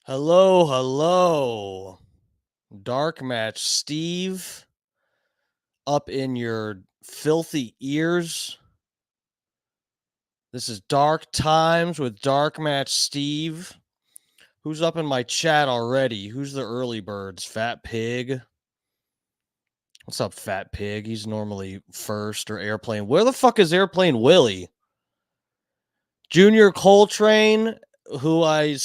Hello, hello. Dark Match Steve up in your filthy ears. This is Dark Times with Dark Match Steve. Who's up in my chat already? Who's the early birds? Fat Pig. What's up, Fat Pig? He's normally first, or Airplane. Where the fuck is Airplane Willie? Junior Coltrane, who I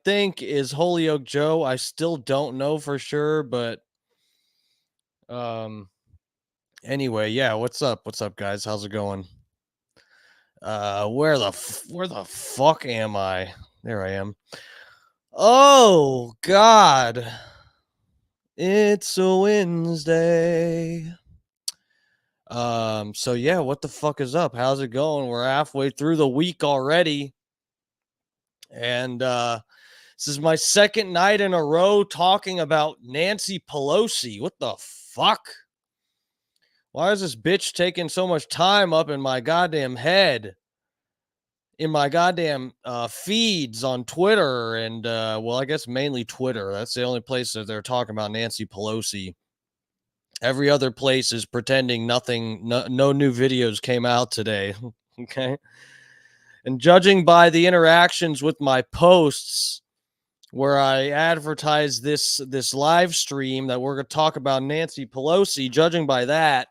think is Holyoke Joe. I still don't know for sure, but anyway, yeah, what's up? What's up, guys? How's it going? Where the fuck am I? There I am. Oh God. It's a Wednesday. So yeah, what the fuck is up? How's it going? We're halfway through the week already. And this is my second night in a row talking about Nancy Pelosi. What the fuck? Why is this bitch taking so much time up in my goddamn head? In my goddamn feeds on Twitter and, well, I guess mainly Twitter. That's the only place that they're talking about Nancy Pelosi. Every other place is pretending nothing, no new videos came out today. Okay. And judging by the interactions with my posts where I advertise this live stream that we're going to talk about Nancy Pelosi, judging by that,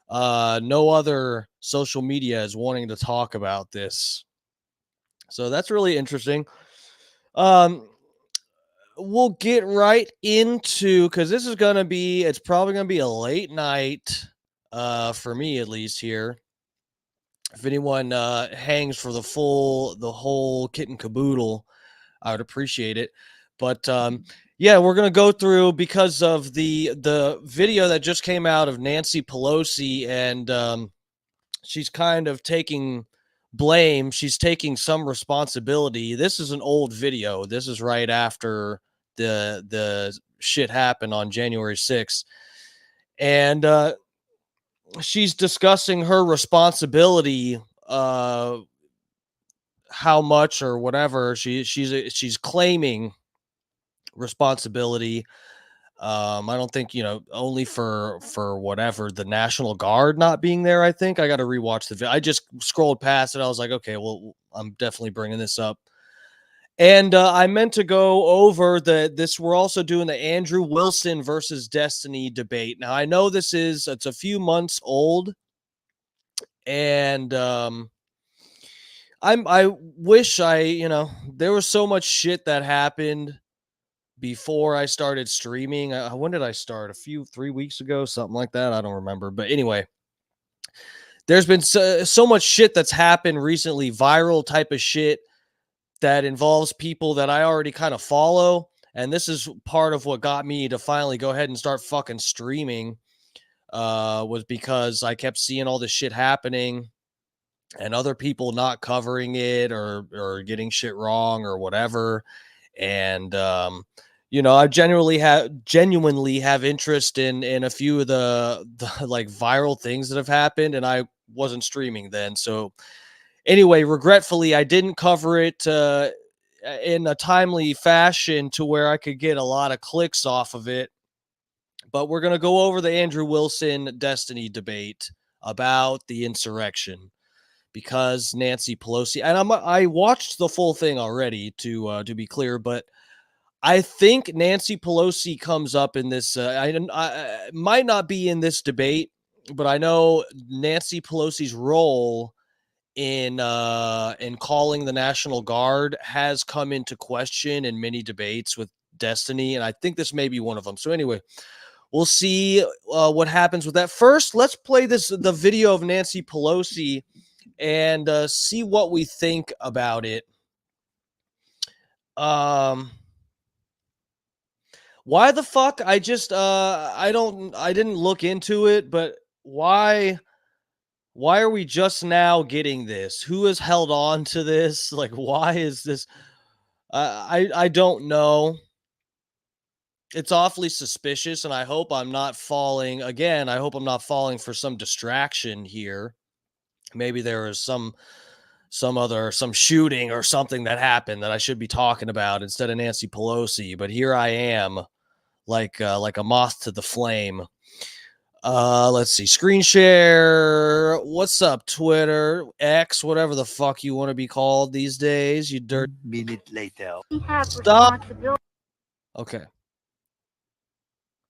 no other social media is wanting to talk about this. So that's really interesting. We'll get right into, because this is it's probably gonna be a late night, for me at least here. If anyone hangs for the whole kit and caboodle, I would appreciate it. But yeah, we're gonna go through, because of the video that just came out of Nancy Pelosi, and she's kind of taking blame. She's taking some responsibility. This is an old video. This is right after the shit happened on January 6th. And she's discussing her responsibility, how much or whatever she's claiming responsibility. I don't think, only for whatever, the National Guard not being there. I think I got to rewatch the video. I just scrolled past it. I was like, okay, well, I'm definitely bringing this up. And I meant to go over we're also doing the Andrew Wilson versus Destiny debate. Now, I know it's a few months old, and I wish there was so much shit that happened before I started streaming. When did I start? 3 weeks ago, something like that. I don't remember. But anyway, there's been so much shit that's happened recently, viral type of shit that involves people that I already kind of follow. And this is part of what got me to finally go ahead and start fucking streaming, was because I kept seeing all this shit happening and other people not covering it or getting shit wrong or whatever. And I genuinely have interest in a few of the like viral things that have happened, and I wasn't streaming then. So anyway, regretfully, I didn't cover it in a timely fashion to where I could get a lot of clicks off of it. But we're going to go over the Andrew Wilson Destiny debate about the insurrection, because Nancy Pelosi, and I watched the full thing already to be clear, but I think Nancy Pelosi comes up in this. I might not be in this debate, but I know Nancy Pelosi's role in calling the National Guard has come into question in many debates with Destiny, and I think this may be one of them. So anyway, we'll see what happens with that. First, let's play the video of Nancy Pelosi and see what we think about it. Why the fuck? I didn't look into it, but why are we just now getting this? Who has held on to this? Like, why is this? I don't know. It's awfully suspicious, and I hope I'm not falling again. I hope I'm not falling for some distraction here. Maybe there is some shooting or something that happened that I should be talking about instead of Nancy Pelosi. But here I am, like a moth to the flame. Let's see. Screen share. What's up, Twitter, X, whatever the fuck you want to be called these days, you dirt. Minute later. Stop. Okay.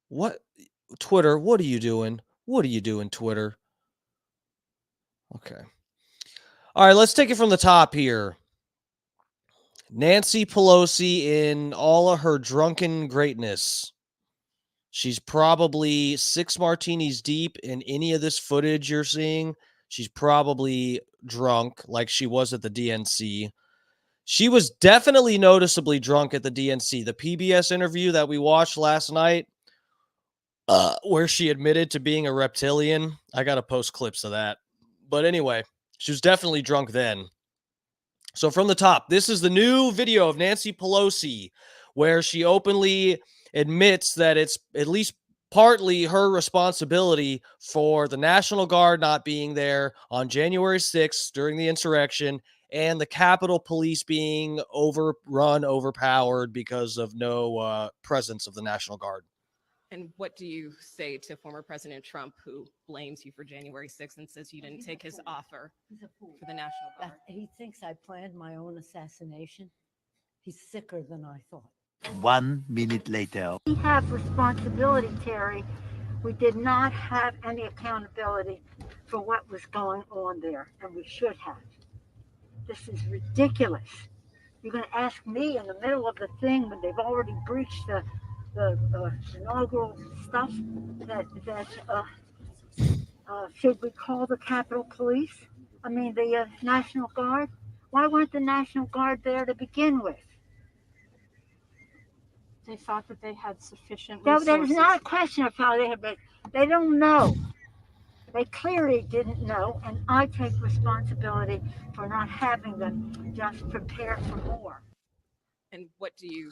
What? Twitter, what are you doing? What are you doing, Twitter? Okay. All right, let's take it from the top here. Nancy Pelosi in all of her drunken greatness. She's probably 6 martinis deep in any of this footage you're seeing. She's probably drunk like she was at the DNC. She was definitely noticeably drunk at the DNC. The PBS interview that we watched last night, where she admitted to being a reptilian. I got to post clips of that. But anyway, she was definitely drunk then. So from the top, this is the new video of Nancy Pelosi, where she openly admits that it's at least partly her responsibility for the National Guard not being there on January 6th during the insurrection, and the Capitol Police being overpowered because of no presence of the National Guard. And what do you say to former President Trump, who blames you for January 6th and says you didn't take his offer for the National Guard? He thinks I planned my own assassination. He's sicker than I thought. 1 minute later. We have responsibility, Terry. We did not have any accountability for what was going on there, and we should have. This is ridiculous. You're going to ask me in the middle of the thing when they've already breached the inaugural stuff that should we call the Capitol Police? I mean, the National Guard? Why weren't the National Guard there to begin with? They thought that they had sufficient resources. That is not a question of how they have, but they don't know. They clearly didn't know, and I take responsibility for not having them just prepare for more. And what do you...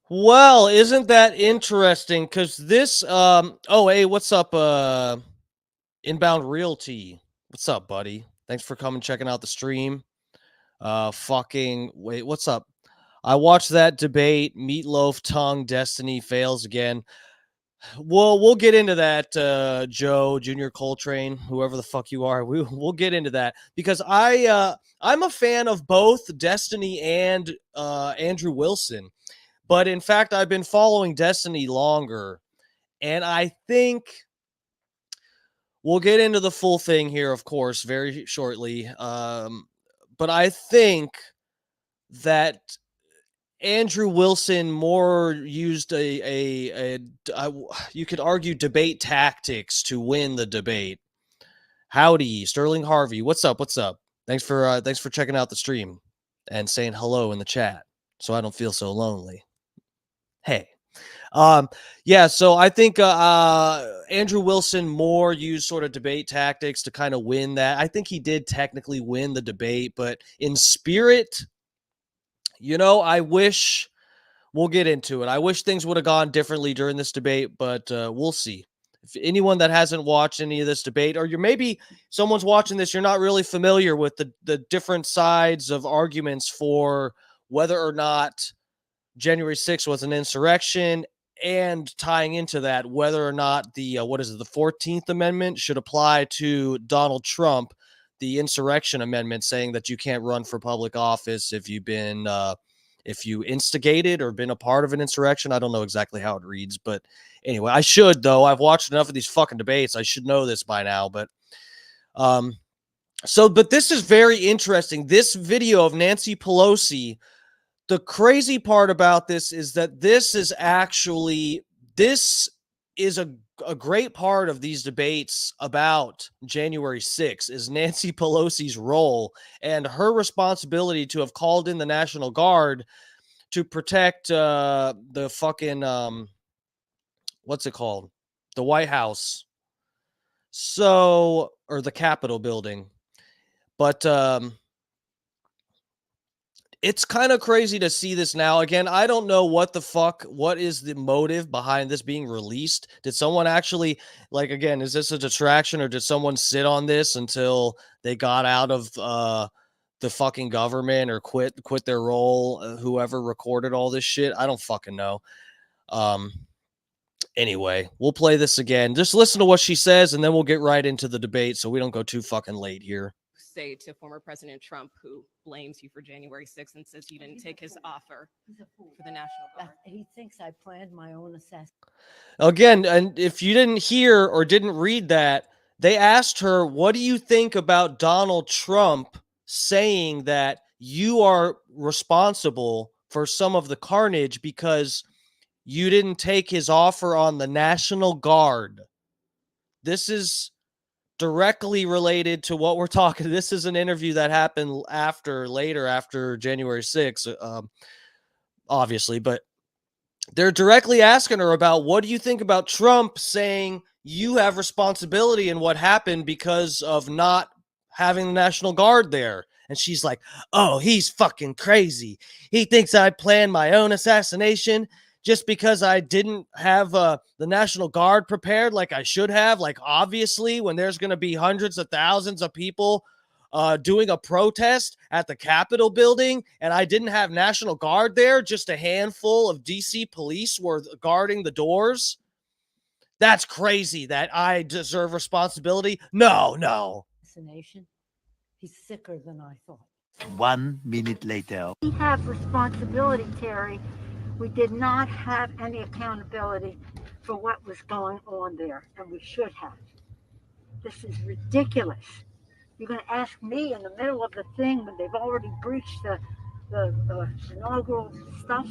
Well, isn't that interesting? Because this, hey, what's up, Inbound Realty? What's up, buddy? Thanks for coming, checking out the stream. Wait, what's up? I watched that debate. Meatloaf tongue, Destiny fails again. We'll get into that, Joe, Junior Coltrane, whoever the fuck you are. We'll get into that, because I'm a fan of both Destiny and Andrew Wilson. But in fact, I've been following Destiny longer, and I think we'll get into the full thing here, of course, very shortly. But I think that Andrew Wilson more used you could argue debate tactics to win the debate. Howdy, Sterling Harvey. What's up? What's up? Thanks for checking out the stream and saying hello in the chat so I don't feel so lonely. Hey. Yeah, so I think Andrew Wilson Moore used sort of debate tactics to kind of win that. I think he did technically win the debate, but in spirit, I wish we'll get into it. I wish things would have gone differently during this debate, but we'll see. If anyone that hasn't watched any of this debate, or maybe someone's watching this, you're not really familiar with the different sides of arguments for whether or not January 6th was an insurrection, and tying into that, whether or not the 14th Amendment should apply to Donald Trump, the insurrection amendment saying that you can't run for public office if you've been if you instigated or been a part of an insurrection. I don't know exactly how it reads, but anyway, I should, though. I've watched enough of these fucking debates. I should know this by now, but but this is very interesting. This video of Nancy Pelosi, the crazy part about this is that this is a great part of these debates about January 6th is Nancy Pelosi's role and her responsibility to have called in the National Guard to protect the fucking what's it called? The White House. Or the Capitol building. But it's kind of crazy to see this now. Again, I don't know what is the motive behind this being released? Did someone actually, again, is this a distraction, or did someone sit on this until they got out of the fucking government or quit their role? Whoever recorded all this shit, I don't fucking know. Anyway, we'll play this again. Just listen to what she says, and then we'll get right into the debate so we don't go too fucking late here. Say to former President Trump, who blames you for January 6th and says you didn't take his offer for the National Guard. He thinks I planned my own assassination. Again, and if you didn't hear or didn't read that, they asked her, what do you think about Donald Trump saying that you are responsible for some of the carnage because you didn't take his offer on the National Guard? This is directly related to what we're talking. This is an interview that happened later after January 6th, obviously, but they're directly asking her about, what do you think about Trump saying you have responsibility in what happened because of not having the National Guard there? And she's like, oh, he's fucking crazy. He thinks I planned my own assassination just because I didn't have the National Guard prepared like I should have. Like, obviously, when there's going to be hundreds of thousands of people doing a protest at the Capitol building, and I didn't have National Guard there, just a handful of DC police were guarding the doors. That's crazy that I deserve responsibility. No. Assassination. He's sicker than I thought. 1 minute later. We have responsibility, Terry. We did not have any accountability for what was going on there, and we should have. This is ridiculous. You're going to ask me in the middle of the thing when they've already breached the inaugural stuff?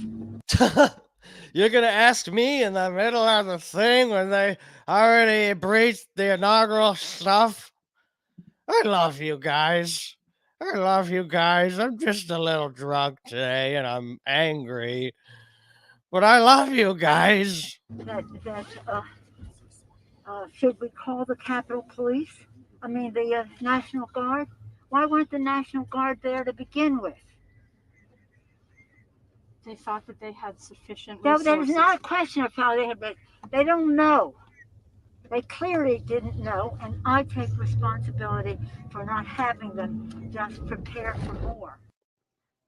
You're going to ask me in the middle of the thing when they already breached the inaugural stuff? I love you guys. I'm just a little drunk today, and I'm angry. But I love you guys. Should we call the Capitol Police? I mean, the National Guard? Why weren't the National Guard there to begin with? They thought that they had sufficient No, resources. there's not a question of how they had, but they don't know. They clearly didn't know, and I take responsibility for not having them just prepare for more.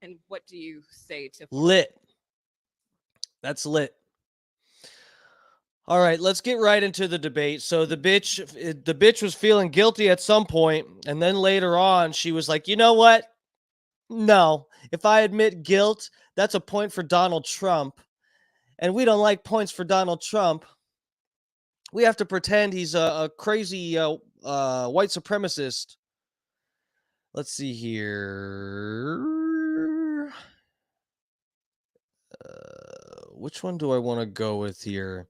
And what do you say to Lit. That's lit. All right, let's get right into the debate. So the bitch was feeling guilty at some point, and then later on she was like, you know what? No, if I admit guilt, that's a point for Donald Trump. And we don't like points for Donald Trump. We have to pretend he's a crazy white supremacist. Let's see here. Which one do I want to go with here?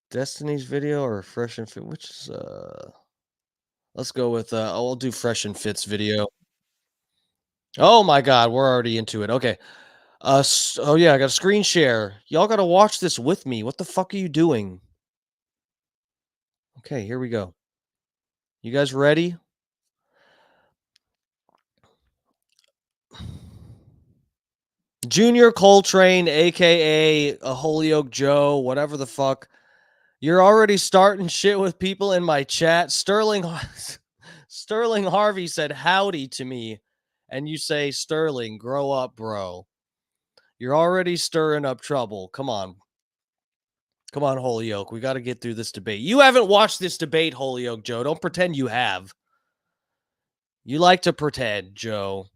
Destiny's video or Fresh and Fit? Which is Let's go with I'll do Fresh and Fit's video. Oh my god, we're already into it. Okay. Oh yeah, I got a screen share. Y'all got to watch this with me. What the fuck are you doing? Okay, here we go. You guys ready? Junior Coltrane, aka a Holyoke Joe, whatever the fuck. You're already starting shit with people in my chat. Sterling Harvey said howdy to me, and you say, Sterling, grow up, bro. You're already stirring up trouble. Come on. Come on, Holyoke. We got to get through this debate. You haven't watched this debate, Holyoke Joe. Don't pretend you have. You like to pretend, Joe.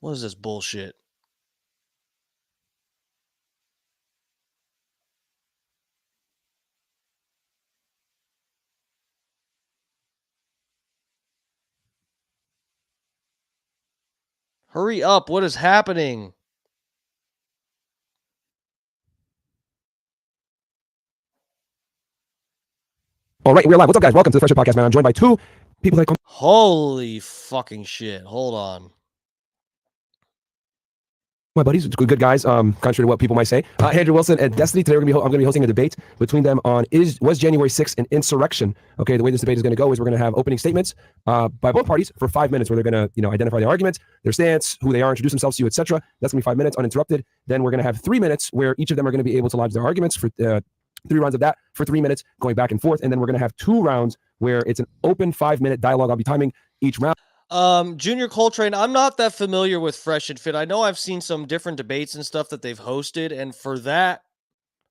What is this bullshit? Hurry up. What is happening? All right, we're live. What's up, guys? Welcome to the Fresh Air Podcast, man. I'm joined by two people that come. Holy fucking shit. Hold on. My buddies, good guys. Contrary to what people might say, Andrew Wilson and Destiny. Today, I'm going to be hosting a debate between them on was January 6th an insurrection? Okay, the way this debate is going to go is we're going to have opening statements by both parties for 5 minutes, where they're going to identify their arguments, their stance, who they are, introduce themselves to you, etc. That's going to be 5 minutes uninterrupted. Then we're going to have 3 minutes where each of them are going to be able to lodge their arguments for 3 rounds of that for 3 minutes, going back and forth, and then we're going to have 2 rounds where it's an open 5-minute dialogue. I'll be timing each round. Junior Coltrane, I'm not that familiar with Fresh and Fit. I know I've seen some different debates and stuff that they've hosted, and for that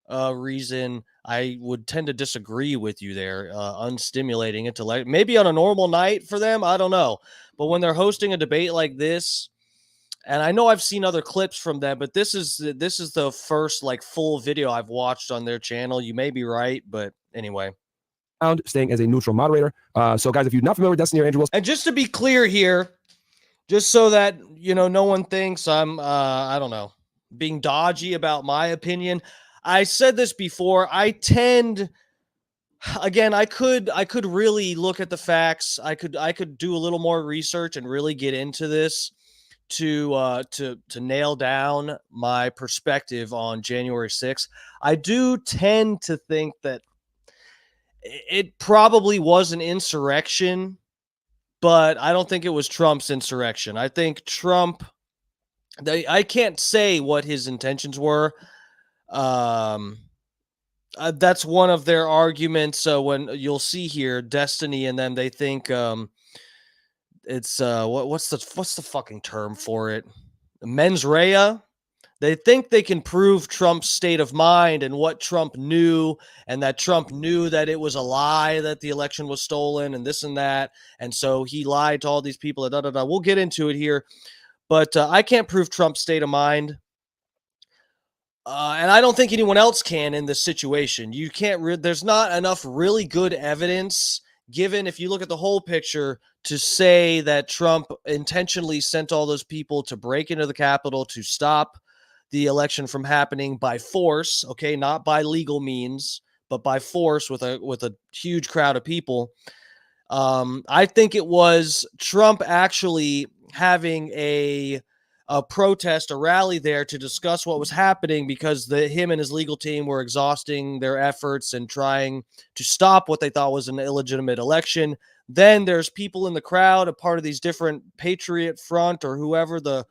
reason, I would tend to disagree with you there. Unstimulating intellect, maybe on a normal night for them, I don't know, but when they're hosting a debate like this, and I know I've seen other clips from them, but this is the first like full video I've watched on their channel. You may be right, but anyway. Staying as a neutral moderator. So, guys, if you're not familiar with Destiny or Andrew Wilson, and just to be clear here, just so that no one thinks I'm I don't know, being dodgy about my opinion. I said this before. I tend, again, I could really look at the facts. I could do a little more research and really get into this to nail down my perspective on January 6th. I do tend to think that it probably was an insurrection, but I don't think it was Trump's insurrection. I think Trump, I can't say what his intentions were. That's one of their arguments. When you'll see here, Destiny and them, they think it's what's the fucking term for it? Mens rea. They think they can prove Trump's state of mind and what Trump knew, and that Trump knew that it was a lie that the election was stolen and this and that. And so he lied to all these people. We'll get into it here, but I can't prove Trump's state of mind. And I don't think anyone else can in this situation. You can't, there's not enough really good evidence given, if you look at the whole picture, to say that Trump intentionally sent all those people to break into the Capitol to stop the election from happening by force, okay, not by legal means, but by force with a huge crowd of people. I think it was Trump actually having a protest, a rally there to discuss what was happening, because him and his legal team were exhausting their efforts and trying to stop what they thought was an illegitimate election. Then there's people in the crowd, a part of these different Patriot Front or whoever the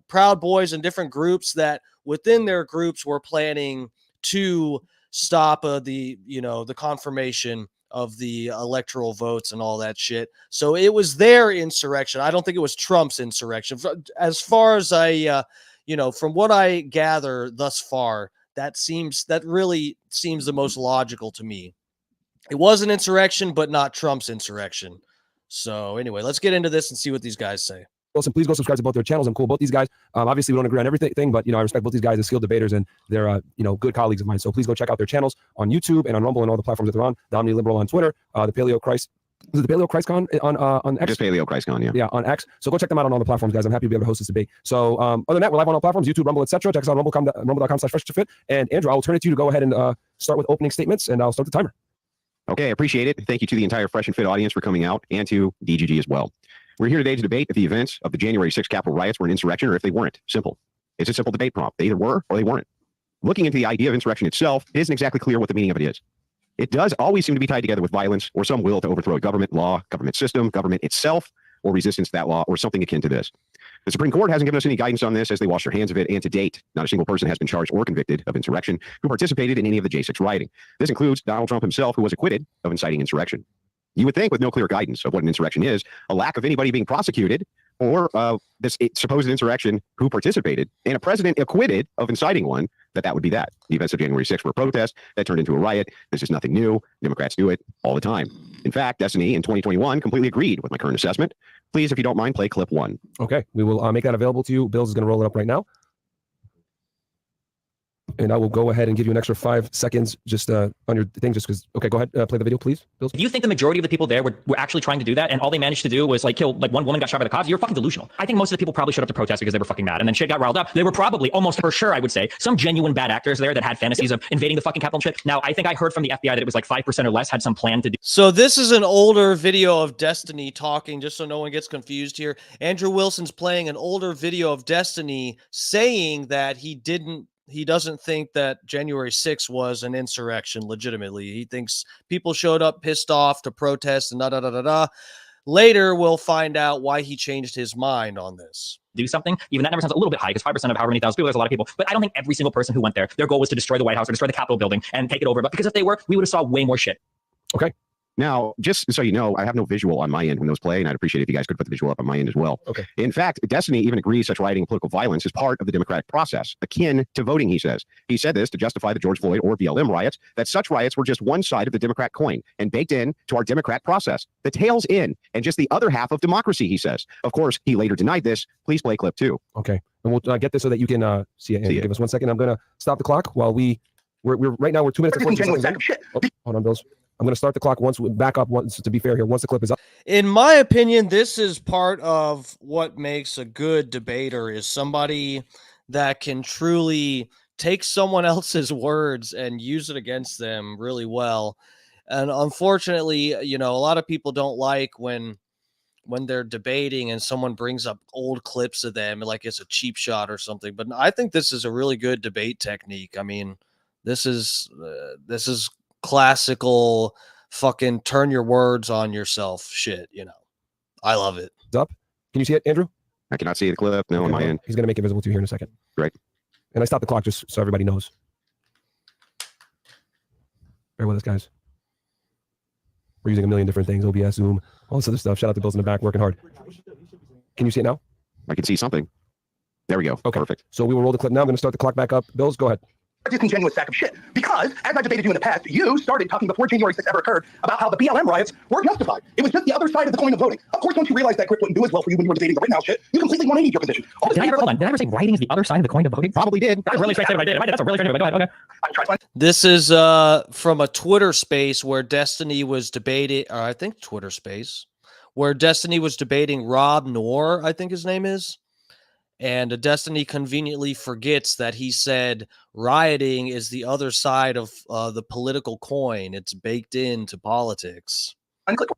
Proud Boys and different groups that within their groups were planning to stop the confirmation of the electoral votes and all that shit. So it was their insurrection. I don't think it was Trump's insurrection. As far as from what I gather thus far, that really seems the most logical to me. It was an insurrection, but not Trump's insurrection. So anyway, let's get into this and see what these guys say. Wilson, please go subscribe to both their channels. I'm cool. Both these guys, obviously we don't agree on everything, but I respect both these guys as skilled debaters, and they're good colleagues of mine. So please go check out their channels on YouTube and on Rumble and all the platforms that they're on. The Omni Liberal on Twitter, the Paleo Christ Is it the Paleo ChristCon on X? Just Paleo ChristCon, yeah. Yeah, on X. So go check them out on all the platforms, guys. I'm happy to be able to host this debate. So other than that, we're live on all platforms, YouTube, Rumble, etc. Check us out on rumble.com/freshfit. And Andrew, I'll turn it to you to go ahead and start with opening statements, and I'll start the timer. Okay, I appreciate it. Thank you to the entire Fresh and Fit audience for coming out, and to DGG as well. We're here today to debate if the events of the January 6th Capitol riots were an insurrection or if they weren't. Simple. It's a simple debate prompt. They either were or they weren't. Looking into the idea of insurrection itself, it isn't exactly clear what the meaning of it is. It does always seem to be tied together with violence or some will to overthrow a government, law, government system, government itself, or resistance to that law, or something akin to this. The Supreme Court hasn't given us any guidance on this as they wash their hands of it, and to date, not a single person has been charged or convicted of insurrection who participated in any of the J6 rioting. This includes Donald Trump himself, who was acquitted of inciting insurrection. You would think, with no clear guidance of what an insurrection is, a lack of anybody being prosecuted, or this supposed insurrection who participated, and a president acquitted of inciting one, that would be that. The events of January 6th were a protest that turned into a riot. This is nothing new. Democrats do it all the time. In fact, Destiny in 2021 completely agreed with my current assessment. Please, if you don't mind, play clip 1. Okay, we will make that available to you. Bills is going to roll it up right now. And I will go ahead and give you an extra 5 seconds just on your thing, just because. Okay, go ahead, play the video, please. Bills. If you think the majority of the people there were actually trying to do that, and all they managed to do was like kill, like one woman got shot by the cops, you're fucking delusional. I think most of the people probably showed up to protest because they were fucking mad, and then shit got riled up. They were probably, almost for sure, I would say, some genuine bad actors there that had fantasies of invading the fucking Capitol and shit. Now, I think I heard from the FBI that it was like 5% or less had some plan to do. So this is an older video of Destiny talking, just so no one gets confused here. Andrew Wilson's playing an older video of Destiny saying that he doesn't think that January 6th was an insurrection legitimately. He thinks people showed up pissed off to protest and da-da-da-da-da. Later, we'll find out why he changed his mind on this. Do something. Even that number sounds a little bit high because 5% of however many thousand people, there's a lot of people. But I don't think every single person who went there, their goal was to destroy the White House or destroy the Capitol building and take it over. But because if they were, we would have saw way more shit. Okay. Now, just so you know, I have no visual on my end when those play, and I'd appreciate it if you guys could put the visual up on my end as well. Okay. In fact, Destiny even agrees such rioting and political violence is part of the democratic process, akin to voting, he says. He said this to justify the George Floyd or BLM riots, that such riots were just one side of the Democrat coin and baked in to our democratic process. The tail's in, and just the other half of democracy, he says. Of course, he later denied this. Please play clip 2. Okay. And we'll get this so that you can see it. Give us 1 second. I'm going to stop the clock while we're right now, we're 2 minutes and 40 seconds. Oh, hold on, Bills. I'm going to start the clock back up once, to be fair here, once the clip is up. In my opinion, this is part of what makes a good debater, is somebody that can truly take someone else's words and use it against them really well. And unfortunately, a lot of people don't like when they're debating and someone brings up old clips of them like it's a cheap shot or something. But I think this is a really good debate technique. I mean, this is classical fucking turn your words on yourself shit. I love it. Up. Can you see it, Andrew? I cannot see the clip. No, on my end. He's going to make it visible to you here in a second. Great. And I stopped the clock just so everybody knows. Bear with us, guys. We're using a million different things, OBS, Zoom, all this other stuff. Shout out to Bills in the back, working hard. Can you see it now? I can see something. There we go. Okay. Perfect. So we will roll the clip now. I'm going to start the clock back up. Bills, go ahead. Disingenuous sack of shit. Because, as I've debated you in the past, you started talking before January 6th ever occurred about how the BLM riots were justified. It was just the other side of the coin of voting. Of course, once you realized that grip wouldn't do as well for you when you were debating the Rittenhouse shit, you completely 180 your position. Hold on. Did I ever say writing is the other side of the coin of voting? Probably did. That's really strange if I did. That's a really strange if I did. Go ahead. Okay. This is from a Twitter space where Destiny was debating, or I think Twitter space, where Destiny was debating Rob Noor, I think his name is. And Destiny conveniently forgets that he said rioting is the other side of the political coin. It's baked into politics.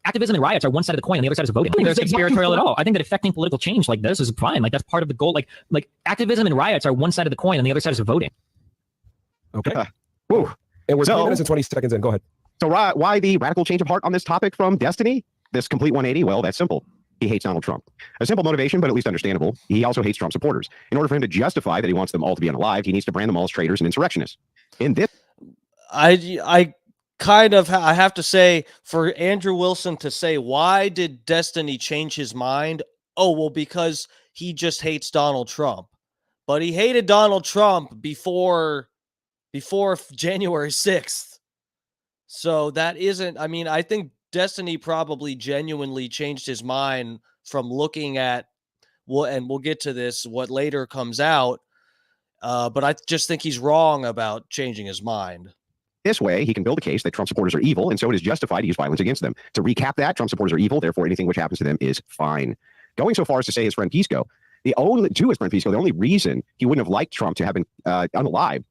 Activism and riots are one side of the coin, and the other side is voting. I think there's conspiratorial at all. I think that affecting political change like this is fine. Like that's part of the goal. Like activism and riots are one side of the coin, and the other side is voting. Okay. Whoa. And we're 3 minutes and 20 seconds in. Go ahead. So why the radical change of heart on this topic from Destiny? This complete 180? Well, that's simple. He hates Donald Trump. A simple motivation, but at least understandable. He also hates Trump supporters. In order for him to justify that he wants them all to be unalived, he needs to brand them all as traitors and insurrectionists. In this, I have to say, for Andrew Wilson to say, why did Destiny change his mind? Oh, well, because he just hates Donald Trump. But he hated Donald Trump before January 6th. So that isn't, I mean, I think Destiny probably genuinely changed his mind from looking at and we'll get to this, what later comes out. But I just think he's wrong about changing his mind. This way, he can build a case that Trump supporters are evil, and so it is justified to use violence against them. To recap that, Trump supporters are evil, therefore anything which happens to them is fine. Going so far as to say his friend Pisco, the only reason he wouldn't have liked Trump to have been unalived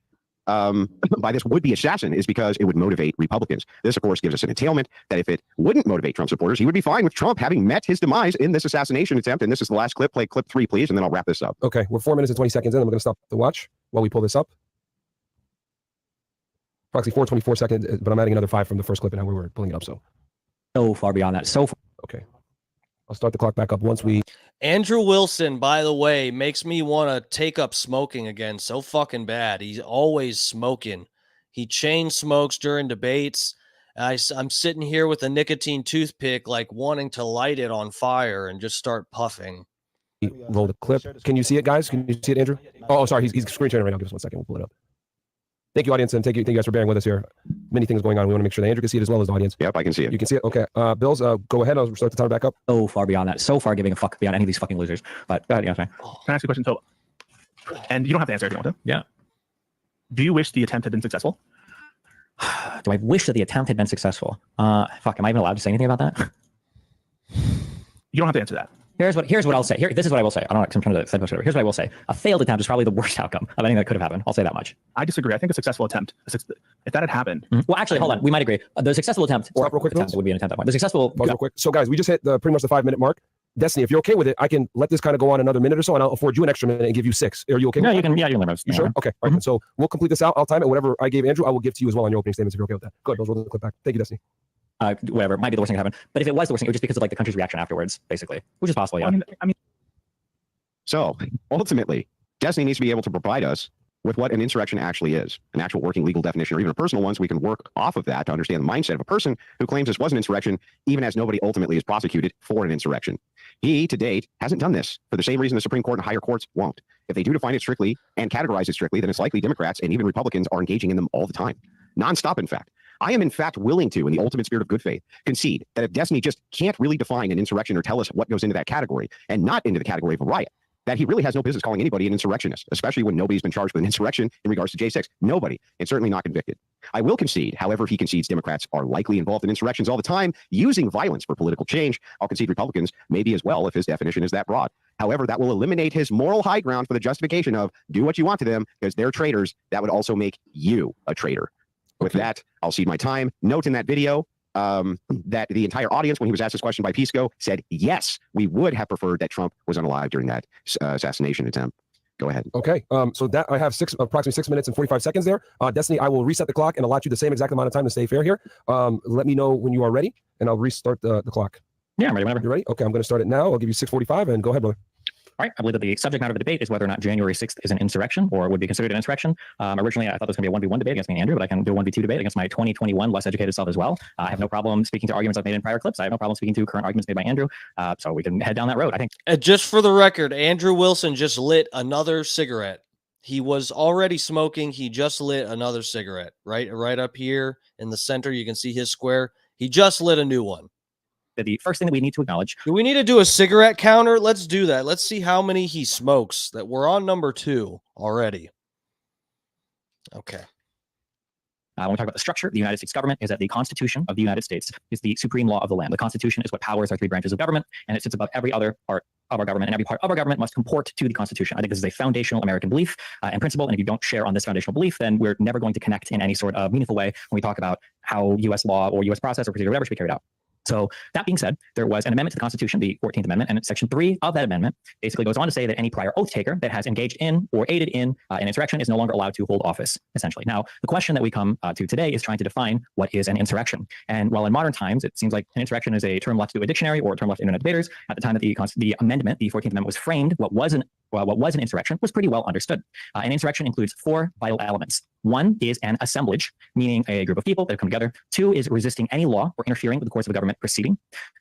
by this would-be assassin is because it would motivate Republicans. This, of course, gives us an entailment that if it wouldn't motivate Trump supporters, he would be fine with Trump having met his demise in this assassination attempt. And this is the last clip. Play clip 3, please, and then I'll wrap this up. Okay, we're 4 minutes and 20 seconds in. I'm going to stop the watch while we pull this up. Approximately 4:24 seconds, but I'm adding another 5 from the first clip and how we were pulling it up. So far beyond that. Okay. I'll start the clock back up once we... Andrew Wilson, by the way, makes me want to take up smoking again so fucking bad. He's always smoking. He chain smokes during debates. I'm sitting here with a nicotine toothpick, like wanting to light it on fire and just start puffing. Roll the clip. Can you see it, guys? Can you see it, Andrew? Oh, sorry. He's screen sharing right now. Give us 1 second. We'll pull it up. Thank you, audience, and thank you guys for bearing with us here. Many things going on. We want to make sure that Andrew can see it as well as the audience. Yep, I can see it. You can see it? Okay. Bills, go ahead. I'll start the timer back up. So far beyond that. So far giving a fuck beyond any of these fucking losers. But go ahead, yeah, sorry. Can I ask you a question? So, and you don't have to answer if you want to. Yeah. Do you wish the attempt had been successful? Do I wish that the attempt had been successful? Fuck, am I even allowed to say anything about that? You don't have to answer that. Here's what I'll say. This is what I will say. I don't know, I'm trying to say whatever. Here's what I will say. A failed attempt is probably the worst outcome of anything that could have happened. I'll say that much. I disagree. I think a successful attempt, if that had happened. Well, actually, hold on. We might agree. The successful attempt, Stop real quick, would be an attempt at one. The successful. Real quick. So, guys, we just hit pretty much the 5-minute mark. Destiny, if you're okay with it, I can let this kind of go on another minute or so, and I'll afford you an extra minute and give you 6. Are you okay? Yeah, you can. Yeah, you can limit. You sure? Okay. All right. So we'll complete this out. I'll time it. Whatever I gave Andrew, I will give to you as well on your opening statements if you're okay with that. Go ahead, Bills. Roll the clip back. Thank you, Destiny. Whatever. Might be the worst thing that happened. But if it was the worst thing, it was just because of like the country's reaction afterwards, basically, which is possible. Yeah. Well, I mean. So ultimately, Destiny needs to be able to provide us with what an insurrection actually is, an actual working legal definition, or even a personal one, so we can work off of that to understand the mindset of a person who claims this was an insurrection, even as nobody ultimately is prosecuted for an insurrection. He, to date, hasn't done this for the same reason the Supreme Court and higher courts won't. If they do define it strictly and categorize it strictly, then it's likely Democrats and even Republicans are engaging in them all the time. Nonstop, in fact. I am, in fact, willing to, in the ultimate spirit of good faith, concede that if Destiny just can't really define an insurrection or tell us what goes into that category and not into the category of a riot, that he really has no business calling anybody an insurrectionist, especially when nobody's been charged with an insurrection in regards to J6. Nobody, and certainly not convicted. I will concede, however, he concedes Democrats are likely involved in insurrections all the time, using violence for political change. I'll concede Republicans maybe as well if his definition is that broad. However, that will eliminate his moral high ground for the justification of do what you want to them because they're traitors. That would also make you a traitor. With that, I'll cede my time. Note in that video, that the entire audience, when he was asked this question by Pisco, said, yes, we would have preferred that Trump was unalive during that assassination attempt. Go ahead. Okay. So that I have approximately 6 minutes and 45 seconds there. Destiny, I will reset the clock and allot you the same exact amount of time to stay fair here. Let me know when you are ready, and I'll restart the clock. Yeah, I'm ready whenever. You ready? Okay, I'm going to start it now. I'll give you 6:45, and go ahead, brother. All right. I believe that the subject matter of the debate is whether or not January 6th is an insurrection or would be considered an insurrection. Originally, I thought this was going to be a 1v1 debate against me and Andrew, but I can do a 1v2 debate against my 2021 less educated self as well. I have no problem speaking to arguments I've made in prior clips. I have no problem speaking to current arguments made by Andrew. So we can head down that road, I think. Just for the record, Andrew Wilson just lit another cigarette. He was already smoking. He just lit another cigarette. Right up here in the center, you can see his square. He just lit a new one. The first thing that we need to acknowledge. Do we need to do a cigarette counter? Let's do that. Let's see how many he smokes. That we're on number 2 already. Okay. When we talk about the structure of the United States government, is that the Constitution of the United States is the supreme law of the land. The Constitution is what powers our 3 branches of government, and it sits above every other part of our government, and every part of our government must comport to the Constitution. I think this is a foundational American belief and principle, and if you don't share on this foundational belief, then we're never going to connect in any sort of meaningful way when we talk about how U.S. law or U.S. process or procedure or whatever should be carried out. So that being said, there was an amendment to the Constitution, the 14th Amendment, and Section 3 of that amendment basically goes on to say that any prior oath taker that has engaged in or aided in an insurrection is no longer allowed to hold office, essentially. Now, the question that we come to today is trying to define what is an insurrection. And while in modern times, it seems like an insurrection is a term left to a dictionary or a term left to internet debaters, at the time that the amendment, the 14th Amendment, was framed, what was an insurrection was pretty well understood. An insurrection includes 4 vital elements. 1 is an assemblage, meaning a group of people that have come together. 2 is resisting any law or interfering with the course of a government proceeding.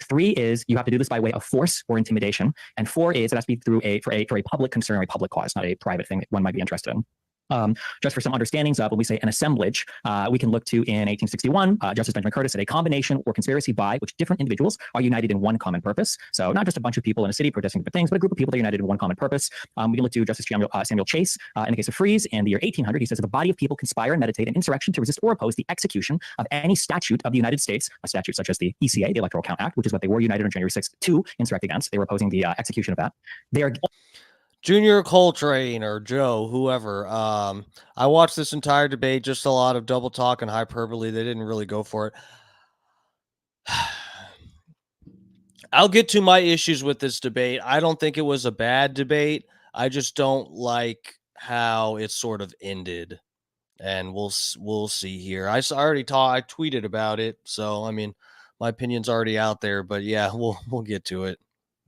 3 is you have to do this by way of force or intimidation. And 4 is it has to be for a public concern or a public cause, not a private thing that one might be interested in. Just for some understandings of when we say an assemblage, we can look to in 1861, Justice Benjamin Curtis said a combination or conspiracy by which different individuals are united in one common purpose. So not just a bunch of people in a city protesting different things, but a group of people that are united in one common purpose. We can look to Justice Samuel Chase in the case of Fries in the year 1800. He says if a body of people conspire and meditate an insurrection to resist or oppose the execution of any statute of the United States, a statute such as the ECA, the Electoral Count Act, which is what they were united on January 6th to insurrect against. They were opposing the execution of that. They are Junior Coltrane or Joe, whoever. I watched this entire debate, just a lot of double talk and hyperbole. They didn't really go for it. I'll get to my issues with this debate. I don't think it was a bad debate. I just don't like how it sort of ended. And we'll see here. I tweeted about it. So, I mean, my opinion's already out there, but yeah, we'll get to it.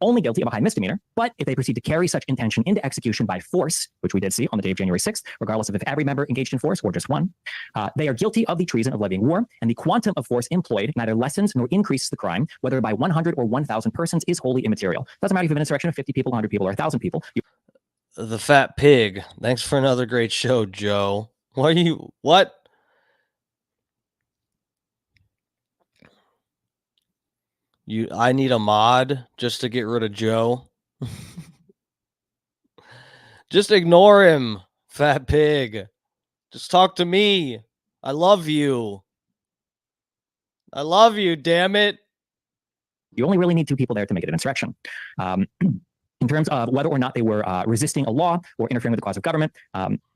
Only guilty of a high misdemeanor, but if they proceed to carry such intention into execution by force, which we did see on the day of January 6th, regardless of if every member engaged in force or just one, they are guilty of the treason of levying war, and the quantum of force employed neither lessens nor increases the crime, whether by 100 or 1,000 persons is wholly immaterial. Doesn't matter if you have an insurrection of 50 people, 100 people, or 1,000 people. The fat pig. Thanks for another great show, Joe. What? I need a mod just to get rid of Joe. Just ignore him, fat pig. Just talk to me. I love you. I love you, damn it. You only really need two people there to make it an insurrection. In terms of whether or not they were resisting a law or interfering with the cause of government,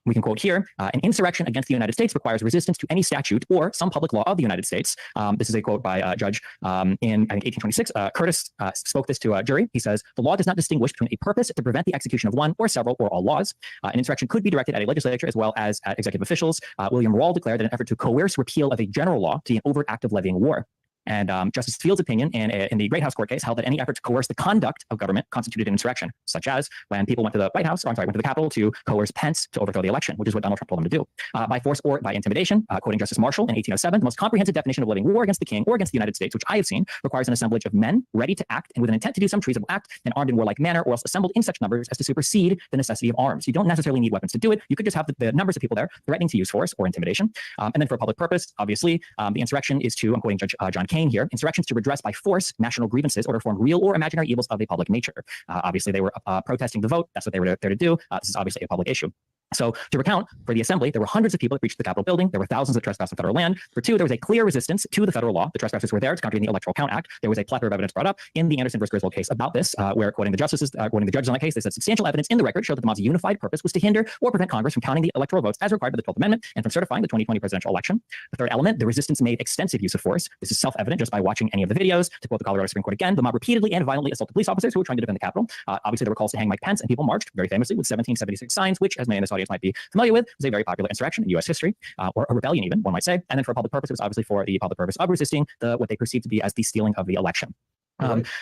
we can quote here, an insurrection against the United States requires resistance to any statute or some public law of the United States. This is a quote by a judge in, I think, 1826. Curtis spoke this to a jury. He says, the law does not distinguish between a purpose to prevent the execution of one or several or all laws. An insurrection could be directed at a legislature as well as at executive officials. William Rawle declared that an effort to coerce repeal of a general law to be an overt act of levying war. And Justice Field's opinion in the Great House Court case held that any effort to coerce the conduct of government constituted an insurrection, such as when people went to the went to the Capitol to coerce Pence to overthrow the election, which is what Donald Trump told them to do. By force or by intimidation, quoting Justice Marshall in 1807, the most comprehensive definition of levying war against the king or against the United States, which I have seen, requires an assemblage of men ready to act and with an intent to do some treasonable act and armed in warlike manner, or else assembled in such numbers as to supersede the necessity of arms. You don't necessarily need weapons to do it. You could just have the numbers of people there threatening to use force or intimidation. And then for a public purpose, obviously, the insurrection is to, I'm quoting Judge John Kane here, insurrections to redress by force national grievances or to form real or imaginary evils of a public nature. Obviously, they were protesting the vote. That's what they were there to do. This is obviously a public issue. So to recount, for the assembly, there were hundreds of people that breached the Capitol building. There were thousands that trespassed on federal land. For two, there was a clear resistance to the federal law. The trespassers were there to contravene the Electoral Count Act. There was a plethora of evidence brought up in the Anderson versus Griswold case about this, where quoting the judges on that case, they said substantial evidence in the record showed that the mob's unified purpose was to hinder or prevent Congress from counting the electoral votes as required by the 12th Amendment and from certifying the 2020 presidential election. The third element, the resistance made extensive use of force. This is self-evident just by watching any of the videos. To quote the Colorado Supreme Court again, the mob repeatedly and violently assaulted police officers who were trying to defend the Capitol. Obviously, there were calls to hang Mike Pence, and people marched very famously with 1776 signs, which, as many in this audience might be familiar with, was a very popular insurrection in U.S. history, or a rebellion even, one might say. And then for a public purpose, it was obviously for the public purpose of resisting what they perceived to be as the stealing of the election.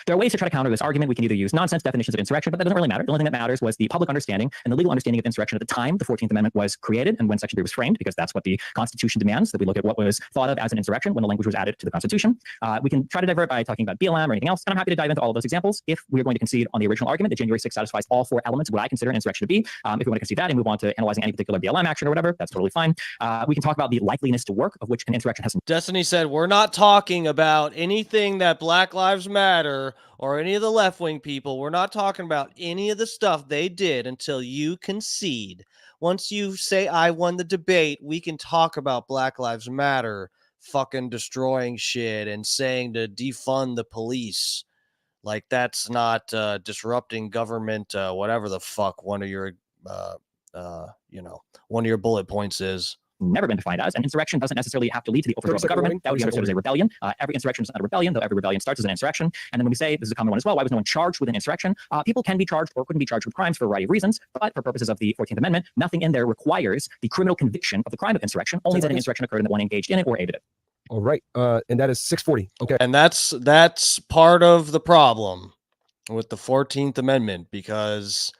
There are ways to try to counter this argument. We can either use nonsense definitions of insurrection, but that doesn't really matter. The only thing that matters was the public understanding and the legal understanding of insurrection at the time the 14th Amendment was created and when Section 3 was framed, because that's what the Constitution demands, that we look at what was thought of as an insurrection when the language was added to the Constitution. We can try to divert by talking about BLM or anything else, and I'm happy to dive into all of those examples. If we're going to concede on the original argument that January 6th satisfies all four elements of what I consider an insurrection to be, if we want to concede that and move on to analyzing any particular BLM action or whatever, that's totally fine. We can talk about the likeliness to work of which an insurrection has. Destiny said, we're not talking about anything that Black Lives Matter or any of the left-wing people. We're not talking about any of the stuff they did until you concede. Once you say I won the debate, we can talk about Black Lives Matter fucking destroying shit and saying to defund the police. Like, that's not disrupting government, whatever the fuck one of your bullet points is. Never been defined as. An insurrection doesn't necessarily have to lead to the overthrow of the government. That would be understood as a rebellion. Every insurrection is not a rebellion, though every rebellion starts as an insurrection. And then when we say, this is a common one as well, why was no one charged with an insurrection? People can be charged or couldn't be charged with crimes for a variety of reasons, but for purposes of the 14th Amendment, nothing in there requires the criminal conviction of the crime of insurrection, only that an insurrection occurred and that one engaged in it or aided it. All right. And that is 640. Okay. And that's part of the problem with the 14th Amendment, because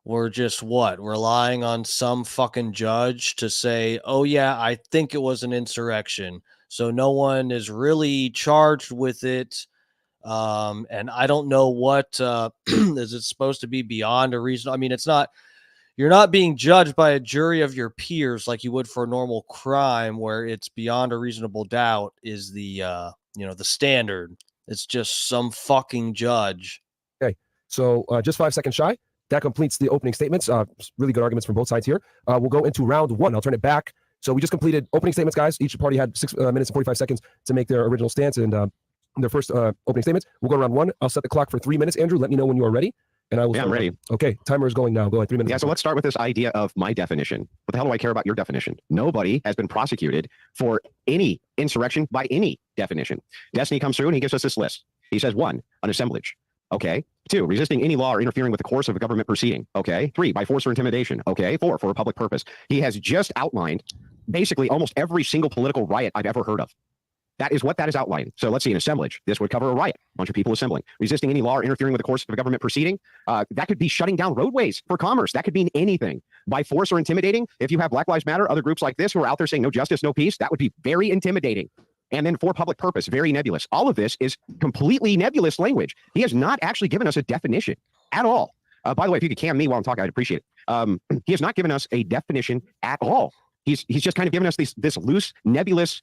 we're just relying on some fucking judge to say, oh yeah, I think it was an insurrection. So no one is really charged with it. And I don't know what is it supposed to be beyond a reason. I mean, it's not, you're not being judged by a jury of your peers like you would for a normal crime, where it's beyond a reasonable doubt is the the standard. It's just some fucking judge. Okay, so just 5 seconds shy. That completes the opening statements. Really good arguments from both sides here. We'll go into round one. I'll turn it back. So we just completed opening statements, guys. Each party had 6 minutes and 45 seconds to make their original stance and their first opening statements. We'll go to round one. I'll set the clock for 3 minutes. Andrew, let me know when you are ready. And I will. Yeah, I'm ready. Okay, timer is going now. Go ahead, 3 minutes. Yeah, so let's start with this idea of my definition. What the hell do I care about your definition? Nobody has been prosecuted for any insurrection by any definition. Destiny comes through and he gives us this list. He says 1, an assemblage. Okay. 2, resisting any law or interfering with the course of a government proceeding. Okay. 3, by force or intimidation. Okay. 4, for a public purpose. He has just outlined basically almost every single political riot I've ever heard of. That is what that is outlined. So let's see, an assemblage. This would cover a riot, a bunch of people assembling. Resisting any law or interfering with the course of a government proceeding. That could be shutting down roadways for commerce. That could mean anything. By force or intimidating, if you have Black Lives Matter, other groups like this who are out there saying no justice, no peace, that would be very intimidating. And then for public purpose, very nebulous. All of this is completely nebulous language. He has not actually given us a definition at all. By the way, if you could cam me while I'm talking, I'd appreciate it. He has not given us a definition at all. He's just kind of given us this loose, nebulous,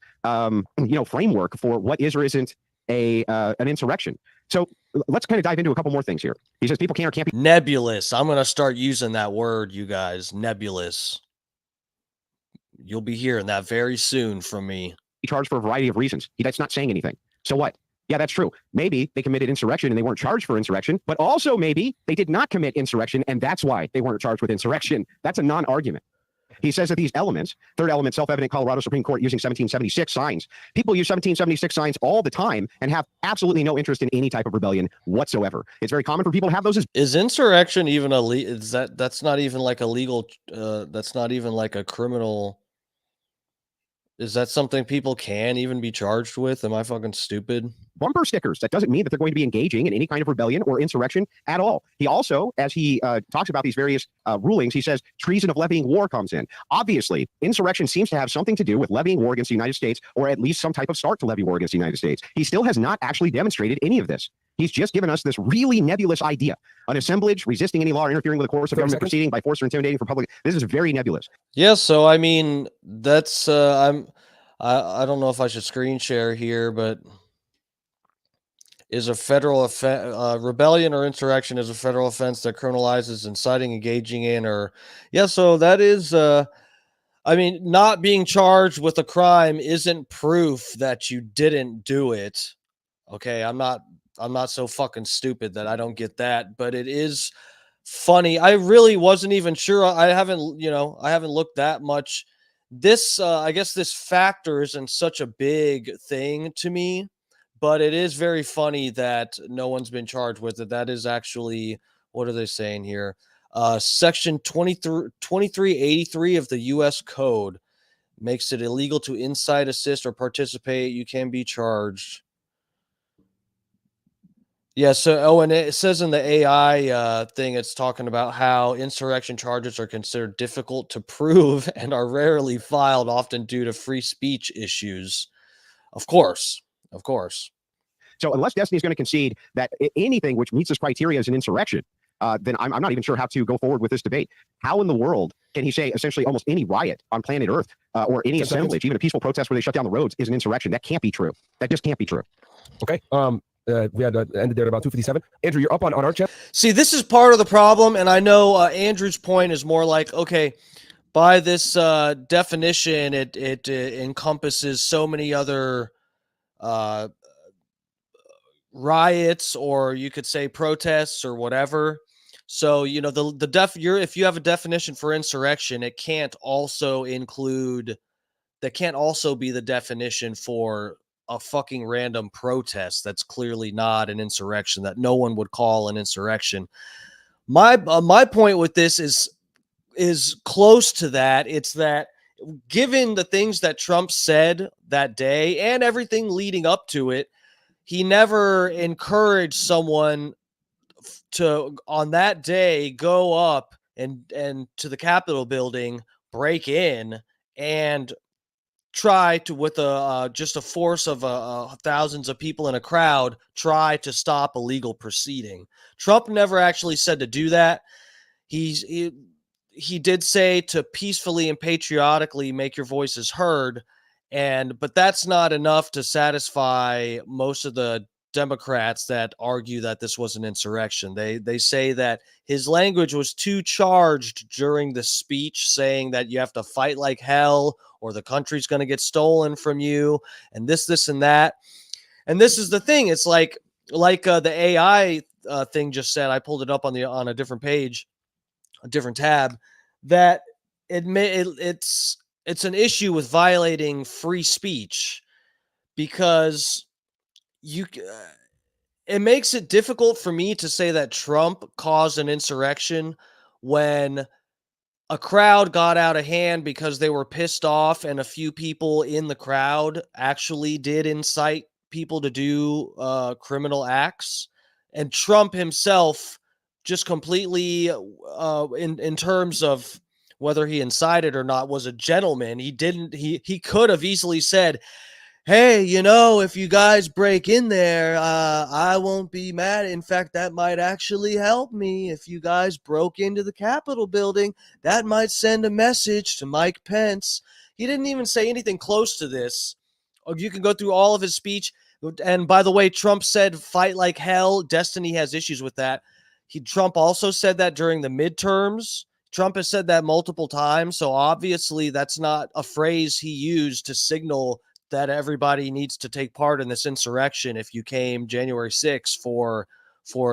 framework for what is or isn't an insurrection. So let's kind of dive into a couple more things here. He says people can or can't be nebulous. I'm going to start using that word, you guys. Nebulous. You'll be hearing that very soon from me. Charged for a variety of reasons. That's not saying anything. So what? Yeah, that's true. Maybe they committed insurrection and they weren't charged for insurrection, but also maybe they did not commit insurrection and that's why they weren't charged with insurrection. That's a non-argument. He says that these elements, third element, self-evident, Colorado Supreme Court using 1776 signs. People use 1776 signs all the time and have absolutely no interest in any type of rebellion whatsoever. It's very common for people to have those. Is insurrection even that's not even like a legal, that's not even like a criminal. Is that something people can even be charged with? Am I fucking stupid? Bumper stickers. That doesn't mean that they're going to be engaging in any kind of rebellion or insurrection at all. He also, as he talks about these various rulings, he says treason of levying war comes in. Obviously, insurrection seems to have something to do with levying war against the United States, or at least some type of start to levy war against the United States. He still has not actually demonstrated any of this. He's just given us this really nebulous idea. An assemblage, resisting any law or interfering with the course of government proceeding by force or intimidating for public. This is very nebulous. Yeah, so I mean, that's I don't know if I should screen share here, but is a federal rebellion or insurrection is a federal offense that criminalizes inciting, engaging in, or so that is I mean, not being charged with a crime isn't proof that you didn't do it. Okay, I'm not so fucking stupid that I don't get that, but it is funny. I really wasn't even sure. I haven't looked that much. This, I guess this factor isn't such a big thing to me, but it is very funny that no one's been charged with it. That is actually, what are they saying here? Section 2383 of the U.S. Code makes it illegal to incite, assist, or participate. You can be charged. Yeah, so, and it says in the AI thing, it's talking about how insurrection charges are considered difficult to prove and are rarely filed, often due to free speech issues. Of course. So unless Destiny is going to concede that anything which meets this criteria is an insurrection, then I'm not even sure how to go forward with this debate. How in the world can he say essentially almost any riot on planet Earth or any assemblage, even a peaceful protest where they shut down the roads, is an insurrection? That can't be true. That just can't be true. Okay. We had ended there at about 2:57. Andrew, you're up on our chat. See, this is part of the problem, and I know Andrew's point is more like, okay, by this definition, it encompasses so many other riots, or you could say protests or whatever. So, if you have a definition for insurrection, it can't also include, that can't also be the definition for a fucking random protest that's clearly not an insurrection, that no one would call an insurrection. My point with this is close to that. It's that given the things that Trump said that day and everything leading up to it, he never encouraged someone to, on that day, go up and to the Capitol building, break in, and try to, with just a force of thousands of people in a crowd, try to stop a legal proceeding. Trump never actually said to do that. he did say to peacefully and patriotically make your voices heard, but that's not enough to satisfy most of the Democrats that argue that this was an insurrection. They say that his language was too charged during the speech, saying that you have to fight like hell or the country's going to get stolen from you, and this, and that. And this is the thing. It's like the AI thing just said. I pulled it up on a different page, a different tab, that it's an issue with violating free speech, because it makes it difficult for me to say that Trump caused an insurrection when a crowd got out of hand because they were pissed off, and a few people in the crowd actually did incite people to do criminal acts. And Trump himself just completely, in terms of whether he incited or not, was a gentleman. He could have easily said, hey, if you guys break in there, I won't be mad. In fact, that might actually help me. If you guys broke into the Capitol building, that might send a message to Mike Pence. He didn't even say anything close to this. You can go through all of his speech. And by the way, Trump said fight like hell. Destiny has issues with that. Trump also said that during the midterms. Trump has said that multiple times. So obviously that's not a phrase he used to signal that everybody needs to take part in this insurrection if you came January 6th for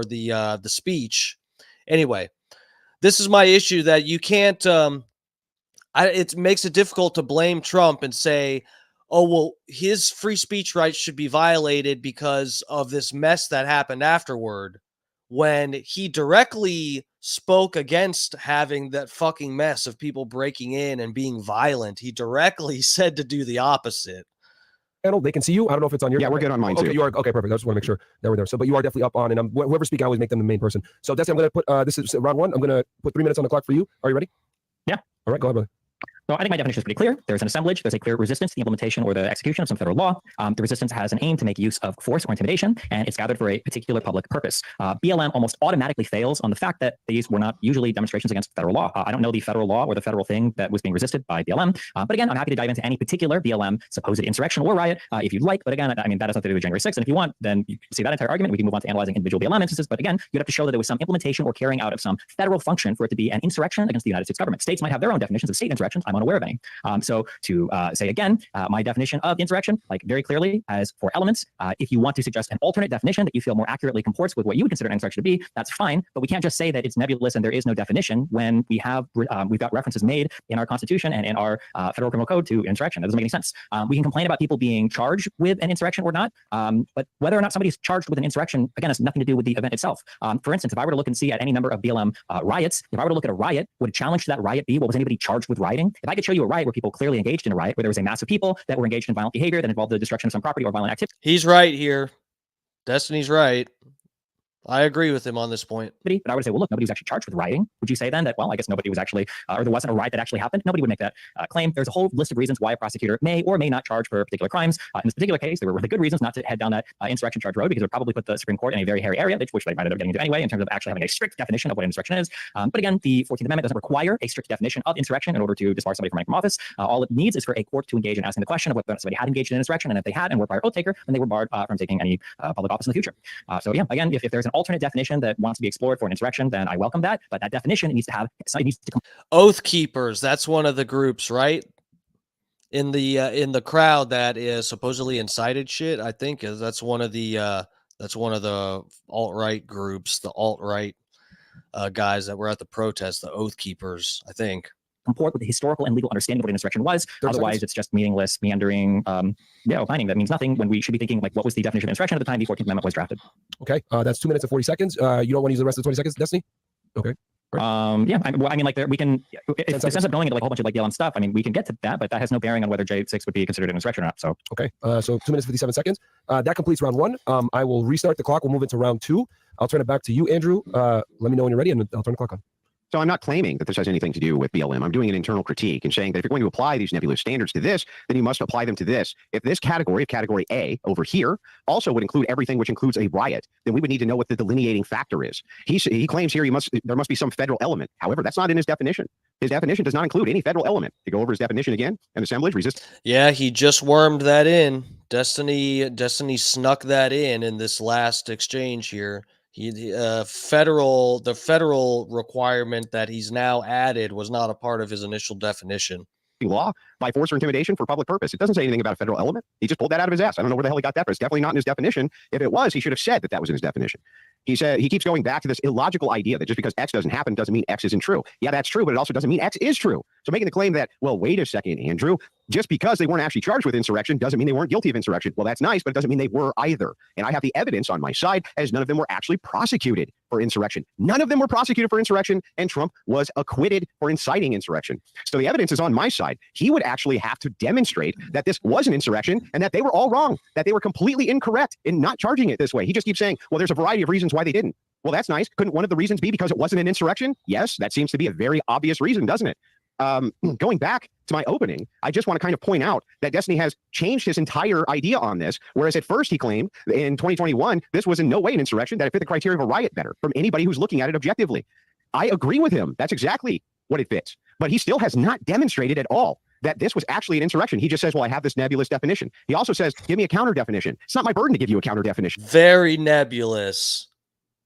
the speech. Anyway, this is my issue, that you can't it makes it difficult to blame Trump and say, oh, well, his free speech rights should be violated because of this mess that happened afterward, when he directly spoke against having that fucking mess of people breaking in and being violent. He directly said to do the opposite. They can see you. I don't know if it's on your. Yeah, we're good on mine too. Okay, you are. Okay, perfect. I just want to make sure that we're there. So, but you are definitely up on, and whoever speaks, I always make them the main person. So, Destiny, I'm going to put this is round one. I'm going to put 3 minutes on the clock for you. Are you ready? Yeah. All right, go ahead, brother. So I think my definition is pretty clear. There's an assemblage. There's a clear resistance to the implementation or the execution of some federal law. The resistance has an aim to make use of force or intimidation, and it's gathered for a particular public purpose. BLM almost automatically fails on the fact that these were not usually demonstrations against federal law. I don't know the federal law or the federal thing that was being resisted by BLM. But again, I'm happy to dive into any particular BLM supposed insurrection or riot if you'd like. But again, I mean, that has nothing to do with January 6th. And if you want, then you can see that entire argument. We can move on to analyzing individual BLM instances. But again, you'd have to show that there was some implementation or carrying out of some federal function for it to be an insurrection against the United States government. States might have their own definitions of state insurrections. I'm unaware of any. So to say again, my definition of insurrection, like very clearly as 4 elements. If you want to suggest an alternate definition that you feel more accurately comports with what you would consider an insurrection to be, that's fine. But we can't just say that it's nebulous and there is no definition when we've got references made in our Constitution and in our Federal Criminal Code to insurrection. That doesn't make any sense. We can complain about people being charged with an insurrection or not, but whether or not somebody's charged with an insurrection, again, has nothing to do with the event itself. For instance, if I were to look and see at any number of BLM riots, if I were to look at a riot, would a challenge to that riot be, well, was anybody charged with rioting? If I could show you a riot where people clearly engaged in a riot, where there was a mass of people that were engaged in violent behavior that involved the destruction of some property or violent activity. He's right here. Destiny's right. I agree with him on this point. But I would say, well, look, nobody was actually charged with rioting. Would you say then that, well, I guess nobody was actually, or there wasn't a riot that actually happened? Nobody would make that claim. There's a whole list of reasons why a prosecutor may or may not charge for particular crimes. In this particular case, there were really good reasons not to head down that insurrection charge road, because it would probably put the Supreme Court in a very hairy area, which they might end up getting into anyway, in terms of actually having a strict definition of what insurrection is. But again, the 14th Amendment doesn't require a strict definition of insurrection in order to disbar somebody from running from office. All it needs is for a court to engage in asking the question of whether somebody had engaged in insurrection, and if they had and were prior oath taker, then they were barred from taking any public office in the future. So yeah, again, if there's an alternate definition that wants to be explored for an insurrection, then I welcome that. But that definition needs to have oath keepers. That's one of the groups, right? In the crowd that is supposedly incited shit. I think that's one of the alt-right groups, the alt-right guys that were at the protest, the oath keepers, I think. Comport with the historical and legal understanding of what an insurrection was. Otherwise, it's just meaningless, meandering, opining that means nothing, when we should be thinking, like, what was the definition of insurrection at the time the 14th Amendment was drafted? Okay, that's 2 minutes and 40 seconds. You don't want to use the rest of the 20 seconds, Destiny? Okay. Right. Yeah, I mean, like, we can, it ends up going into like a whole bunch of like BLM stuff. I mean, we can get to that, but that has no bearing on whether J6 would be considered an insurrection or not. So, okay. So 2 minutes, 57 seconds. That completes round one. I will restart the clock. We'll move into round two. I'll turn it back to you, Andrew. Let me know when you're ready, and I'll turn the clock on. So I'm not claiming that this has anything to do with BLM. I'm doing an internal critique and saying that if you're going to apply these nebulous standards to this, then you must apply them to this. If this category, category A over here, also would include everything which includes a riot, then we would need to know what the delineating factor is. He claims here there must be some federal element. However, that's not in his definition. His definition does not include any federal element. To go over his definition again, an assemblage, resist. Yeah, he just wormed that in. Destiny snuck that in this last exchange here. The federal requirement that he's now added was not a part of his initial definition. Law by force or intimidation for public purpose. It doesn't say anything about a federal element. He just pulled that out of his ass. I don't know where the hell he got that, but it's definitely not in his definition. If it was, he should have said that was in his definition. He keeps going back to this illogical idea that just because X doesn't happen doesn't mean X isn't true. Yeah, that's true, but it also doesn't mean X is true. So making the claim that, well, wait a second, Andrew, just because they weren't actually charged with insurrection doesn't mean they weren't guilty of insurrection. Well, that's nice, but it doesn't mean they were either. And I have the evidence on my side, as none of them were actually prosecuted for insurrection. None of them were prosecuted for insurrection, and Trump was acquitted for inciting insurrection. So the evidence is on my side. He would actually have to demonstrate that this was an insurrection and that they were all wrong, that they were completely incorrect in not charging it this way. He just keeps saying, well, there's a variety of reasons why they didn't. Well, that's nice. Couldn't one of the reasons be because it wasn't an insurrection? Yes, that seems to be a very obvious reason, doesn't it? Going back to my opening, I just want to kind of point out that Destiny has changed his entire idea on this, whereas at first he claimed in 2021, this was in no way an insurrection, that it fit the criteria of a riot better from anybody who's looking at it objectively. I agree with him. That's exactly what it fits. But he still has not demonstrated at all that this was actually an insurrection. He just says, well, I have this nebulous definition. He also says, give me a counter definition. It's not my burden to give you a counter definition. Very nebulous.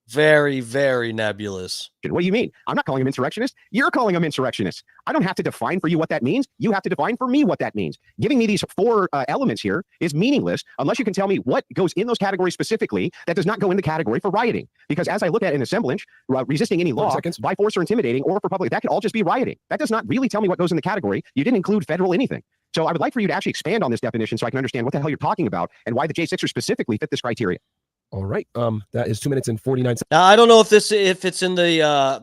Very, very nebulous. What do you mean? I'm not calling him insurrectionist. You're calling him insurrectionist. I don't have to define for you what that means. You have to define for me what that means. Giving me these four elements here is meaningless unless you can tell me what goes in those categories specifically that does not go in the category for rioting. Because as I look at an assemblage, resisting any law by force or intimidating or for public, that could all just be rioting. That does not really tell me what goes in the category. You didn't include federal anything. So I would like for you to actually expand on this definition so I can understand what the hell you're talking about and why the J6ers specifically fit this criteria. All right. That is 2 minutes and 49 seconds. Now, I don't know if it's in the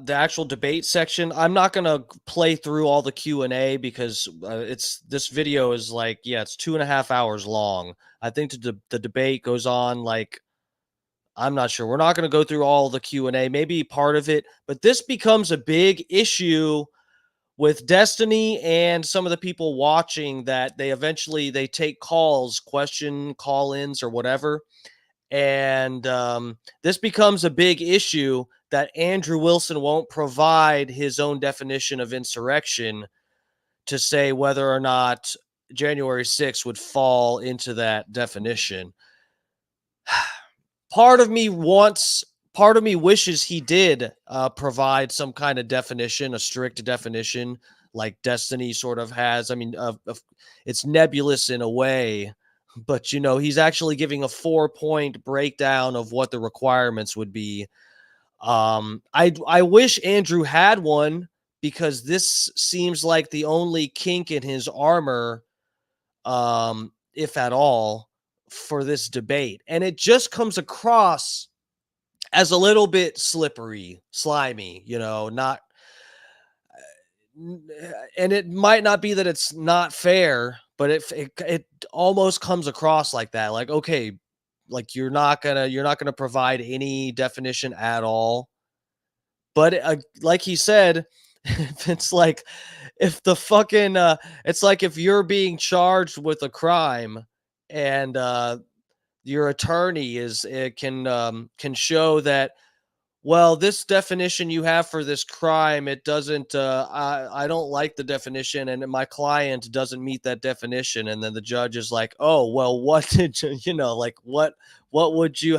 actual debate section. I'm not gonna play through all the Q&A because this video is like, yeah, it's 2.5 hours long. I think the debate goes on like, I'm not sure. We're not gonna go through all the Q&A, maybe part of it, but this becomes a big issue with Destiny and some of the people watching that they take calls, call-ins or whatever. And this becomes a big issue that Andrew Wilson won't provide his own definition of insurrection to say whether or not January 6th would fall into that definition. Part of me wishes he did provide some kind of definition, a strict definition like Destiny sort of has. I mean, it's nebulous in a way. But, you know, he's actually giving a 4-point breakdown of what the requirements would be. I wish Andrew had one because this seems like the only kink in his armor, if at all, for this debate. And it just comes across as a little bit slimy, you know, not. And it might not be that it's not fair, but it almost comes across like that. Like, okay, like you're not gonna provide any definition at all. But like he said, it's like if the fucking it's like if you're being charged with a crime and your attorney can show that, well, this definition you have for this crime, it doesn't, I don't like the definition and my client doesn't meet that definition. And then the judge is like, oh, well, what did you know, like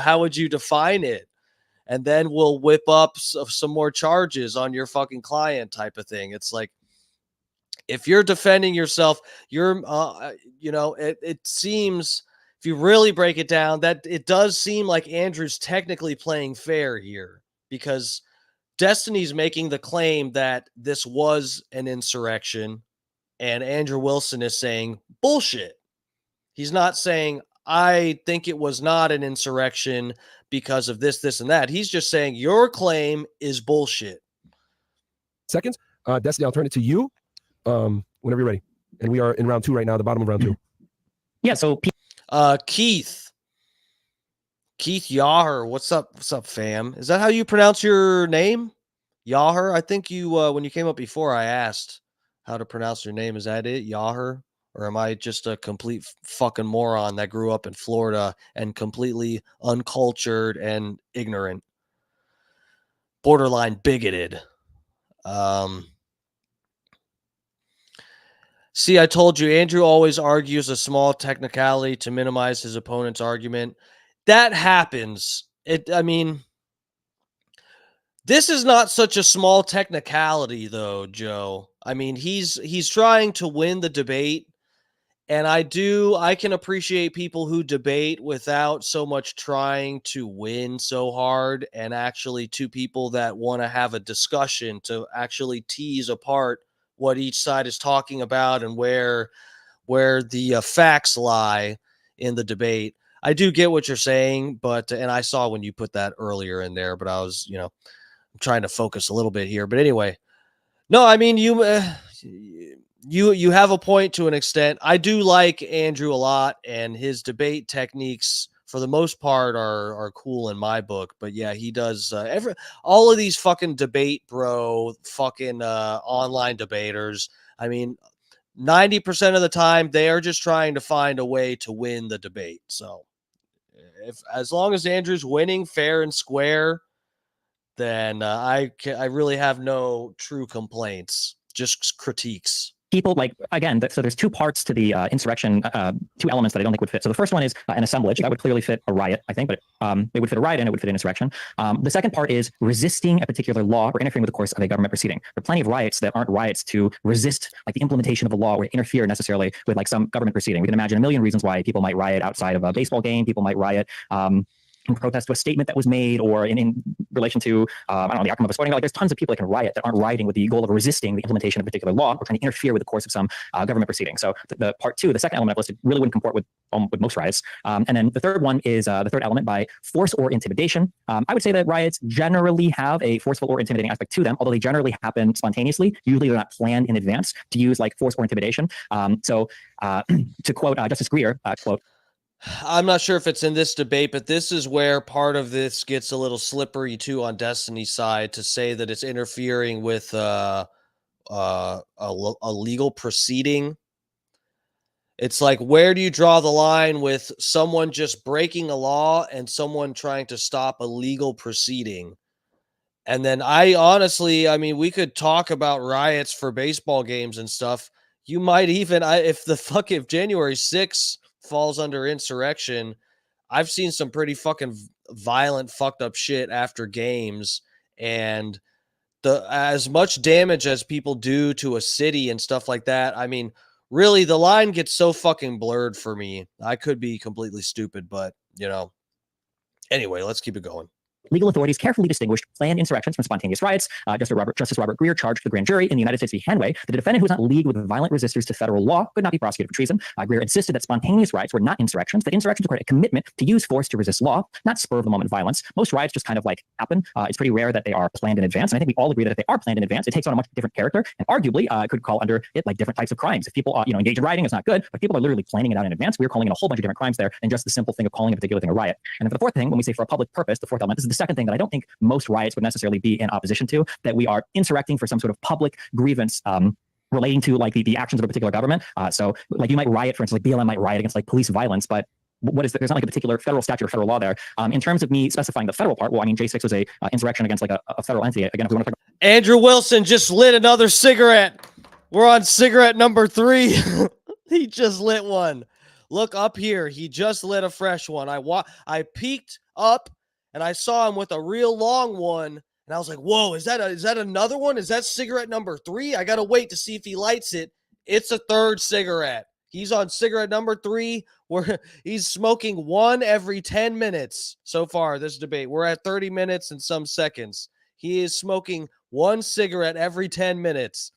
how would you define it? And then we'll whip up some more charges on your fucking client type of thing. It's like, if you're defending yourself, you're, you know, it seems, if you really break it down, that it does seem like Andrew's technically playing fair here. Because Destiny's making the claim that this was an insurrection, and Andrew Wilson is saying bullshit. He's not saying, I think it was not an insurrection because of this, this, and that. He's just saying your claim is bullshit. Seconds. Destiny, I'll turn it to you whenever you're ready. And we are in round 2 right now, the bottom of round 2. Yeah, so Keith Yahar, what's up, fam? Is that how you pronounce your name? Yaher. I think you when you came up before, I asked how to pronounce your name. Is that it, Yaher? Or am I just a complete fucking moron that grew up in Florida and completely uncultured and ignorant, borderline bigoted? See, I told you, Andrew always argues a small technicality to minimize his opponent's argument. That happens. I mean, this is not such a small technicality, though, Joe. I mean, he's trying to win the debate, and I can appreciate people who debate without so much trying to win so hard, and actually two people that want to have a discussion to actually tease apart what each side is talking about and where the facts lie in the debate. I do get what you're saying, but and I saw when you put that earlier in there, but I was, I'm trying to focus a little bit here. But anyway, no, I mean you have a point to an extent. I do like Andrew a lot, and his debate techniques for the most part are cool in my book. But yeah, he does all of these fucking debate bro fucking online debaters. I mean, 90% of the time they are just trying to find a way to win the debate. So as long as Andrew's winning fair and square, then I really have no true complaints, just critiques. People like, again, so there's two parts to the insurrection, two elements that I don't think would fit. So the first one is an assemblage. That would clearly fit a riot, I think, but it would fit a riot and it would fit an insurrection. The second part is resisting a particular law or interfering with the course of a government proceeding. There are plenty of riots that aren't riots to resist like the implementation of a law or interfere necessarily with like some government proceeding. We can imagine a million reasons why people might riot outside of a baseball game. People might riot in protest to a statement that was made, or in relation to, I don't know, the outcome of a sporting event. Like, there's tons of people that can riot that aren't rioting with the goal of resisting the implementation of a particular law or trying to interfere with the course of some government proceeding. So the part two, the second element I've listed, really wouldn't comport with most riots. And then the third one is the third element by force or intimidation. I would say that riots generally have a forceful or intimidating aspect to them, although they generally happen spontaneously. Usually they're not planned in advance to use like force or intimidation. To quote Justice Greer, quote, I'm not sure if it's in this debate, but this is where part of this gets a little slippery too on Destiny's side, to say that it's interfering with a legal proceeding. It's like, where do you draw the line with someone just breaking a law and someone trying to stop a legal proceeding? And then I mean, we could talk about riots for baseball games and stuff. You might even, if January 6th falls under insurrection, I've seen some pretty fucking violent, fucked up shit after games, and as much damage as people do to a city and stuff like that. I mean, really, the line gets so fucking blurred for me. I could be completely stupid, but anyway, let's keep it going. Legal authorities carefully distinguished planned insurrections from spontaneous riots. Justice Robert Greer charged the grand jury in the United States v. Hanway that a defendant who was not leagued with violent resistors to federal law could not be prosecuted for treason. Greer insisted that spontaneous riots were not insurrections, that insurrections required a commitment to use force to resist law, not spur-of-the-moment violence. Most riots just kind of like happen. It's pretty rare that they are planned in advance, and I think we all agree that if they are planned in advance, it takes on a much different character, and arguably could call under it like different types of crimes. If people engage in rioting, it's not good, but people are literally planning it out in advance. We're calling in a whole bunch of different crimes there than just the simple thing of calling a particular thing a riot. And then for the fourth thing, when we say for a public purpose, the fourth element, this is the second thing that I don't think most riots would necessarily be in opposition to, that we are insurrecting for some sort of public grievance relating to like the actions of a particular government. So like you might riot, for instance, like BLM might riot against like police violence, but there's not like a particular federal statute or federal law there. In terms of me specifying the federal part, well, I mean, J6 was a insurrection against like a federal entity. Again, if we want to talk about Andrew Wilson just lit another cigarette. We're on cigarette number 3. He just lit one. Look up here. He just lit a fresh one. I peeked up and I saw him with a real long one, and I was like, whoa, is that another one? Is that cigarette number 3? I got to wait to see if he lights it. It's a third cigarette. He's on cigarette number 3, where he's smoking one every 10 minutes so far, this debate. We're at 30 minutes and some seconds. He is smoking one cigarette every 10 minutes.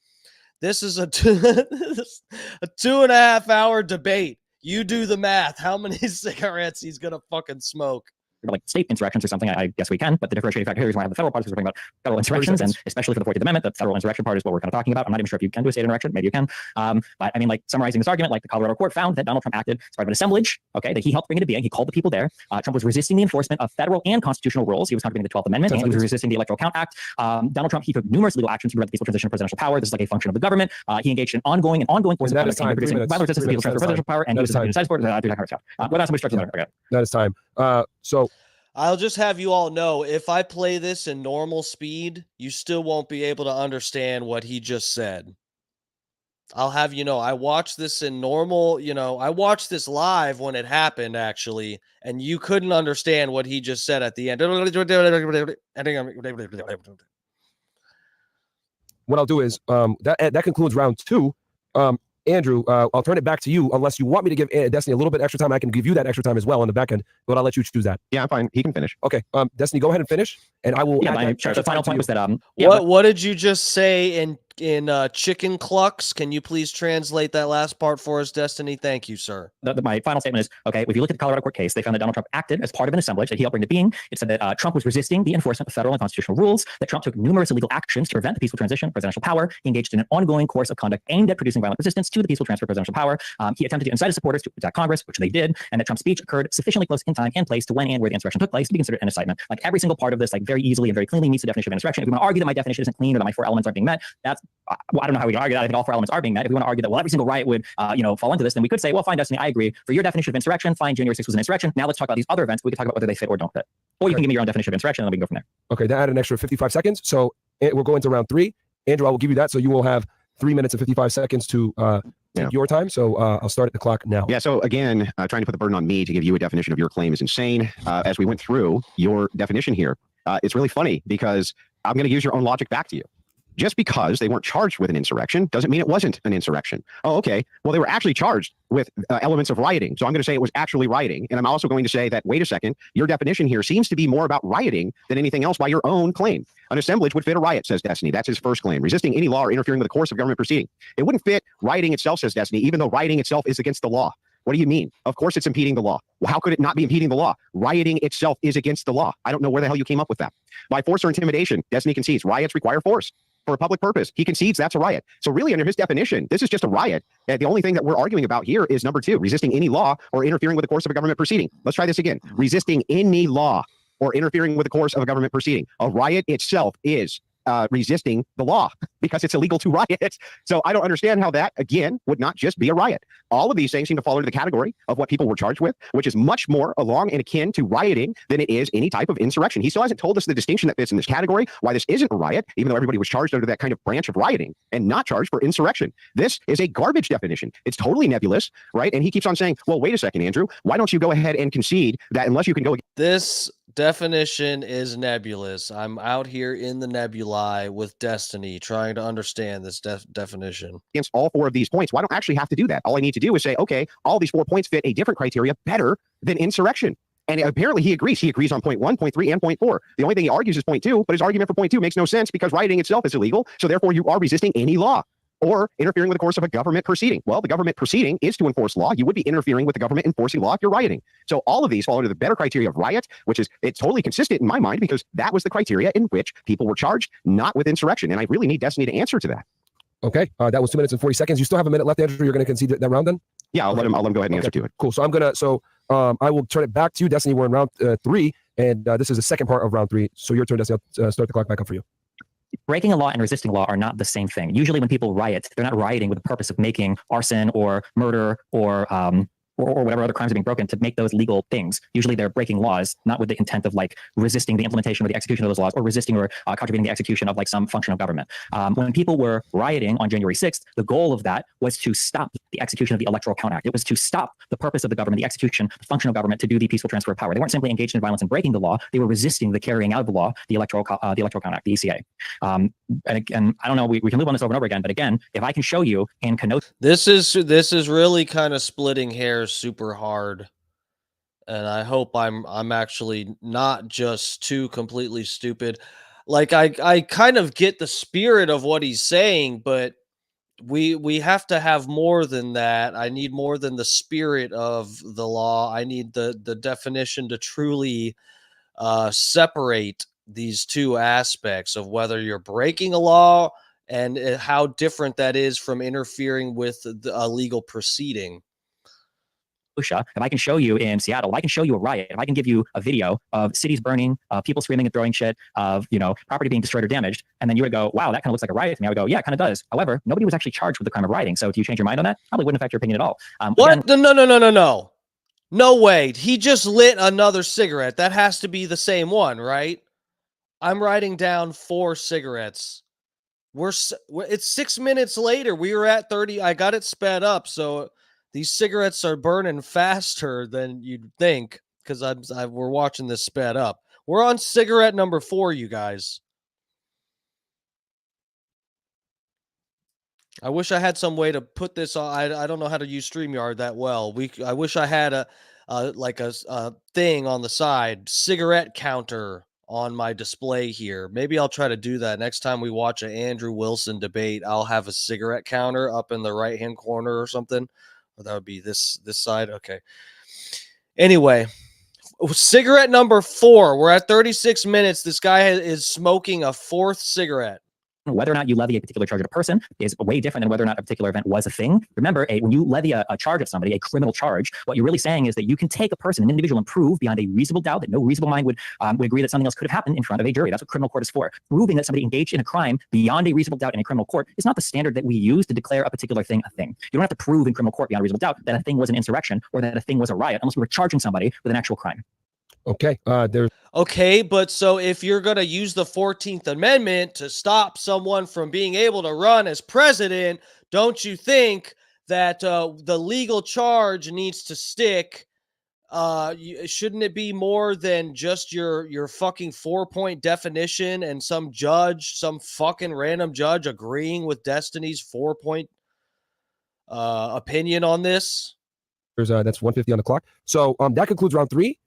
This is a 2.5 hour debate. You do the math. How many cigarettes he's going to fucking smoke? about like state insurrections or something, I guess we can. But the differentiating factor here is when I have the federal part, because we're talking about federal insurrections, and especially for the 14th Amendment, the federal insurrection part is what we're kind of talking about. I'm not even sure if you can do a state insurrection. Maybe you can. But I mean, like summarizing this argument, like the Colorado court found that Donald Trump acted as part of an assemblage, okay, that he helped bring into being. He called the people there. Trump was resisting the enforcement of federal and constitutional rules. He was contravening the 12th Amendment, and he was resisting the Electoral Count Act. Donald Trump, he took numerous legal actions to prevent the peaceful transition of presidential power. This is like a function of the government. He engaged in ongoing course of conduct, violent resistance to the peaceful transfer of presidential power, and he was inside support. That is time. So I'll just have you all know, if I play this in normal speed, you still won't be able to understand what he just said. I'll have you know, I watched this in normal, I watched this live when it happened, actually, and you couldn't understand what he just said at the end. what I'll do is that concludes round 2. Andrew, I'll turn it back to you unless you want me to give Destiny a little bit extra time. I can give you that extra time as well on the back end, but I'll let you choose that. Yeah, I'm fine. He can finish. Okay. Destiny, go ahead and finish, and I will. Yeah, sure. The final point was that what did you just say in chicken clucks? Can you please translate that last part for us, Destiny? Thank you, sir. My final statement is, okay, if you look at the Colorado court case, they found that Donald Trump acted as part of an assemblage that he helped bring to being. It said that Trump was resisting the enforcement of federal and constitutional rules, that Trump took numerous illegal actions to prevent the peaceful transition of presidential power. He engaged in an ongoing course of conduct aimed at producing violent resistance to the peaceful transfer of presidential power. He attempted to incite his supporters to attack Congress, which they did, and that Trump's speech occurred sufficiently close in time and place to when and where the insurrection took place to be considered an incitement. Like every single part of this, like very easily and very cleanly meets the definition of insurrection. If we want to argue that my definition isn't clean or that my 4 elements aren't being met, that's I don't know how we can argue that. I think all 4 elements are being met. If we want to argue that, well, every single riot would, fall into this, then we could say, well, fine, Destiny, I agree. For your definition of insurrection, fine, January 6th was an insurrection. Now let's talk about these other events. We can talk about whether they fit or don't fit. Or you can give me your own definition of insurrection, and then we can go from there. Okay, that added an extra 55 seconds. So we'll go into round 3. Andrew, I will give you that. So you will have 3 minutes and 55 seconds to take your time. So I'll start the clock now. Yeah. So again, trying to put the burden on me to give you a definition of your claim is insane. As we went through your definition here, it's really funny because I'm going to use your own logic back to you. Just because they weren't charged with an insurrection doesn't mean it wasn't an insurrection. Oh, okay. Well, they were actually charged with elements of rioting. So I'm going to say it was actually rioting. And I'm also going to say that, wait a second, your definition here seems to be more about rioting than anything else by your own claim. An assemblage would fit a riot, says Destiny. That's his first claim. Resisting any law or interfering with the course of government proceeding. It wouldn't fit rioting itself, says Destiny, even though rioting itself is against the law. What do you mean? Of course it's impeding the law. Well, how could it not be impeding the law? Rioting itself is against the law. I don't know where the hell you came up with that. By force or intimidation, Destiny concedes riots require force for a public purpose. He concedes that's a riot. So really under his definition, this is just a riot. And the only thing that we're arguing about here is number 2, resisting any law or interfering with the course of a government proceeding. Let's try this again. Resisting any law or interfering with the course of a government proceeding. A riot itself is resisting the law because it's illegal to riot. So I don't understand how that, again, would not just be a riot. All of these things seem to fall into the category of what people were charged with, which is much more along and akin to rioting than it is any type of insurrection. He still hasn't told us the distinction that fits in this category, why this isn't a riot, even though everybody was charged under that kind of branch of rioting and not charged for insurrection. This is a garbage definition. It's totally nebulous, right? And he keeps on saying, well, wait a second, Andrew, why don't you go ahead and concede that unless you can go... This definition is nebulous. I'm out here in the nebulae with Destiny trying to understand this definition. Against all 4 of these points, well, I don't actually have to do that. All I need to do is say, okay, all these 4 points fit a different criteria better than insurrection. And apparently he agrees. He agrees on point 1, point 3, and point 4. The only thing he argues is point 2, but his argument for point 2 makes no sense because rioting itself is illegal. So therefore you are resisting any law or interfering with the course of a government proceeding. Well, the government proceeding is to enforce law. You would be interfering with the government enforcing law if you're rioting. So all of these fall under the better criteria of riot, which is, it's totally consistent in my mind because that was the criteria in which people were charged, not with insurrection. And I really need Destiny to answer to that. Okay, that was 2 minutes and 40 seconds. You still have a minute left, Andrew. You're going to concede that round then? Yeah, I'll let him go ahead and answer to it. Cool. So I will turn it back to you, Destiny. We're in round 3, and this is the second part of round 3. So your turn, Destiny. I'll start the clock back up for you. Breaking a law and resisting law are not the same thing. Usually when people riot, they're not rioting with the purpose of making arson or murder or whatever other crimes are being broken to make those legal things. Usually they're breaking laws, not with the intent of like resisting the implementation or the execution of those laws or resisting or contravening the execution of like some function of government. When people were rioting on January 6th, the goal of that was to stop the execution of the Electoral Count Act. It was to stop the purpose of the government, the execution, the function of government to do the peaceful transfer of power. They weren't simply engaged in violence and breaking the law. They were resisting the carrying out of the law, the Electoral Count Act, the ECA. And again, I don't know, we can loop on this over and over again, but again, if I can show you and connote. This is really kind of splitting hairs super hard. And I hope I'm actually not just too completely stupid. Like I kind of get the spirit of what he's saying, but we have to have more than that. I need more than the spirit of the law. I need the definition to truly separate these two aspects of whether you're breaking a law and how different that is from interfering with a legal proceeding. If I can show you in Seattle, if I can show you a riot, if I can give you a video of cities burning, people screaming and throwing shit, of property being destroyed or damaged, and then you would go, wow, that kind of looks like a riot to me. I would go, yeah, it kind of does. However, nobody was actually charged with the crime of rioting. So if you change your mind on that, probably wouldn't affect your opinion at all. What? Again, no. No way. He just lit another cigarette. That has to be the same one, right? I'm writing down 4 cigarettes. It's 6 minutes later. We were at 30. I got it sped up, so these cigarettes are burning faster than you'd think because we're watching this sped up. We're on cigarette number 4, you guys. I wish I had some way to put this on. I don't know how to use StreamYard that well. I wish I had a thing on the side, cigarette counter on my display here. Maybe I'll try to do that next time we watch an Andrew Wilson debate. I'll have a cigarette counter up in the right-hand corner or something. Or that would be this side. Okay. Anyway, cigarette number 4. We're at 36 minutes. This guy is smoking a 4th cigarette. Whether or not you levy a particular charge at a person is way different than whether or not a particular event was a thing. Remember, when you levy a charge at somebody, a criminal charge, what you're really saying is that you can take a person, an individual, and prove beyond a reasonable doubt that no reasonable mind would agree that something else could have happened in front of a jury. That's what criminal court is for. Proving that somebody engaged in a crime beyond a reasonable doubt in a criminal court is not the standard that we use to declare a particular thing a thing. You don't have to prove in criminal court beyond a reasonable doubt that a thing was an insurrection or that a thing was a riot unless we were charging somebody with an actual crime. Okay. Okay, but so if you're going to use the 14th Amendment to stop someone from being able to run as president, don't you think that the legal charge needs to stick? Shouldn't it be more than just your fucking 4-point definition and some fucking random judge agreeing with Destiny's 4-point opinion on this? That's 1:50 on the clock. So that concludes round 3.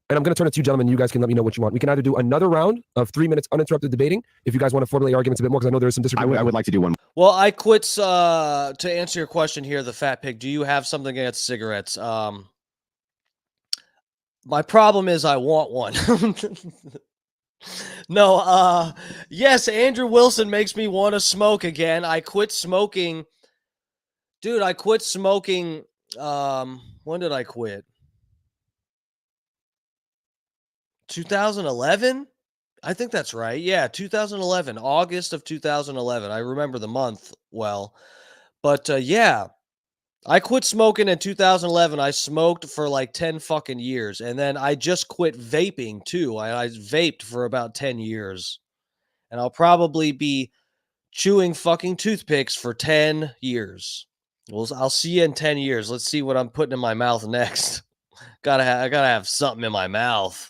And I'm going to turn it to you, gentlemen. You guys can let me know what you want. We can either do another round of 3 minutes uninterrupted debating if you guys want to formulate arguments a bit more, because I know there's some disagreement. I would like to do one. Well, I quit. To answer your question here, the Fat Pig, do you have something against cigarettes? My problem is I want one. No, yes, Andrew Wilson makes me want to smoke again. I quit smoking. Dude, I quit smoking. When did I quit? 2011? I think that's right. Yeah, 2011, August of 2011. I remember the month well. But yeah, I quit smoking in 2011. I smoked for like 10 fucking years. And then I just quit vaping too. I vaped for about 10 years. And I'll probably be chewing fucking toothpicks for 10 years. Well, I'll see you in 10 years. Let's see what I'm putting in my mouth next. I gotta have something in my mouth.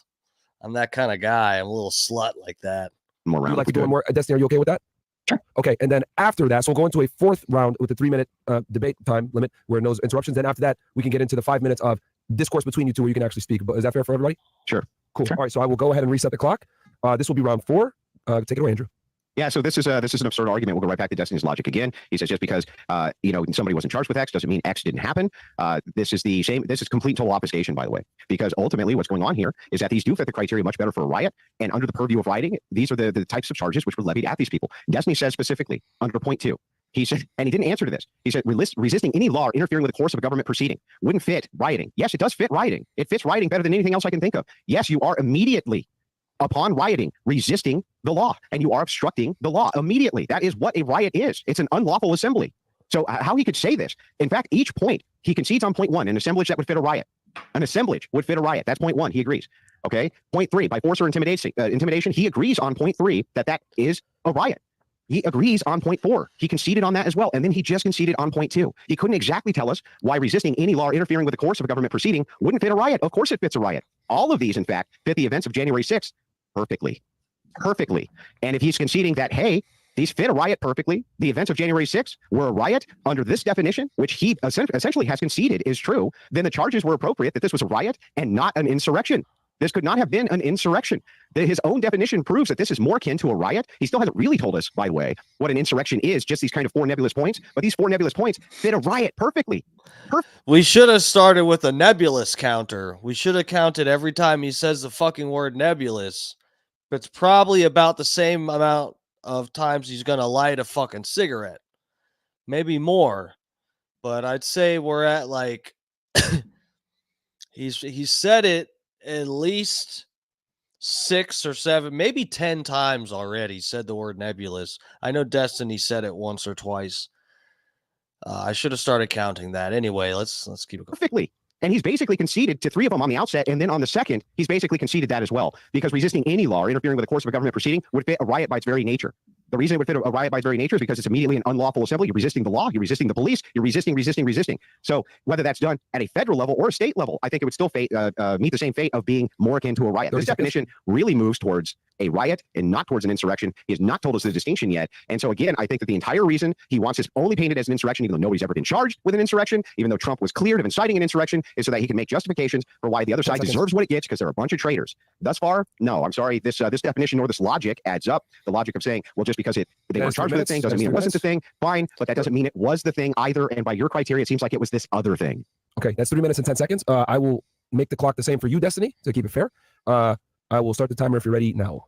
I'm that kind of guy. I'm a little slut like that. More round. You'd like to do one more? Destiny, are you okay with that? Sure. Okay, and then after that, so we'll go into a 4th round with the 3-minute debate time limit where no interruptions. Then after that, we can get into the 5 minutes of discourse between you two where you can actually speak. But is that fair for everybody? Sure. Cool. Sure. All right, so I will go ahead and reset the clock. This will be round 4. Take it away, Andrew. Yeah, so this is an absurd argument. We'll go right back to Destiny's logic again. He says just because somebody wasn't charged with X doesn't mean X didn't happen. This is the same. This is complete total obfuscation, by the way, because ultimately what's going on here is that these do fit the criteria much better for a riot. And under the purview of rioting, these are the types of charges which were levied at these people. Destiny says specifically under point 2. He said, and he didn't answer to this. He said, resisting any law or interfering with the course of a government proceeding wouldn't fit rioting. Yes, it does fit rioting. It fits rioting better than anything else I can think of. Yes, you are immediately, upon rioting, resisting the law, and you are obstructing the law immediately. That is what a riot is. It's an unlawful assembly. So how he could say this? In fact, each point, he concedes on point 1, an assemblage that would fit a riot. An assemblage would fit a riot. That's point 1. He agrees. Okay. Point 3, by force or intimidation, he agrees on point 3 that is a riot. He agrees on point 4. He conceded on that as well. And then he just conceded on point 2. He couldn't exactly tell us why resisting any law or interfering with the course of a government proceeding wouldn't fit a riot. Of course it fits a riot. All of these, in fact, fit the events of January 6th perfectly. Perfectly. And if he's conceding that, hey, these fit a riot perfectly, the events of January 6th were a riot under this definition, which he essentially has conceded is true, then the charges were appropriate that this was a riot and not an insurrection. This could not have been an insurrection. His own definition proves that this is more akin to a riot. He still hasn't really told us, by the way, what an insurrection is, just these kind of 4 nebulous points. But these 4 nebulous points fit a riot perfectly. We should have started with a nebulous counter. We should have counted every time he says the fucking word nebulous. But it's probably about the same amount of times he's going to light a fucking cigarette. Maybe more. But I'd say we're at like he's said it at least 6 or 7, maybe 10 times already. Said the word nebulous. I know Destiny said it once or twice. I should have started counting that. Anyway, let's keep it going. Perfectly. And he's basically conceded to 3 of them on the outset, and then on the second, he's basically conceded that as well, because resisting any law or interfering with the course of a government proceeding would fit a riot by its very nature. The reason it would fit a riot by its very nature is because it's immediately an unlawful assembly. You're resisting the law. You're resisting the police. You're resisting. So whether that's done at a federal level or a state level, I think it would still meet the same fate of being more akin to a riot. This definition really moves towards a riot and not towards an insurrection. He has not told us the distinction yet. And so again, I think that the entire reason he wants this only painted as an insurrection, even though nobody's ever been charged with an insurrection, even though Trump was cleared of inciting an insurrection, is so that he can make justifications for why the other side deserves what it gets, because they're a bunch of traitors. Thus far, no, I'm sorry, this definition or this logic adds up. The logic of saying, well, just because they weren't charged with a thing doesn't mean it wasn't the thing. Fine, but that doesn't mean it was the thing either. And by your criteria, it seems like it was this other thing. Okay, that's 3 minutes and 10 seconds. I will make the clock the same for you, Destiny, to keep it fair. I will start the timer if you're ready now.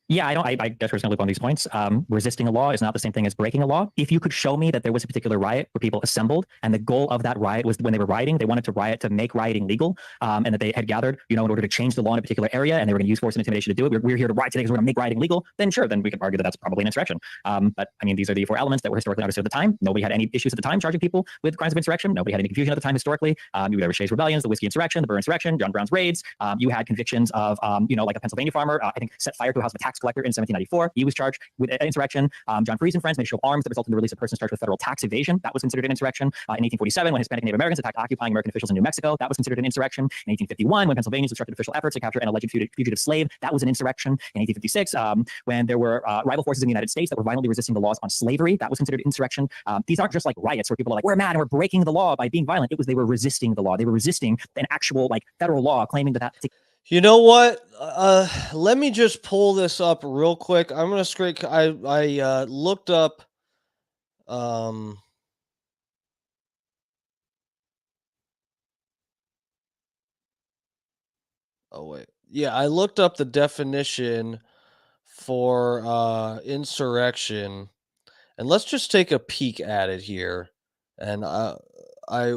Yeah, I guess we're just going to loop on these points. Resisting a law is not the same thing as breaking a law. If you could show me that there was a particular riot where people assembled and the goal of that riot was when they were rioting, they wanted to riot to make rioting legal, and that they had gathered, in order to change the law in a particular area, and they were going to use force and intimidation to do it. We're here to riot today because we're going to make rioting legal. Then sure, then we could argue that that's probably an insurrection. But I mean, these are the 4 elements that were historically understood at the time. Nobody had any issues at the time charging people with crimes of insurrection. Nobody had any confusion at the time historically. You had Shay's rebellions, the whiskey insurrection, the Burr insurrection, John Brown's raids. You had convictions of, like a Pennsylvania farmer, I think set fire to a house of a tax collector in 1794. He was charged with insurrection. John Freeze and friends made a show of arms that resulted in the release of persons charged with federal tax evasion. That was considered an insurrection. In 1847, when Hispanic Native Americans attacked occupying American officials in New Mexico, that was considered an insurrection. In 1851, when Pennsylvanians obstructed official efforts to capture an alleged fugitive slave, that was an insurrection. In 1856, when there were rival forces in the United States that were violently resisting the laws on slavery, that was considered insurrection. These aren't just like riots where people are like, we're mad and we're breaking the law by being violent. It was they were resisting the law. They were resisting an actual federal law claiming that. You know what? Let me just pull this up real quick. I'm gonna scrape. I looked up. Oh wait, yeah, I looked up the definition for insurrection, and let's just take a peek at it here. And I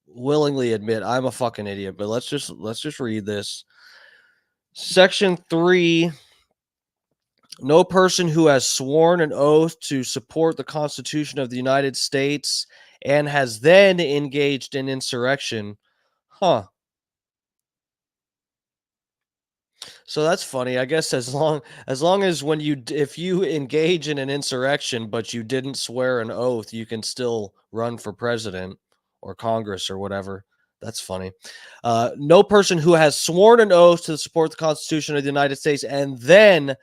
willingly admit I'm a fucking idiot, but let's just read this. Section 3, no person who has sworn an oath to support the Constitution of the United States and has then engaged in insurrection. Huh. So that's funny. I guess as long as if you engage in an insurrection but you didn't swear an oath, you can still run for president or Congress or whatever. That's funny. No person who has sworn an oath to support the Constitution of the United States and then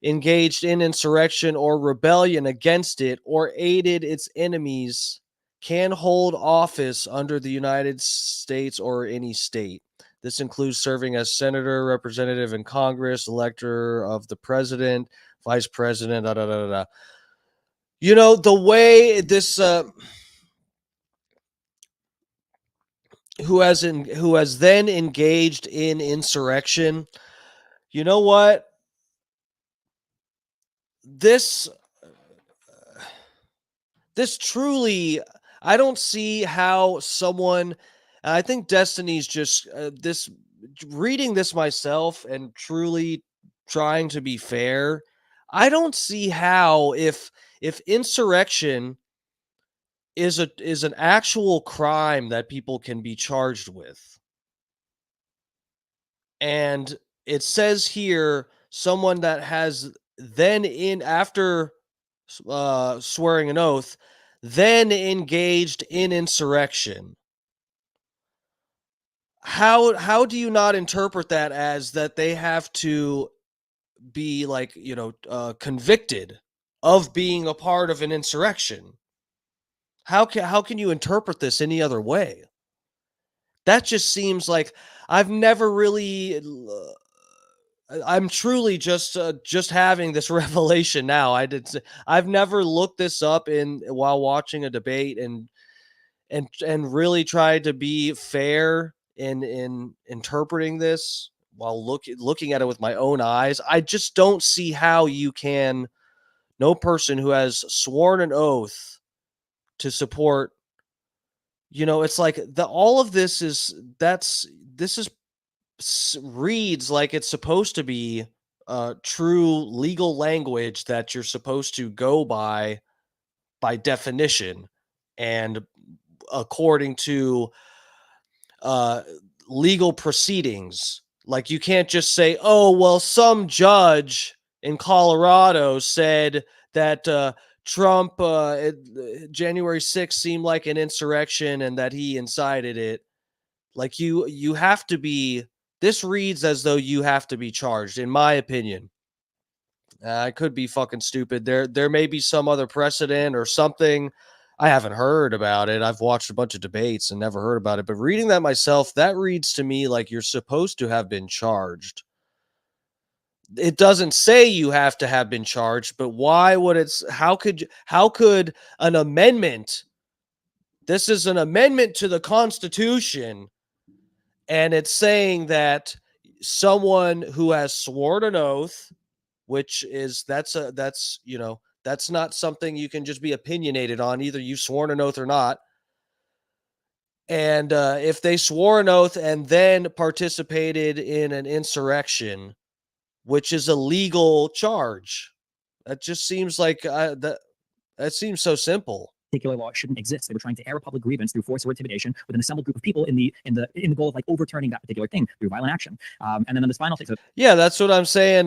engaged in insurrection or rebellion against it or aided its enemies can hold office under the United States or any state. This includes serving as senator, representative in Congress, elector of the president, vice president, the way this who has then engaged in insurrection. You know what? This truly, I don't see how someone, and I think Destiny's just reading this myself and truly trying to be fair. I don't see how if insurrection is an actual crime that people can be charged with. And it says here someone that has then after swearing an oath, then engaged in insurrection. How do you not interpret that as that they have to be convicted of being a part of an insurrection? How can you interpret this any other way? That just seems like I've never really. I'm truly just having this revelation now. I've never looked this up while watching a debate and really tried to be fair in interpreting this while looking at it with my own eyes. I just don't see how you can. No person who has sworn an oath to support, it's like all of this reads like it's supposed to be true legal language that you're supposed to go by definition and according to legal proceedings. Like, you can't just say, oh, well, some judge in Colorado said that Trump, January 6th seemed like an insurrection and that he incited it. Like, you have to be, this reads as though you have to be charged, in my opinion. I could be fucking stupid. There may be some other precedent or something. I haven't heard about it. I've watched a bunch of debates and never heard about it. But reading that myself, that reads to me like you're supposed to have been charged. It doesn't say you have to have been charged, but why would how could an amendment, this is an amendment to the Constitution, and it's saying that someone who has sworn an oath, which is that's not something you can just be opinionated on. Either you've sworn an oath or not. And if they swore an oath and then participated in an insurrection, which is a legal charge, that just seems like that seems so simple. Particular law shouldn't exist. They were trying to air a public grievance through force or intimidation with an assembled group of people in the goal of like overturning that particular thing through violent action. And then this final thing. Yeah, that's what I'm saying.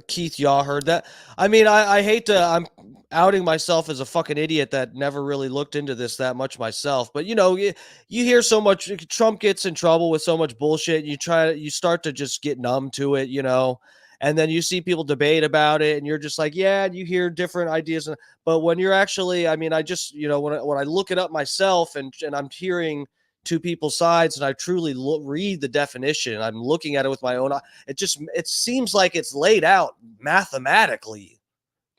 Keith, y'all heard that. I mean, I hate to. I'm outing myself as a fucking idiot that never really looked into this that much myself. But you hear so much. Trump gets in trouble with so much bullshit. You start to just get numb to it. And then you see people debate about it and you're just like, yeah, and you hear different ideas. But when you're actually, I mean, I just, when I look it up myself and I'm hearing two people's sides and I truly read the definition, I'm looking at it with my own eye. It seems like it's laid out mathematically.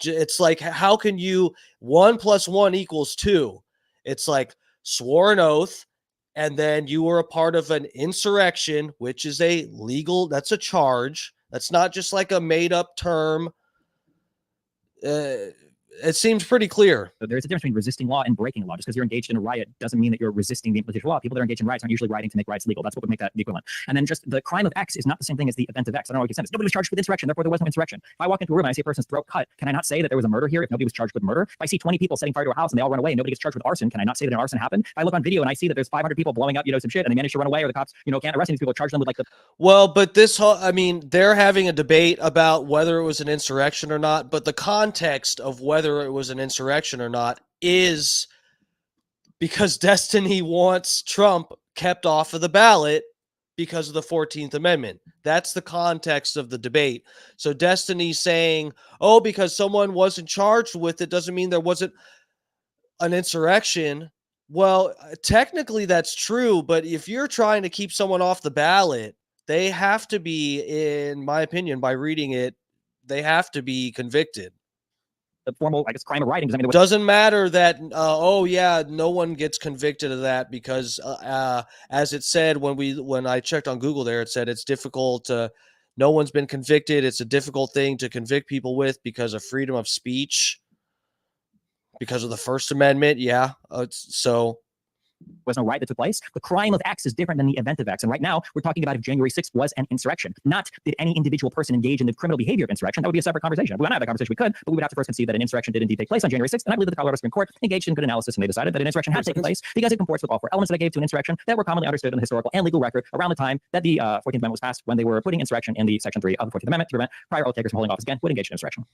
It's like, how can you 1 + 1 = 2? It's like swore an oath. And then you were a part of an insurrection, which is that's a charge. That's not just like a made up term. It seems pretty clear. There's a difference between resisting law and breaking law. Just because you're engaged in a riot doesn't mean that you're resisting the implementation of law. People that are engaged in riots aren't usually rioting to make riots legal. That's what would make that the equivalent. And then just the crime of X is not the same thing as the event of X. I don't know what you said. Nobody was charged with insurrection, therefore there was no insurrection. If I walk into a room and I see a person's throat cut, can I not say that there was a murder here if nobody was charged with murder? If I see 20 people setting fire to a house and they all run away and nobody gets charged with arson, can I not say that an arson happened? If I look on video and I see that there's 500 people blowing up, some shit, and they manage to run away, or the cops, can't arrest these people, charge them with Well, but they're having a debate about whether it was an insurrection or not, but the context of whether it was an insurrection or not is because Destiny wants Trump kept off of the ballot because of the 14th Amendment. That's the context of the debate. So Destiny's saying, oh, because someone wasn't charged with it doesn't mean there wasn't an insurrection. Well, technically that's true, but if you're trying to keep someone off the ballot, they have to be, in my opinion, by reading it, they have to be convicted. The formal, crime of rioting doesn't matter that no one gets convicted of that because as it said when I checked on Google there, it said it's difficult no one's been convicted. It's a difficult thing to convict people with because of freedom of speech, because of the First Amendment. So was no riot that took place. The crime of X is different than the event of X. And right now, we're talking about if January 6th was an insurrection. Not did any individual person engage in the criminal behavior of insurrection. That would be a separate conversation. If we want to have that conversation, we could, but we would have to first concede that an insurrection did indeed take place on January 6th. And I believe that the Colorado Supreme Court engaged in good analysis and they decided that an insurrection had taken place because it comports with all 4 elements that I gave to an insurrection that were commonly understood in the historical and legal record around the time that the 14th Amendment was passed, when they were putting insurrection in the Section 3 of the 14th Amendment to prevent prior oath takers from holding office again would engage in insurrection.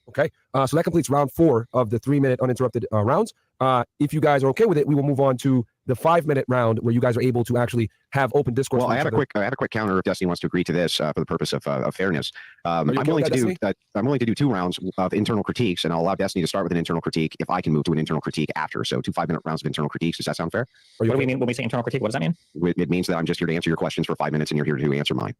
Okay, so that completes round 4 of the 3-minute uninterrupted rounds. If you guys are okay with it, we will move on to the 5-minute round where you guys are able to actually have open discourse. Well, I have a quick counter if Destiny wants to agree to this for the purpose of fairness. I'm willing to do 2 rounds of internal critiques, and I'll allow Destiny to start with an internal critique if I can move to an internal critique after. So 2 5-minute rounds of internal critiques. Does that sound fair? What do we mean when we say internal critique? What does that mean? It means that I'm just here to answer your questions for 5 minutes, and you're here to answer mine.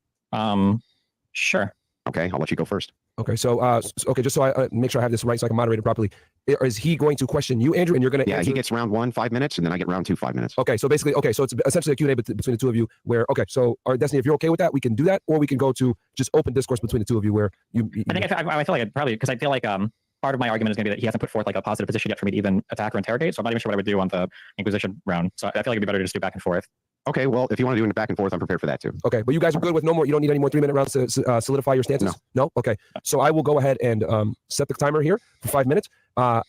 Sure. Okay, I'll let you go first. Okay, so just so I make sure I have this right, so I can moderate it properly. Is he going to question you, Andrew, and you're going to answer? He gets round 1 5 minutes, and then I get round 2 5 minutes. Okay, so basically, so it's essentially a Q&A between the two of you. Where so Destiny, if you're okay with that, we can do that, or we can go to just open discourse between the two of you, where you. I feel like probably because I feel like part of my argument is going to be that he hasn't put forth like a positive position yet for me to even attack or interrogate. So I'm not even sure what I would do on the Inquisition round. So I feel like it'd be better to just do back and forth. Okay, well, if you want to do it back and forth, I'm prepared for that too. Okay, but you guys are good with no more. You don't need any more 3-minute rounds to solidify your stances. No. Okay, so I will go ahead and set the timer here for 5 minutes. I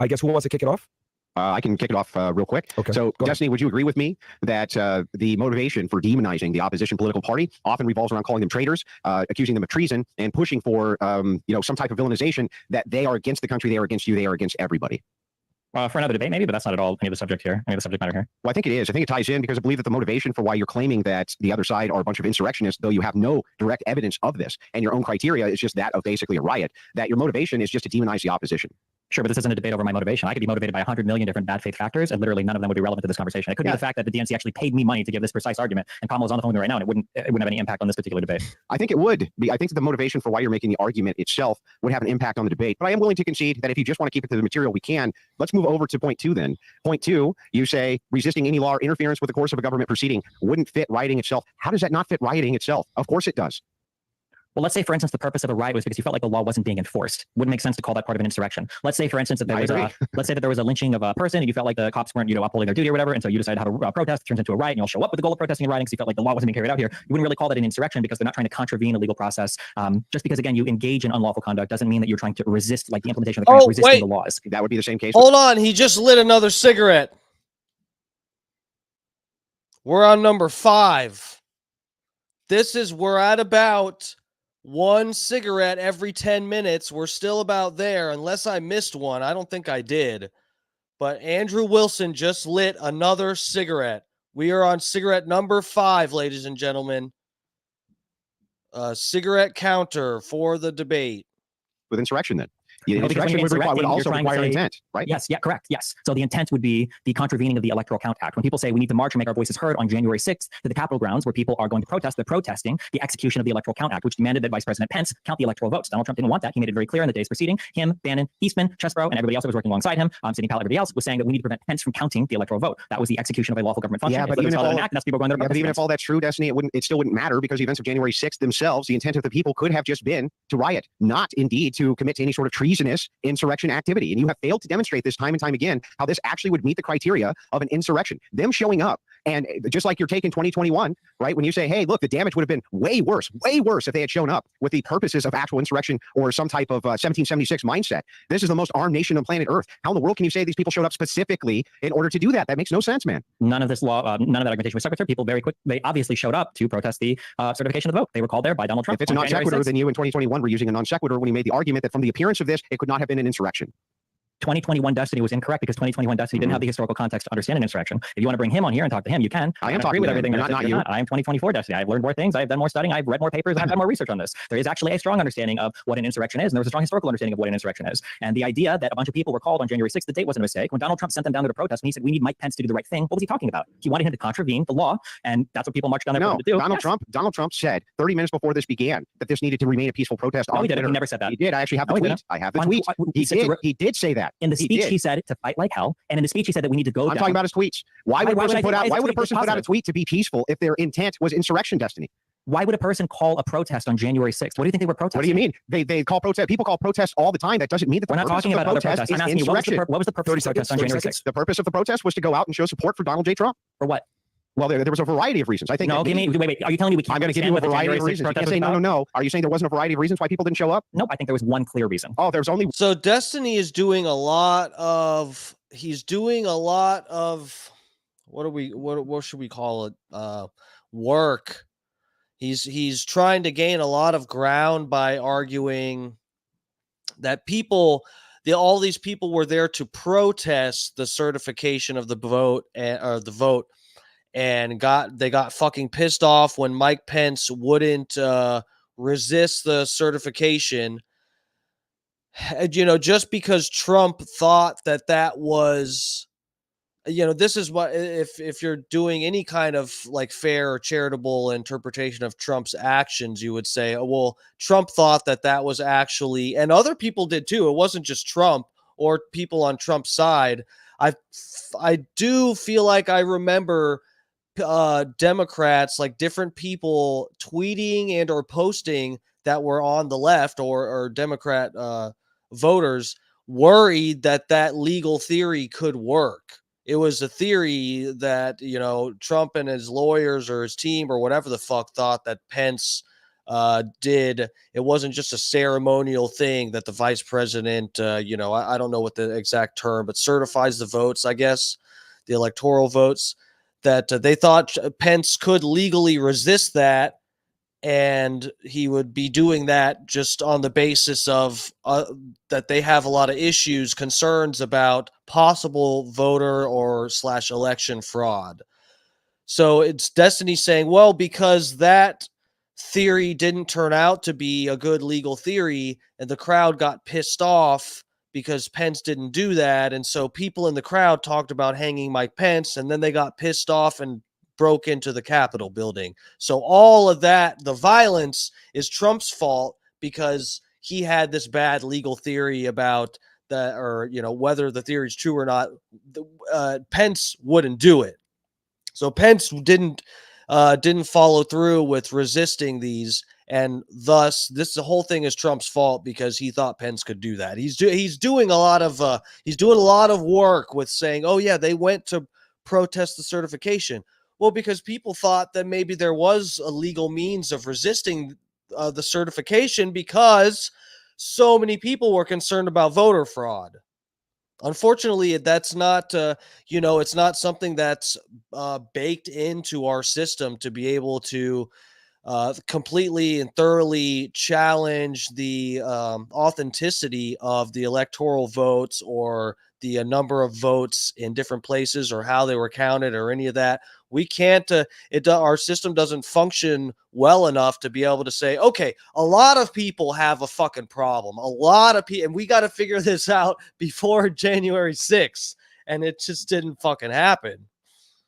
guess who wants to kick it off? I can kick it off real quick. Okay. So, Destiny, would you agree with me that the motivation for demonizing the opposition political party often revolves around calling them traitors, accusing them of treason, and pushing for some type of villainization that they are against the country, they are against you, they are against everybody? For another debate, maybe, but that's not at all any of the subject matter here. Well, I think it is. I think it ties in because I believe that the motivation for why you're claiming that the other side are a bunch of insurrectionists, though you have no direct evidence of this, and your own criteria is just that of basically a riot, that your motivation is just to demonize the opposition. Sure, but this isn't a debate over my motivation. I could be motivated by 100 million different bad faith factors, and literally none of them would be relevant to this conversation. It could be the fact that the DNC actually paid me money to give this precise argument, and Kamala's on the phone with me right now, and it wouldn't have any impact on this particular debate. I think it would. I think that the motivation for why you're making the argument itself would have an impact on the debate. But I am willing to concede that if you just want to keep it to the material, we can. Let's move over to point 2 then. Point 2, you say resisting any law or interference with the course of a government proceeding wouldn't fit rioting itself. How does that not fit rioting itself? Of course it does. Well, let's say, for instance, the purpose of a riot was because you felt like the law wasn't being enforced. Wouldn't make sense to call that part of an insurrection. Let's say, for instance, that there was a lynching of a person, and you felt like the cops weren't, upholding their duty or whatever, and so you decided to have a protest, turns into a riot, and you'll show up with the goal of protesting and rioting because you felt like the law wasn't being carried out here. You wouldn't really call that an insurrection because they're not trying to contravene a legal process. Just because, again, you engage in unlawful conduct doesn't mean that you're trying to resist, like the implementation of the resisting the laws. That would be the same case. Hold on, he just lit another cigarette. We're on number 5. We're at about 1 cigarette every 10 minutes. We're still about there, unless I missed one. I don't think I did. But Andrew Wilson just lit another cigarette. We are on cigarette number 5, ladies and gentlemen. Cigarette counter for the debate. With insurrection, then. The insurrection would also require intent, right? Yes, correct. Yes. So the intent would be the contravening of the Electoral Count Act. When people say we need to march and make our voices heard on January 6th to the Capitol grounds where people are going to protest, they're protesting the execution of the Electoral Count Act, which demanded that Vice President Pence count the electoral votes. Donald Trump didn't want that. He made it very clear in the days preceding. Him, Bannon, Eastman, Chesbrough, and everybody else that was working alongside him, Sidney Powell, everybody else, was saying that we need to prevent Pence from counting the electoral vote. That was the execution of a lawful government function. Yeah, but even if all that's true, Destiny, it still wouldn't matter because the events of January 6th themselves, the intent of the people could have just been to riot, not indeed to commit to any sort of treasonous insurrection activity. And you have failed to demonstrate this time and time again, how this actually would meet the criteria of an insurrection. Them showing up, and just like you're taking 2021, right? When you say, hey, look, the damage would have been way worse if they had shown up with the purposes of actual insurrection or some type of 1776 mindset. This is the most armed nation on planet Earth. How in the world can you say these people showed up specifically in order to do that? That makes no sense, man. None of this law, none of that argumentation was separate. People they obviously showed up to protest the certification of the vote. They were called there by Donald Trump. If it's a non sequitur, then you in 2021 were using a non sequitur when you made the argument that from the appearance of this, it could not have been an insurrection. 2021 Destiny was incorrect because 2021 Destiny didn't have the historical context to understand an insurrection. If you want to bring him on here and talk to him, you can. I am talking with to everything. not you. I am 2024 Destiny. I've learned more things. I've done more studying. I've read more papers. And I've done more research on this. There is actually a strong understanding of what an insurrection is, and there was a strong historical understanding of what an insurrection is. And the idea that a bunch of people were called on January 6th, the date wasn't a mistake. When Donald Trump sent them down to the protest and he said we need Mike Pence to do the right thing, what was he talking about? He wanted him to contravene the law, and that's what people marched down there to do. Donald Trump said 30 minutes before this began that this needed to remain a peaceful protest. No, he didn't. He never said that. He did. I actually have the tweet. I have the tweet. He did say that. In the speech, he said to fight like hell. And in the speech, he said that we need to go. I'm talking about his tweets. Why would a person put out a tweet to be peaceful if their intent was insurrection, Destiny? Why would a person call a protest on January 6th? What do you think they were protesting? What do you mean? They call protest. People call protests all the time. That doesn't mean that we're not talking about other protests. I'm asking you, what was the purpose of the protest on January 6th? The purpose of the protest was to go out and show support for Donald J. Trump. For what? Well, there was a variety of reasons. I think. No, wait. Are you telling me we can't? I'm going to give you a variety of reasons. You can't say no. Are you saying there wasn't a variety of reasons why people didn't show up? Nope. I think there was one clear reason. Oh, there's only. So Destiny is doing a lot of. He's doing a lot of. What should we call it? Work. He's trying to gain a lot of ground by arguing that all these people were there to protest the certification of the vote and they got fucking pissed off when Mike Pence wouldn't resist the certification. You know, just because Trump thought that was, you know, this is what, if you're doing any kind of like fair or charitable interpretation of Trump's actions, you would say, oh, well, Trump thought that was actually, and other people did too. It wasn't just Trump or people on Trump's side. I do feel like I remember Democrats, like different people tweeting and or posting that were on the left or Democrat voters worried that legal theory could work. It was a theory that, you know, Trump and his lawyers or his team or whatever the fuck thought that Pence did. It wasn't just a ceremonial thing that the vice president, you know, I don't know what the exact term, but certifies the votes, I guess, the electoral votes, that they thought Pence could legally resist that. And he would be doing that just on the basis of that they have a lot of issues, concerns about possible voter or / election fraud. So it's Destiny saying, well, because that theory didn't turn out to be a good legal theory and the crowd got pissed off because Pence didn't do that. And so people in the crowd talked about hanging Mike Pence, and then they got pissed off and broke into the Capitol building. So all of that, the violence, is Trump's fault because he had this bad legal theory about that, or, you know, whether the theory is true or not. Pence wouldn't do it. So Pence didn't follow through with resisting these, and thus the whole thing is Trump's fault because he thought Pence could do that. He's doing a lot of work with saying, oh yeah, they went to protest the certification. Well, because people thought that maybe there was a legal means of resisting the certification because so many people were concerned about voter fraud. Unfortunately, that's not, you know, it's not something that's baked into our system to be able to completely and thoroughly challenge the authenticity of the electoral votes or the number of votes in different places or how they were counted or any of that. We can't, our system doesn't function well enough to be able to say, okay, a lot of people have a fucking problem. A lot of people, and we got to figure this out before January 6th. And it just didn't fucking happen.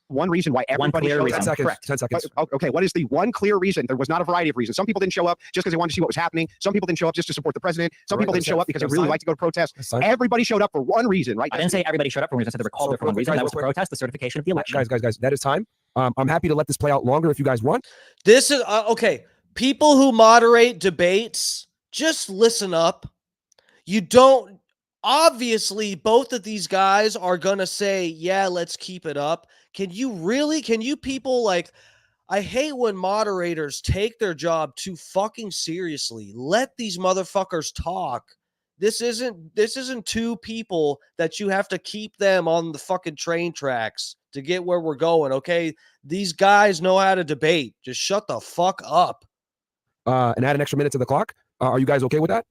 One reason why everybody showed up. 10 seconds. Correct. 10 seconds. Okay, what is the one clear reason? There was not a variety of reasons. Some people didn't show up just because they wanted to see what was happening. Some people didn't show up just to support the president. Some people didn't show up because they really like to go to protest. Everybody showed up for one reason, right? I didn't say everybody showed up for one reason. I said they were called there for one reason. That was to protest the certification of the election. Guys, that is time. I'm happy to let this play out longer if you guys want. This is okay. People who moderate debates, just listen up. You don't. Obviously, both of these guys are going to say, yeah, let's keep it up. Can you people, like, I hate when moderators take their job too fucking seriously. Let these motherfuckers talk. This isn't two people that you have to keep them on the fucking train tracks to get where we're going, okay? These guys know how to debate. Just shut the fuck up. And add an extra minute to the clock. Are you guys okay with that?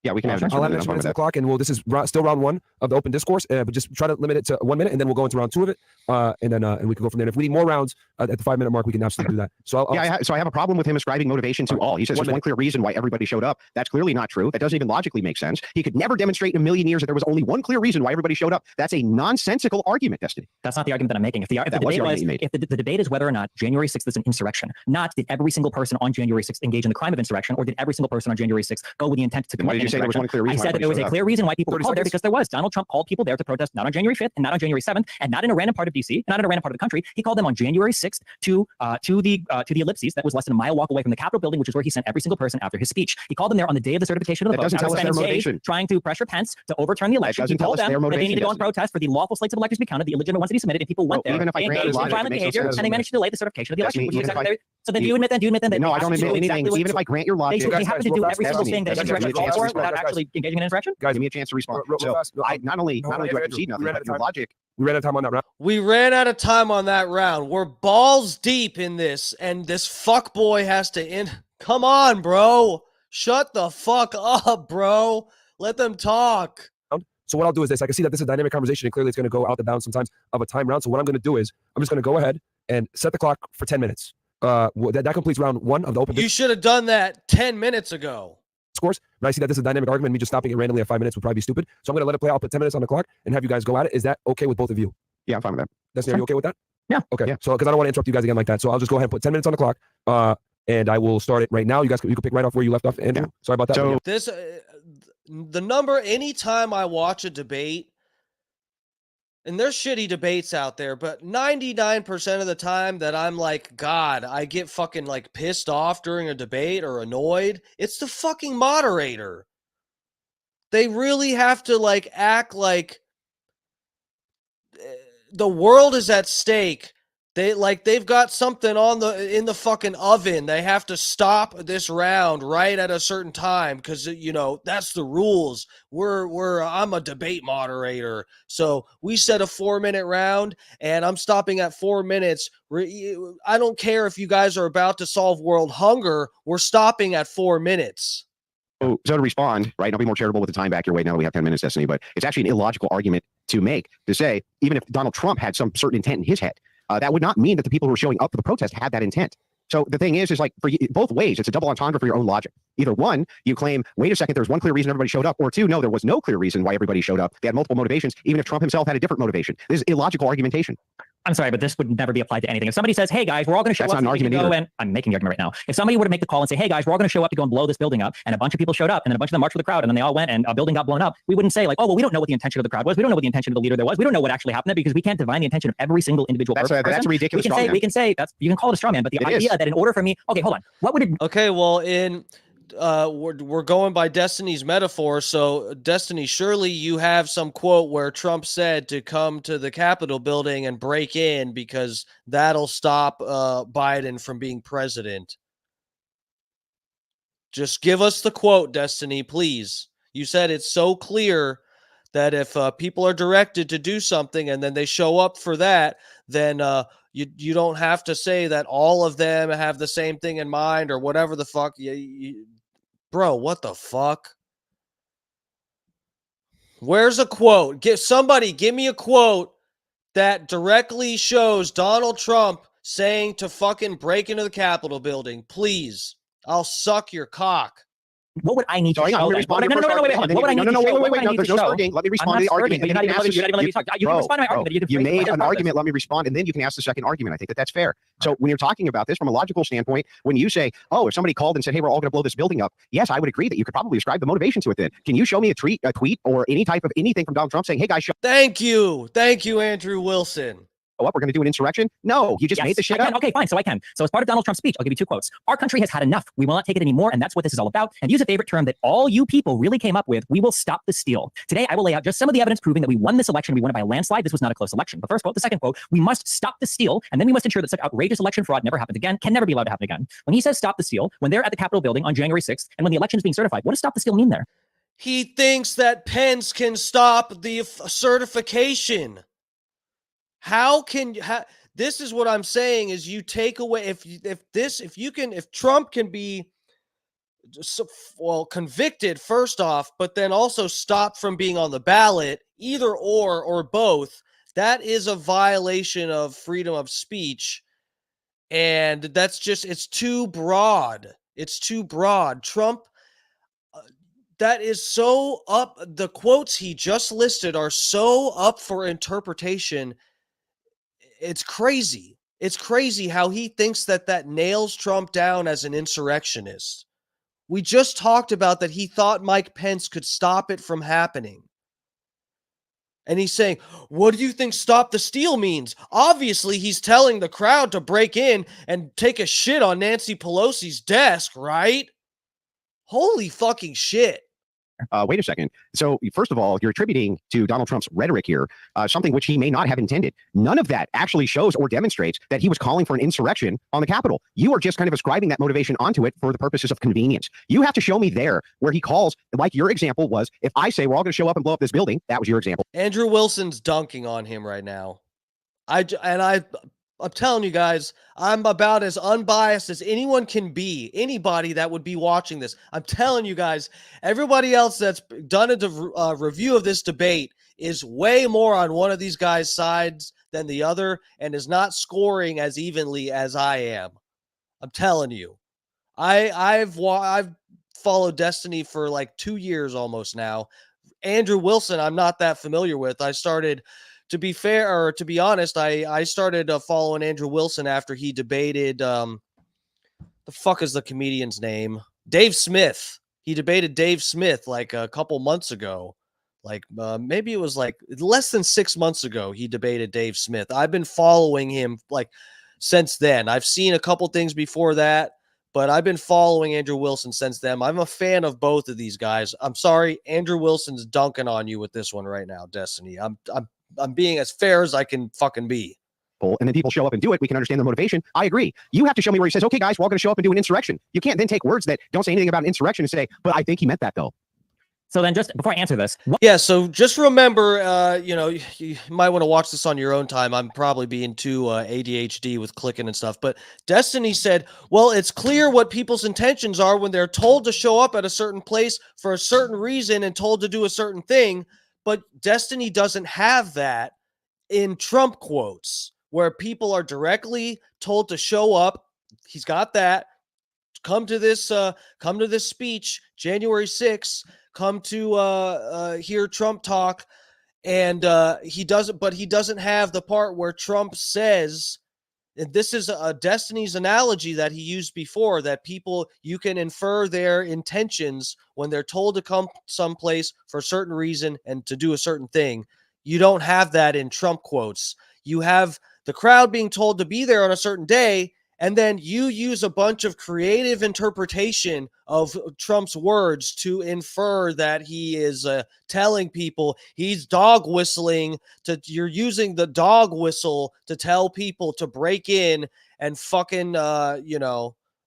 Yeah, we can have an I'll add an extra minute to the clock, and this is still round one of the open discourse, but just try to limit it to 1 minute, and then we'll go into round two of it, and we can go from there. And if we need more rounds at the 5 minute mark, we can absolutely do that. So I have a problem with him ascribing motivation to all. He says there's one clear reason why everybody showed up. That's clearly not true. That doesn't even logically make sense. He could never demonstrate in a million years that there was only one clear reason why everybody showed up. That's a nonsensical argument, Destiny. That's not the argument that I'm making. If the debate is whether or not January 6th is an insurrection, not did every single person on January 6th engage in the crime of insurrection, or did every single person on January 6th go with the intent to commit an insurrection? There was one clear reason. I said that there was a clear reason why people were called there, because there was. Donald Trump called people there to protest not on January 5th and not on January 7th and not in a random part of DC and not in a random part of the country. He called them on January 6th to the ellipses that was less than a mile walk away from the Capitol building, which is where he sent every single person after his speech. He called them there on the day of the certification of the vote. That doesn't tell us their motivation. Trying to pressure Pence to overturn the election. He told them that they need to go and protest for the lawful slates of electors to be counted, the illegitimate ones that he submitted, and people went there. Even if I engaged in violent behavior, and they managed to delay the certification of the election. Which is exactly. So then do you admit that? No, I don't admit anything. Even if I grant your logic, they happen to do every single thing that insurrection calls for without actually engaging in insurrection. Guys, give me a chance to respond. So I not only do I concede nothing, but your logic. We ran out of time on that round. We ran out of time on that round. We're balls deep in this, and this fuckboy has to end. Come on, bro. Shut the fuck up, bro. Let them talk. So what I'll do is this. I can see that this is a dynamic conversation, and clearly it's going to go out the bounds sometimes of a time round. So what I'm going to do is I'm just going to go ahead and set the clock for 10 minutes. That completes round 1 of the open. You should have done that 10 minutes ago. Scores. And I see that this is a dynamic argument. Me just stopping it randomly at 5 minutes would probably be stupid. So I'm going to let it play. I'll put 10 minutes on the clock and have you guys go at it. Is that okay with both of you? Yeah, I'm fine with that. Destiny, are you okay with that? Yeah. Okay. Yeah. So because I don't want to interrupt you guys again like that. So I'll just go ahead and put 10 minutes on the clock. And I will start it right now. You guys you can pick right off where you left off, Andrew. Yeah. Sorry about that. So this the number anytime I watch a debate, and there's shitty debates out there, but 99% of the time that I'm like, God, I get fucking like pissed off during a debate or annoyed, it's the fucking moderator. They really have to like act like the world is at stake. They've got something in the fucking oven. They have to stop this round right at a certain time because that's the rules. I'm a debate moderator, so we set a 4-minute round, and I'm stopping at 4 minutes. I don't care if you guys are about to solve world hunger. We're stopping at 4 minutes. So to respond, right, I'll be more charitable with the time back your way now that we have 10 minutes, Destiny, but it's actually an illogical argument to make, to say, even if Donald Trump had some certain intent in his head, that would not mean that the people who are showing up for the protest had that intent. So the thing is like for both ways, it's a double entendre for your own logic. Either one, you claim, wait a second, there's one clear reason everybody showed up, or two, no, there was no clear reason why everybody showed up. They had multiple motivations, even if Trump himself had a different motivation. This is illogical argumentation. I'm sorry, but this would never be applied to anything. If somebody says, hey guys, we're all going to show That's up not an argument either. and I'm making the argument right now. If somebody were to make the call and say, hey guys, we're all going to show up to go and blow this building up, and a bunch of people showed up, and then a bunch of them marched with the crowd, and then they all went, and a building got blown up, we wouldn't say like, oh, well, we don't know what the intention of the crowd was. We don't know what the intention of the leader there was. We don't know what actually happened there because we can't divine the intention of every single individual person. That's a ridiculous straw man. We can say that's, you can call it a straw man, but the idea that in order for me, okay, hold on, what would it? Okay, well, we're going by Destiny's metaphor. So Destiny, surely you have some quote where Trump said to come to the Capitol building and break in because that'll stop Biden from being president. Just give us the quote, Destiny, please. You said it's so clear that if people are directed to do something and then they show up for that, then you don't have to say that all of them have the same thing in mind or whatever the fuck. Bro, what the fuck? Where's a quote? Give me a quote that directly shows Donald Trump saying to fucking break into the Capitol building. Please. I'll suck your cock. What would I need to show? No, wait, What would I need to show? Wait, no, there's no starting. Let me respond to the argument. You're not even letting me talk. You can respond to my argument. You made an argument, let me respond, and then you can ask the second argument. I think that's fair. So when you're talking about this from a logical standpoint, when you say, oh, if somebody called and said, hey, we're all going to blow this building up, yes, I would agree that you could probably ascribe the motivation to it then. Can you show me a tweet or any type of anything from Donald Trump saying, hey, guys, Thank you, Andrew Wilson. What, we're going to do an insurrection? No, you just made the shit up. Okay, fine. So I can. So as part of Donald Trump's speech, I'll give you 2 quotes. Our country has had enough. We will not take it anymore. And that's what this is all about. And use a favorite term that all you people really came up with. We will stop the steal. Today, I will lay out just some of the evidence proving that we won this election. We won it by a landslide. This was not a close election. The first quote. The second quote, we must stop the steal. And then we must ensure that such outrageous election fraud never happens again, can never be allowed to happen again. When he says stop the steal, when they're at the Capitol building on January 6th, and when the election is being certified, what does stop the steal mean there? He thinks that Pence can stop the certification. This is what I'm saying is you take away if Trump can be convicted first off, but then also stopped from being on the ballot, either or both, that is a violation of freedom of speech. And that's just, it's too broad. It's too broad. Trump, that is so up. The quotes he just listed are so up for interpretation. It's crazy. It's crazy how he thinks that nails Trump down as an insurrectionist. We just talked about that he thought Mike Pence could stop it from happening. And he's saying, what do you think stop the steal means? Obviously, he's telling the crowd to break in and take a shit on Nancy Pelosi's desk, right? Holy fucking shit. Wait a second. So first of all, you're attributing to Donald Trump's rhetoric here something which he may not have intended. None of that actually shows or demonstrates that he was calling for an insurrection on the Capitol. You are just kind of ascribing that motivation onto it for the purposes of convenience. You have to show me there where he calls, like your example was, if I say we're all going to show up and blow up this building, that was your example. Andrew Wilson's dunking on him right now. I'm telling you guys, I'm about as unbiased as anyone can be. Anybody that would be watching this. I'm telling you guys, everybody else that's done a review of this debate is way more on one of these guys' sides than the other and is not scoring as evenly as I am. I'm telling you. I've followed Destiny for like 2 years almost now. Andrew Wilson, I'm not that familiar with. I started, to be fair, or to be honest, I started following Andrew Wilson after he debated, the fuck is the comedian's name? Dave Smith. He debated Dave Smith like a couple months ago. Like maybe it was like less than 6 months ago he debated Dave Smith. I've been following him like since then. I've seen a couple things before that, but I've been following Andrew Wilson since then. I'm a fan of both of these guys. I'm sorry, Andrew Wilson's dunking on you with this one right now, Destiny. I'm being as fair as I can fucking be. And then people show up and do it, we can understand their motivation. I agree. You have to show me where he says, okay, guys, we're all going to show up and do an insurrection. You can't then take words that don't say anything about an insurrection and say, but I think he meant that, though. So then just before I answer this. Yeah, so just remember, you might want to watch this on your own time. I'm probably being too ADHD with clicking and stuff. But Destiny said, well, it's clear what people's intentions are when they're told to show up at a certain place for a certain reason and told to do a certain thing. But Destiny doesn't have that in Trump quotes, where people are directly told to show up. He's got that. Come to this speech, January 6th. Come to hear Trump talk, and he doesn't have the part where Trump says, and this is a Destiny's analogy that he used before, that people, you can infer their intentions when they're told to come someplace for a certain reason and to do a certain thing. You don't have that in Trump quotes. You have the crowd being told to be there on a certain day, and then you use a bunch of creative interpretation of Trump's words to infer that he is telling people he's dog whistling. You're using the dog whistle to tell people to break in and fucking,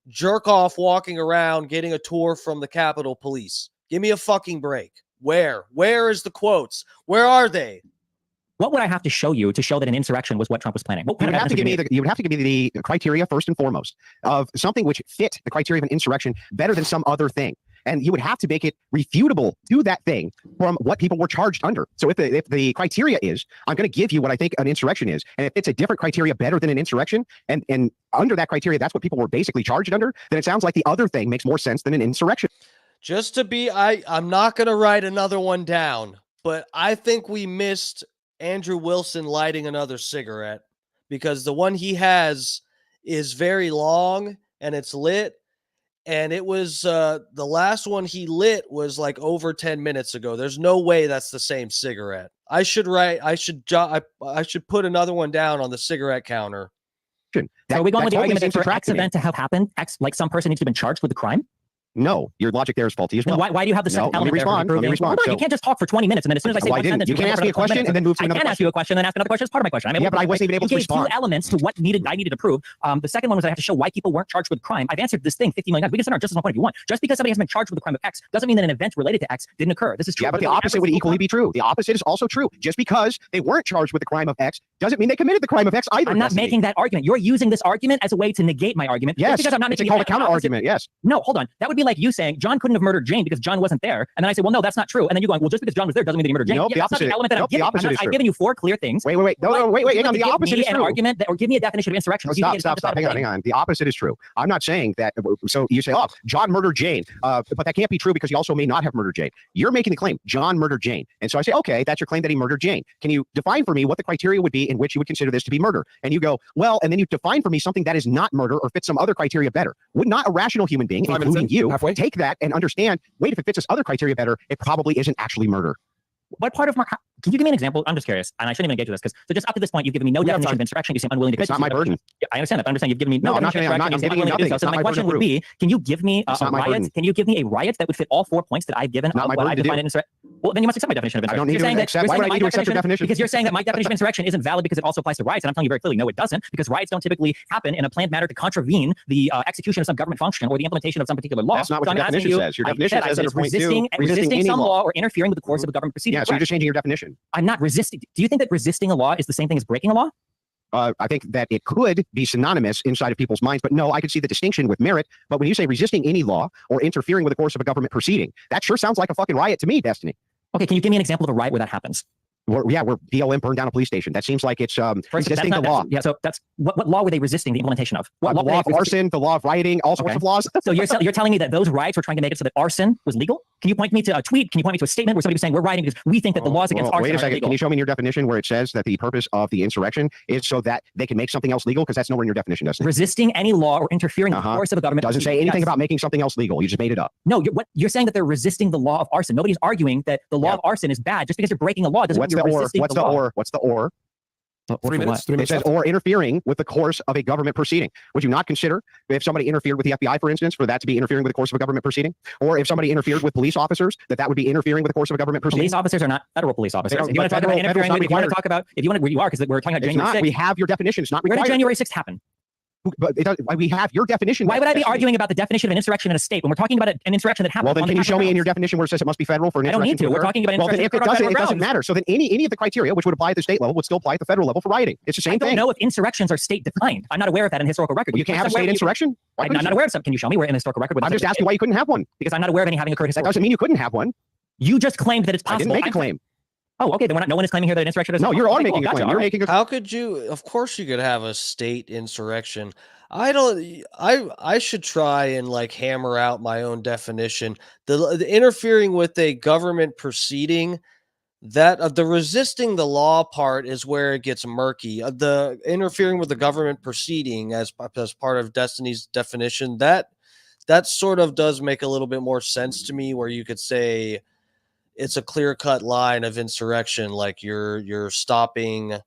jerk off walking around getting a tour from the Capitol Police. Give me a fucking break. Where is the quotes? Where are they? What would I have to show you to show that an insurrection was what Trump was planning? You would have to give me the criteria first and foremost of something which fit the criteria of an insurrection better than some other thing. And you would have to make it refutable to that thing from what people were charged under. So if the criteria is, I'm going to give you what I think an insurrection is, and if it's a different criteria better than an insurrection, and under that criteria, that's what people were basically charged under, then it sounds like the other thing makes more sense than an insurrection. Just to be, I'm not going to write another one down, but I think we missed Andrew Wilson lighting another cigarette, because the one he has is very long and it's lit, and it was the last one he lit was like over 10 minutes ago. There's no way that's the same cigarette. I should put another one down on the cigarette counter. So are we going with the argument that for X event to have happened, like some person needs to have been charged with the crime? No, your logic there is faulty as well. Why do you have the second element there? Let me respond. You can't just talk for 20 minutes and then as soon as I say one sentence, you can't ask me a question and then move to another question. I can ask you a question and then ask another question as part of my question. Yeah, but I wasn't even able to respond. You gave two elements to what I needed to prove. The second one was I have to show why people weren't charged with crime. I've answered this thing 50 million times. We can sit on our justice point if you want. Just because somebody has been charged with the crime of X doesn't mean that an event related to X didn't occur. This is true. Yeah, but the opposite would equally be true. The opposite is also true. Just because they weren't charged with the crime of X doesn't mean they committed the crime of X either. I'm not making that argument. You're using this argument as a way to negate my argument. Yes, because I'm not making it's called a counter argument. Yes. No, hold on. That would be like you saying John couldn't have murdered Jane because John wasn't there, and then I say, well, no, that's not true. And then you going, well, just because John was there doesn't mean that he murdered Jane. Nope, the opposite. That's not the element that I'm giving. The opposite is true. I've given you four clear things. Wait. No, wait. Hang on. The opposite is true. An argument that, or give me a definition of insurrection. Stop. Hang on. The opposite is true. I'm not saying that. So you say, oh, John murdered Jane, but that can't be true because he also may not have murdered Jane. You're making the claim John murdered Jane, and so I say, okay, that's your claim that he murdered Jane. Can you define for me what the criteria would be in which you would consider this to be murder? And you go, well, and then you define for me something that is not murder or fits some other criteria better. Would not a rational human being, including you, take that and understand? Wait, if it fits this other criteria better, it probably isn't actually murder. What part of can you give me an example? I'm just curious, and I shouldn't even engage with this because just up to this point, you've given me no definition of insurrection. You seem unwilling to. It's not my burden. Yeah, I understand that. But I'm just saying you've given me no definition of insurrection. I'm giving you nothing. So my question would be, can you give me a riot? Can you give me a riot that would fit all 4 points that I've given? Not my burden to do. Well, then you must accept my definition of insurrection. I don't need to accept. Why would I need to accept your definition? Because you're saying that my definition of insurrection isn't valid because it also applies to riots, and I'm telling you very clearly, no, it doesn't, because riots don't typically happen in a planned manner to contravene the execution of some government function or the implementation of some particular law. That's not what your definition says. Your definition says under point 2, resisting some law or interfering with the course of a government proceeding. Yeah, so you're just changing your definition. I'm not resisting. Do you think that resisting a law is the same thing as breaking a law? I think that it could be synonymous inside of people's minds, but no, I could see the distinction with merit. But when you say resisting any law or interfering with the course of a government proceeding, that sure sounds like a fucking riot to me, Destiny. Okay, can you give me an example of a riot where that happens? Where BLM burned down a police station. That seems like it's resisting the law. Yeah, so that's what law were they resisting the implementation of? What the law of arson, the law of rioting, all sorts of laws. So you're telling me that those riots were trying to make it so that arson was legal? Can you point me to a tweet? Can you point me to a statement where somebody was saying we're rioting because we think that the laws against arson wait a are second. illegal? Can you show me in your definition where it says that the purpose of the insurrection is so that they can make something else legal? Because that's nowhere in your definition, doesn't it? Resisting any law or interfering with the course of a government doesn't say anything about making something else legal. You just made it up. No, you're saying that they're resisting the law of arson. Nobody's arguing that the law of arson is bad. Just because you're breaking a law doesn't mean you're resisting the law. What's the or? 3 minutes. 3 minutes. It says, or interfering with the course of a government proceeding. Would you not consider if somebody interfered with the FBI, for instance, for that to be interfering with the course of a government proceeding? Or if somebody interfered with police officers, that would be interfering with the course of a government proceeding? Police officers are not federal police officers. If you want to talk about interfering with, if you want to talk about, if you want to, where you are, because we're talking about January 6th. We have your definition. It's not required. Where did January 6th happen? But we have your definition. Why would I be arguing about the definition of an insurrection in a state when we're talking about an insurrection that happened? Well, then can you show me in your definition where it says it must be federal for an insurrection? I don't need to. We're talking about insurrection. Well, then if it doesn't matter. So then any of the criteria which would apply at the state level would still apply at the federal level for rioting. It's the same thing. I don't know if insurrections are state defined. I'm not aware of that in historical record. You can't have a state insurrection? I'm not aware of some. Can you show me where in the historical record? I'm just asking why you couldn't have one. Because I'm not aware of any having occurred historically. That doesn't mean you couldn't have one. You just claimed that it's possible. I didn't make a claim. Oh, okay. Then no one is claiming here that an insurrection is. No, you are making a claim. You're making a. How could you? Of course, you could have a state insurrection. I should try and like hammer out my own definition. The interfering with a government proceeding, that the resisting the law part is where it gets murky. The interfering with the government proceeding as part of Destiny's definition, that sort of does make a little bit more sense to me, where you could say it's a clear-cut line of insurrection, like you're stopping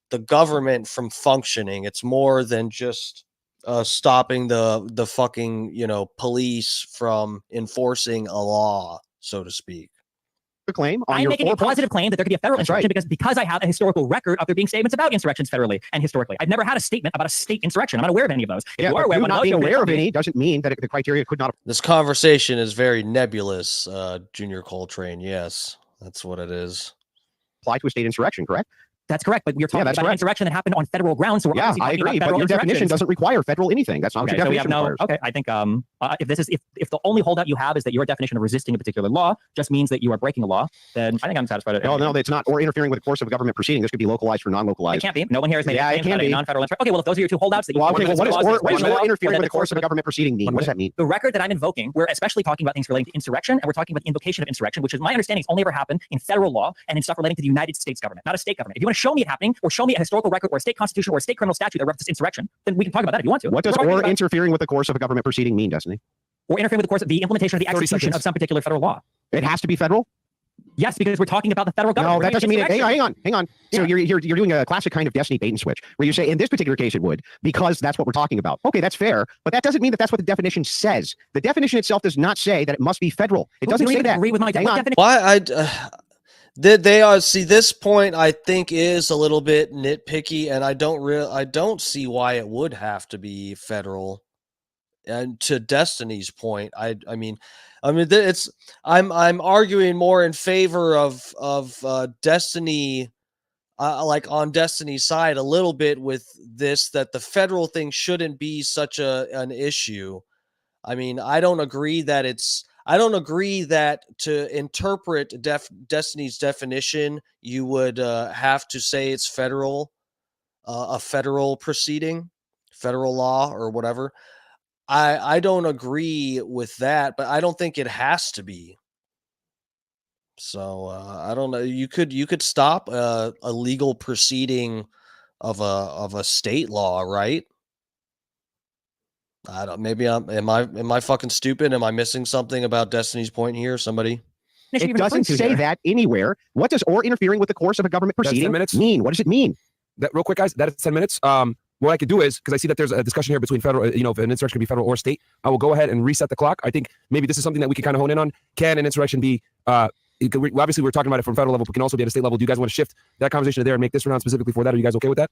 the government from functioning. It's more than just stopping the fucking police from enforcing a law, so to speak. Claim I'm making a positive claim that there could be a federal insurrection because I have a historical record of there being statements about insurrections federally and historically. I've never had a statement about a state insurrection. I'm not aware of any of those. If you are aware, not being aware of any doesn't mean that the criteria could not. This conversation is very nebulous, Junior Coltrane. Yes, that's what it is. Apply to a state insurrection, correct? That's correct, but we're talking about an insurrection that happened on federal grounds. So we're I agree, but your definition doesn't require federal anything. That's not what your definition requires. Okay, I think if the only holdout you have is that your definition of resisting a particular law just means that you are breaking a law, then I think I'm satisfied. No, it's not. Or interfering with the course of a government proceeding. This could be localized or non-localized. It can't be. No one here has made it can be non-federal insurrection. Okay, well, if those are your two holdouts, that you what does interfering with the course of a government proceeding mean? What does that mean? The record that I'm invoking, we're especially talking about things relating to insurrection, and we're talking about the invocation of insurrection, which is my understanding has only ever happened in federal law and in stuff relating to the United States government, not a state government. If you want to show me it happening, or show me a historical record or a state constitution or a state criminal statute that references insurrection, then we can talk about that if you want to. What does or interfering with the course of a government proceeding mean, Destiny? Or interfering with the course of the implementation of the execution of some particular federal law. It has to be federal? Yes, because we're talking about the federal government. No, that doesn't mean it. Hang on. Yeah. So you're doing a classic kind of Destiny bait and switch, where you say in this particular case it would, because that's what we're talking about. Okay, that's fair, but that doesn't mean that that's what the definition says. The definition itself does not say that it must be federal. It doesn't say that. Agree with my definition. Why they are this point I think is a little bit nitpicky, and I don't see why it would have to be federal. And to Destiny's point, I mean it's I'm arguing more in favor of Destiny, like on Destiny's side a little bit with this, that the federal thing shouldn't be such an issue. I mean, I don't agree that to interpret Destiny's definition, you would have to say it's federal, a federal proceeding, federal law or whatever. I don't agree with that, but I don't think it has to be. So I don't know. You could stop a legal proceeding of a state law, right? I don't. Maybe am I fucking stupid? Am I missing something about Destiny's point here? Somebody. It doesn't say that anywhere. What does or interfering with the course of a government proceeding mean? What does it mean? That real quick, guys. That is 10 minutes. What I could do is, because I see that there's a discussion here between federal, if an insurrection can be federal or state, I will go ahead and reset the clock. I think maybe this is something that we can kind of hone in on. Can an insurrection be, obviously we're talking about it from federal level, but can also be at a state level. Do you guys want to shift that conversation to there and make this round specifically for that? Are you guys okay with that?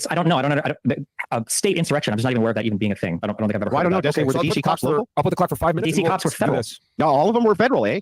I don't know. State insurrection, I'm just not even aware of that even being a thing. I don't think I've ever heard of that. Okay, were the DC cops local? I'll put the clock for 5 minutes. DC cops were federal. No, all of them were federal, eh?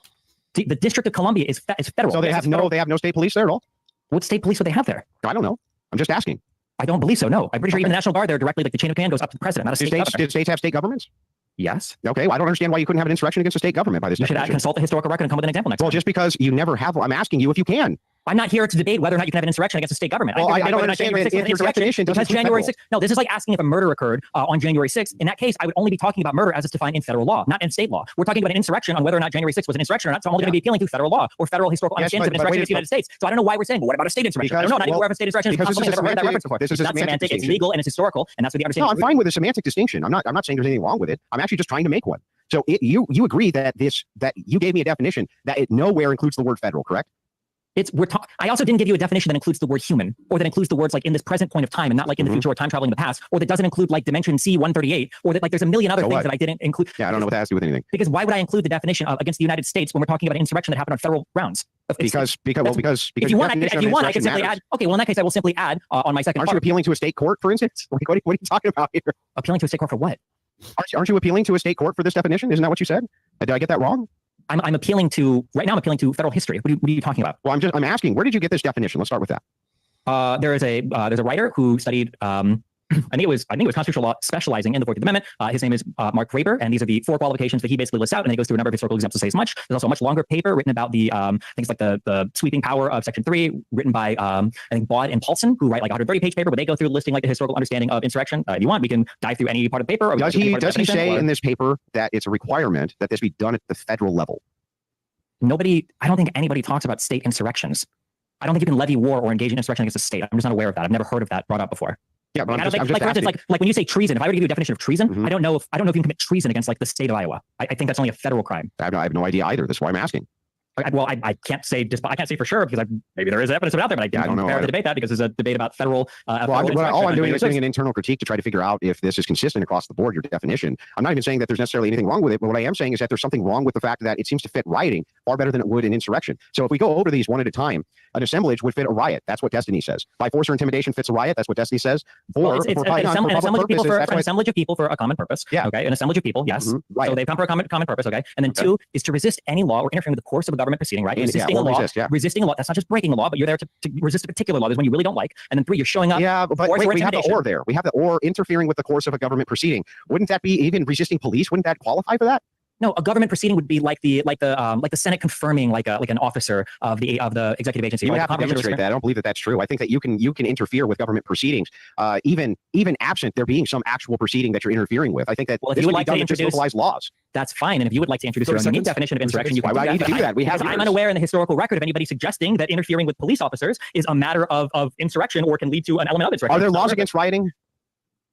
The District of Columbia is federal. So they have no state police there at all? What state police would they have there? I don't know. I'm just asking. I don't believe so. No, I'm pretty sure even the National Guard there directly, like the chain of command goes up to the president, not a state governor. Did states have state governments? Yes. Okay, well, I don't understand why you couldn't have an insurrection against a state government by this You should definition. consult the historical record and come with an example next time. Well, just because you never have, I'm asking you if you can. I'm not here to debate whether or not you can have an insurrection against a state government. Well, I don't understand if your definition doesn't because January 6th. No, this is like asking if a murder occurred on January 6th. In that case, I would only be talking about murder as it's defined in federal law, not in state law. We're talking about an insurrection on whether or not January 6th was an insurrection or not. So I'm only going to be appealing to federal law or federal historical understandings of insurrection against the United States. So I don't know why we're saying, but what about a state insurrection? I don't know. Not even aware of a state insurrection. Because I've never heard that reference before. This is not semantic. It's legal and it's historical, and that's what the understanding. No, I'm fine with a semantic distinction. I'm not saying there's anything wrong with it. I'm actually just trying to make one. So you agree that that you gave me a definition that it nowhere includes the word federal, correct? I also didn't give you a definition that includes the word human, or that includes the words like in this present point of time and not like in the future or time traveling in the past, or that doesn't include like dimension C138, or that like there's a million other things that I didn't include. Yeah, I don't know what that has to do with anything. Because why would I include the definition of against the United States when we're talking about an insurrection that happened on federal grounds? Because if you want, I can simply add. Okay, well in that case, I will simply add on my second. Aren't you appealing to a state court, for instance? What are you talking about here? Appealing to a state court for what? Aren't you appealing to a state court for this definition? Isn't that what you said? Did I get that wrong? I'm appealing to right now. I'm appealing to federal history. What are you talking about? Well, I'm asking. Where did you get this definition? Let's start with that. There's a writer who studied. I think it was constitutional law, specializing in the 14th Amendment. His name is Mark Graber, and these are the 4 qualifications that he basically lists out, and then he goes through a number of historical examples to say as much. There's also a much longer paper written about the things like the sweeping power of Section 3, written by I think Baud and Paulson, who write like a 130-page paper, where they go through listing like the historical understanding of insurrection. If you want, we can dive through any part of the paper. Or does he say in this paper that it's a requirement that this be done at the federal level? I don't think anybody talks about state insurrections. I don't think you can levy war or engage in insurrection against a state. I'm just not aware of that. I've never heard of that brought up before. Yeah, but for instance, like when you say treason, if I were to give you a definition of treason, I don't know if you can commit treason against like the state of Iowa. I think that's only a federal crime. I have no idea either. That's why I'm asking. Well, I can't say for sure because maybe there is evidence out there, but I don't prepare to debate that because there's a debate about federal. All I'm doing is doing an internal critique to try to figure out if this is consistent across the board, your definition. I'm not even saying that there's necessarily anything wrong with it, but what I am saying is that there's something wrong with the fact that it seems to fit rioting far better than it would in insurrection. So if we go over these one at a time, an assemblage would fit a riot. That's what Destiny says. By force or intimidation fits a riot. That's what Destiny says. It's an assemblage of people for a common purpose. Yeah. Okay. An assemblage of people. Yes. Right. So they come for a common purpose. Okay. And then 2 is to resist any law or interfering with the course of a government proceeding. Right. Resisting a law. That's not just breaking a law, but you're there to resist a particular law. There's one you really don't like. And then 3, you're showing up. Yeah, but wait, we have the or there. We have the or interfering with the course of a government proceeding. Wouldn't that be even resisting police? Wouldn't that qualify for that? No, a government proceeding would be like the Senate confirming like an officer of the executive agency. You would have to demonstrate that. I don't believe that that's true. I think that you can interfere with government proceedings, even absent there being some actual proceeding that you're interfering with. I think that if you would like to introduce localized laws, that's fine. And if you would like to introduce your own unique definition of insurrection, you can. Why do I need to do that? We have. I'm unaware in the historical record of anybody suggesting that interfering with police officers is a matter of insurrection or can lead to an element of insurrection. Are there laws against rioting?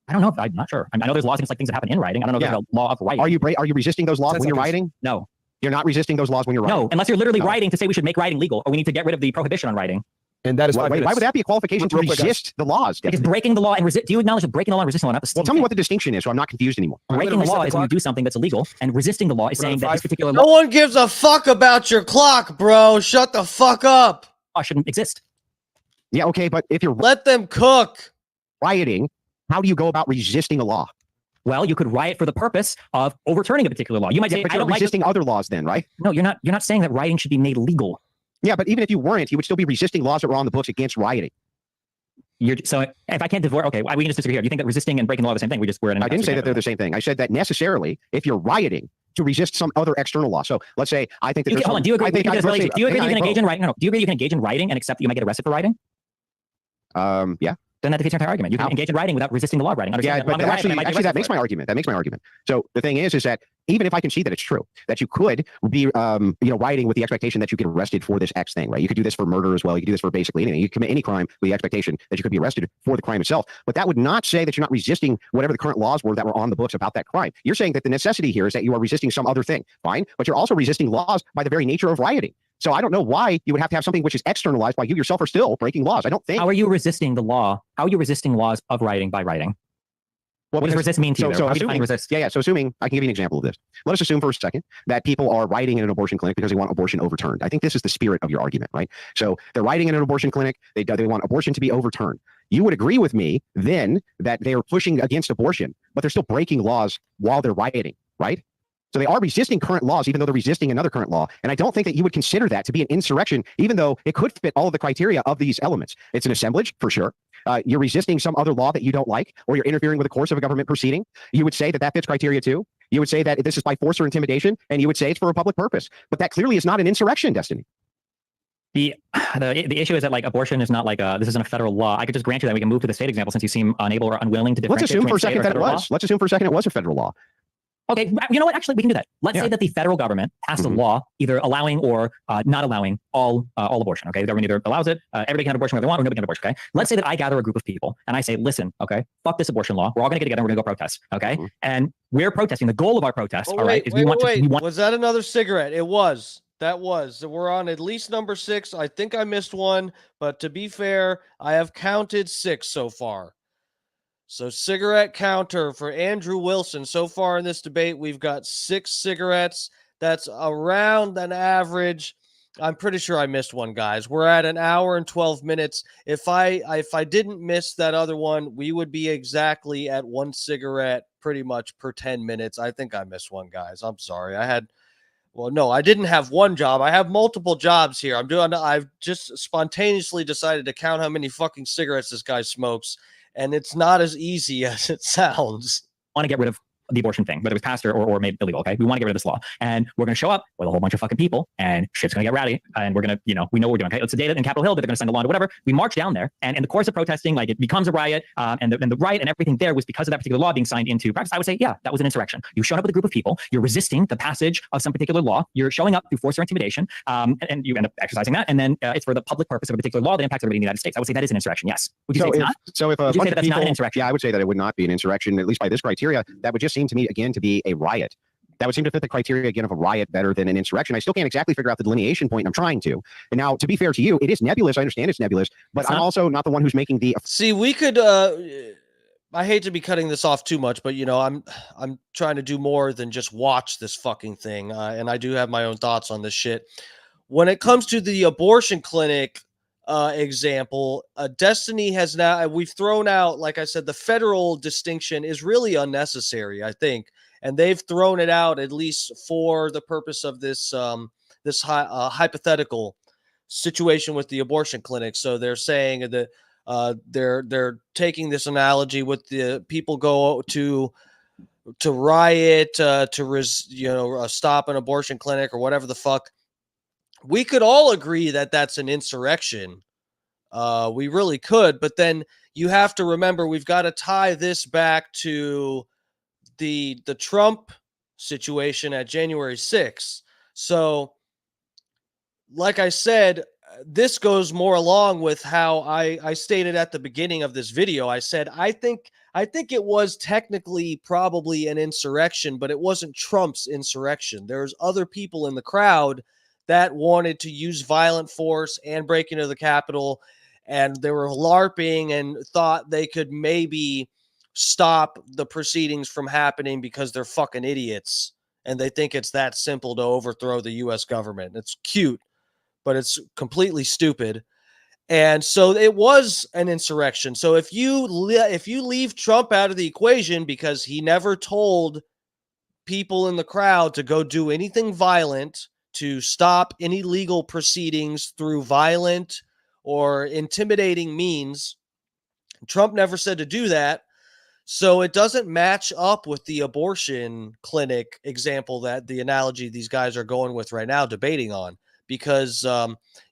I don't know. I'm not sure. I know there's laws against like things that happen in writing. I don't know if there's a law of writing. Are you resisting those laws when you're writing? No. You're not resisting those laws when you're writing? No, unless you're literally writing to say we should make writing legal or we need to get rid of the prohibition on writing. And that is why would that be a qualification to resist the laws? Because breaking the law and do you acknowledge that breaking the law and resisting the law are not the same? Well, tell me what the distinction is so I'm not confused anymore. Breaking the law is when you do something that's illegal, and resisting the law is saying that this particular law. No one gives a fuck about your clock, bro. Shut the fuck up. Law shouldn't exist. Yeah, okay, but if you're let them cook. Rioting, how do you go about resisting a law? Well, you could riot for the purpose of overturning a particular law. You might say, but you're resisting other laws then, right? No, you're not. You're not saying that rioting should be made legal. Yeah, but even if you weren't, you would still be resisting laws that were on the books against rioting. So if I can't divorce, okay, we can just disagree here. You think that resisting and breaking the law are the same thing? I didn't say that they're the same thing. I said that necessarily, if you're rioting, to resist some other external law. So let's say I think that. Hold on. Do you agree? Do you agree you can engage in writing? No. Do you agree you can engage in writing and accept that you might get arrested for writing? Yeah. Then that defeats your entire argument. You can engage in writing without resisting the law of writing. Yeah, but actually that makes my argument. That makes my argument. So the thing is that even if I can see that it's true, that you could be, writing with the expectation that you get arrested for this X thing, right? You could do this for murder as well. You could do this for basically anything. You commit any crime with the expectation that you could be arrested for the crime itself. But that would not say that you're not resisting whatever the current laws were that were on the books about that crime. You're saying that the necessity here is that you are resisting some other thing. Fine. But you're also resisting laws by the very nature of rioting. So I don't know why you would have to have something which is externalized while you yourself are still breaking laws. I don't think. How are you resisting the law? How are you resisting laws of writing by writing? Well, what does resist mean to you? So assuming, resist? Yeah. So assuming, I can give you an example of this. Let us assume for a second that people are writing in an abortion clinic because they want abortion overturned. I think this is the spirit of your argument, right? So they're writing in an abortion clinic. They want abortion to be overturned. You would agree with me then that they are pushing against abortion, but they're still breaking laws while they're rioting, right? So they are resisting current laws, even though they're resisting another current law. And I don't think that you would consider that to be an insurrection, even though it could fit all of the criteria of these elements. It's an assemblage, for sure. you're resisting some other law that you don't like, or you're interfering with the course of a government proceeding, you would say that that fits criteria too. You would say that this is by force or intimidation, and you would say it's for a public purpose. But that clearly is not an insurrection, Destiny. The issue is that like abortion is not like this isn't a federal law. I could just grant you that we can move to the state example since you seem unable or unwilling to differentiate. Let's assume for a second that it was. Let's assume for a second it was a federal law. Okay, you know what? Actually, we can do that. Let's say that the federal government passed a law either allowing or not allowing all abortion. Okay, the government either allows it, everybody can have abortion whenever they want, or nobody can have abortion. Okay, let's say that I gather a group of people and I say, listen, okay, fuck this abortion law. We're all going to get together. And we're going to go protest. Okay, and we're protesting. The goal of our protest, all right, is we want. Was that another cigarette? It was. That was. We're on at least number 6. I think I missed one, but to be fair, I have counted 6 so far. So cigarette counter for Andrew Wilson. So far in this debate, we've got 6 cigarettes. That's around an average. I'm pretty sure I missed one, guys. We're at an hour and 12 minutes. If I didn't miss that other one, we would be exactly at 1 cigarette pretty much per 10 minutes. I think I missed one, guys. I'm sorry. Well, no, I didn't have one job. I have multiple jobs here. I've just spontaneously decided to count how many fucking cigarettes this guy smokes. And it's not as easy as it sounds. Want to get rid of the abortion thing, whether it was passed or made illegal. Okay, we want to get rid of this law, and we're going to show up with a whole bunch of fucking people, and shit's going to get rowdy, and we're going to, we know what we're doing. Okay, it's a day in Capitol Hill, but they're going to send a law to whatever. We march down there, and in the course of protesting, like it becomes a riot, and the riot and everything there was because of that particular law being signed into practice. I would say, yeah, that was an insurrection. You showed up with a group of people, you're resisting the passage of some particular law, you're showing up through force or intimidation, and you end up exercising that, and then it's for the public purpose of a particular law that impacts everybody in the United States. I would say that is an insurrection. Yes. Would you say it's not? So if would you say that that's not an insurrection? Yeah, I would say that it would not be an insurrection, at least by this criteria. That would just seem to me again to be a riot. That would seem to fit the criteria again of a riot better than an insurrection. I still can't exactly figure out the delineation point. I'm trying to. And now, to be fair to you, it is nebulous. I understand it's nebulous, but I'm also not the one who's making the. See, we could. I hate to be cutting this off too much, but I'm trying to do more than just watch this fucking thing, and I do have my own thoughts on this shit. When it comes to the abortion clinic example, Destiny has now. We've thrown out, like I said, the federal distinction is really unnecessary, I think. And they've thrown it out at least for the purpose of this hypothetical situation with the abortion clinic. So they're saying that they're taking this analogy with the people go to riot stop an abortion clinic or whatever the fuck. We could all agree that that's an insurrection. We really could, but then you have to remember we've got to tie this back to the Trump situation at January 6th. So, like I said, this goes more along with how I stated at the beginning of this video. I said, I think it was technically probably an insurrection, but it wasn't Trump's insurrection. There's other people in the crowd that wanted to use violent force and break into the Capitol, and they were LARPing and thought they could maybe stop the proceedings from happening because they're fucking idiots and they think it's that simple to overthrow the U.S. government. It's cute, but it's completely stupid. And so it was an insurrection. So if you leave Trump out of the equation because he never told people in the crowd to go do anything violent, to stop any legal proceedings through violent or intimidating means, Trump never said to do that. So it doesn't match up with the abortion clinic example, that the analogy these guys are going with right now, debating on, because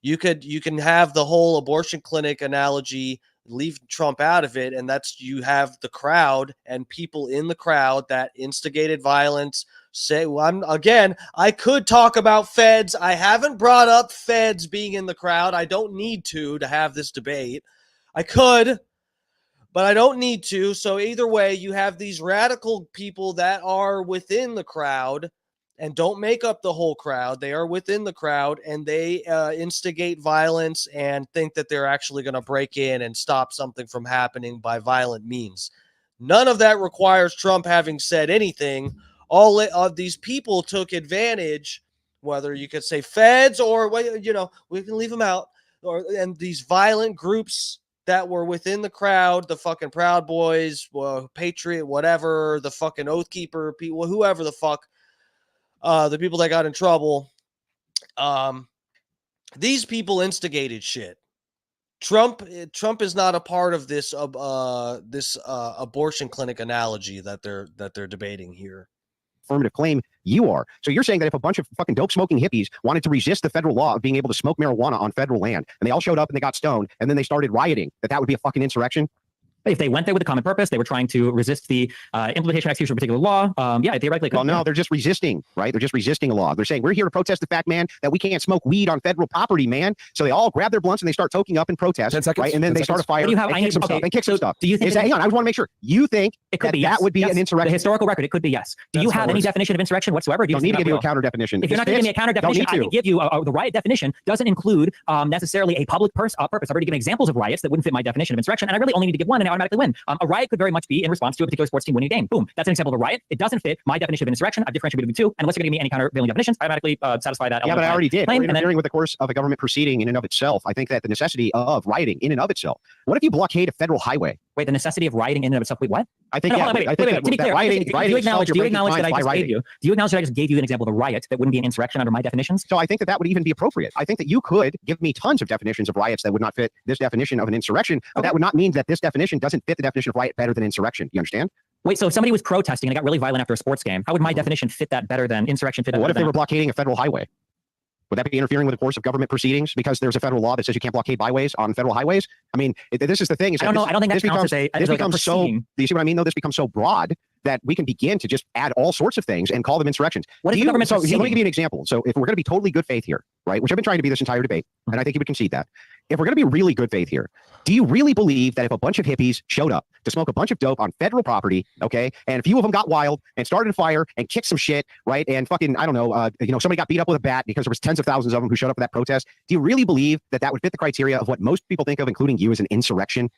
you can have the whole abortion clinic analogy, leave Trump out of it, and that's, you have the crowd and people in the crowd that instigated violence. Say, well, I could talk about feds. I haven't brought up feds being in the crowd. I don't need to have this debate. I could, but I don't need to. So either way, you have these radical people that are within the crowd and don't make up the whole crowd. They are within the crowd and they instigate violence and think that they're actually going to break in and stop something from happening by violent means. None of that requires Trump having said anything. All of these people took advantage, whether you could say feds or, we can leave them out, and these violent groups that were within the crowd, the fucking Proud Boys, Patriot, whatever, the fucking Oath Keeper people, whoever the fuck, the people that got in trouble. These people instigated shit. Trump is not a part of this abortion clinic analogy that they're debating here. Affirmative claim, you are. So you're saying that if a bunch of fucking dope smoking hippies wanted to resist the federal law of being able to smoke marijuana on federal land, and they all showed up and they got stoned, and then they started rioting, that would be a fucking insurrection? If they went there with a common purpose, they were trying to resist the implementation and execution of a particular law. Yeah, theoretically. Well, no, they're just resisting, right? They're just resisting a law. They're saying, we're here to protest the fact, man, that we can't smoke weed on federal property, man. So they all grab their blunts and they start toking up in protest, 10 seconds, right? And then they start a fire. I kick some stuff. They kick some stuff. Do you think hang on, I just want to make sure. You think it could be that would be yes. an insurrection? The historical record, it could be yes. Do you have any definition of insurrection whatsoever? Don't need to give you a counter definition. If you're not going to give me a counter definition, I can give you the riot definition doesn't include necessarily a public purpose. I've already given examples of riots that wouldn't fit my definition of insurrection, and I really only need to give one, and I automatically win. A riot could very much be in response to a particular sports team winning a game. Boom. That's an example of a riot. It doesn't fit my definition of insurrection. I've differentiated between the two, and unless you're going to give me any countervailing definitions, I automatically satisfy that. Yeah, but I already did. Claim, We're interfering with the course of a government proceeding in and of itself. I think that the necessity of rioting in and of itself. What if you blockade a federal highway? Wait, the necessity of rioting in and of itself. Wait, what? I think, no, wait. To be clear, rioting do you acknowledge that I just rioting. gave you? Do you acknowledge that I just gave you an example of a riot that wouldn't be an insurrection under my definitions? So I think that would even be appropriate. I think that you could give me tons of definitions of riots that would not fit this definition of an insurrection, but that would not mean that this definition doesn't fit the definition of riot better than insurrection. You understand? Wait, so if somebody was protesting and it got really violent after a sports game, how would my definition fit that better than insurrection fit? What if they were blockading a federal highway? Would that be interfering with the course of government proceedings because there's a federal law that says you can't blockade byways on federal highways? I mean, this is the thing. I don't know. I don't think that counts as this becomes so. Do you see what I mean? Though this becomes so broad that we can begin to just add all sorts of things and call them insurrections. What is the government proceeding? Let me give you an example. So if we're going to be totally good faith here, right, which I've been trying to be this entire debate, and I think you would concede that, if we're going to be really good faith here, do you really believe that if a bunch of hippies showed up to smoke a bunch of dope on federal property, okay, and a few of them got wild and started a fire and kicked some shit, right, and fucking, I don't know, somebody got beat up with a bat because there was tens of thousands of them who showed up for that protest, do you really believe that that would fit the criteria of what most people think of, including you, as an insurrection?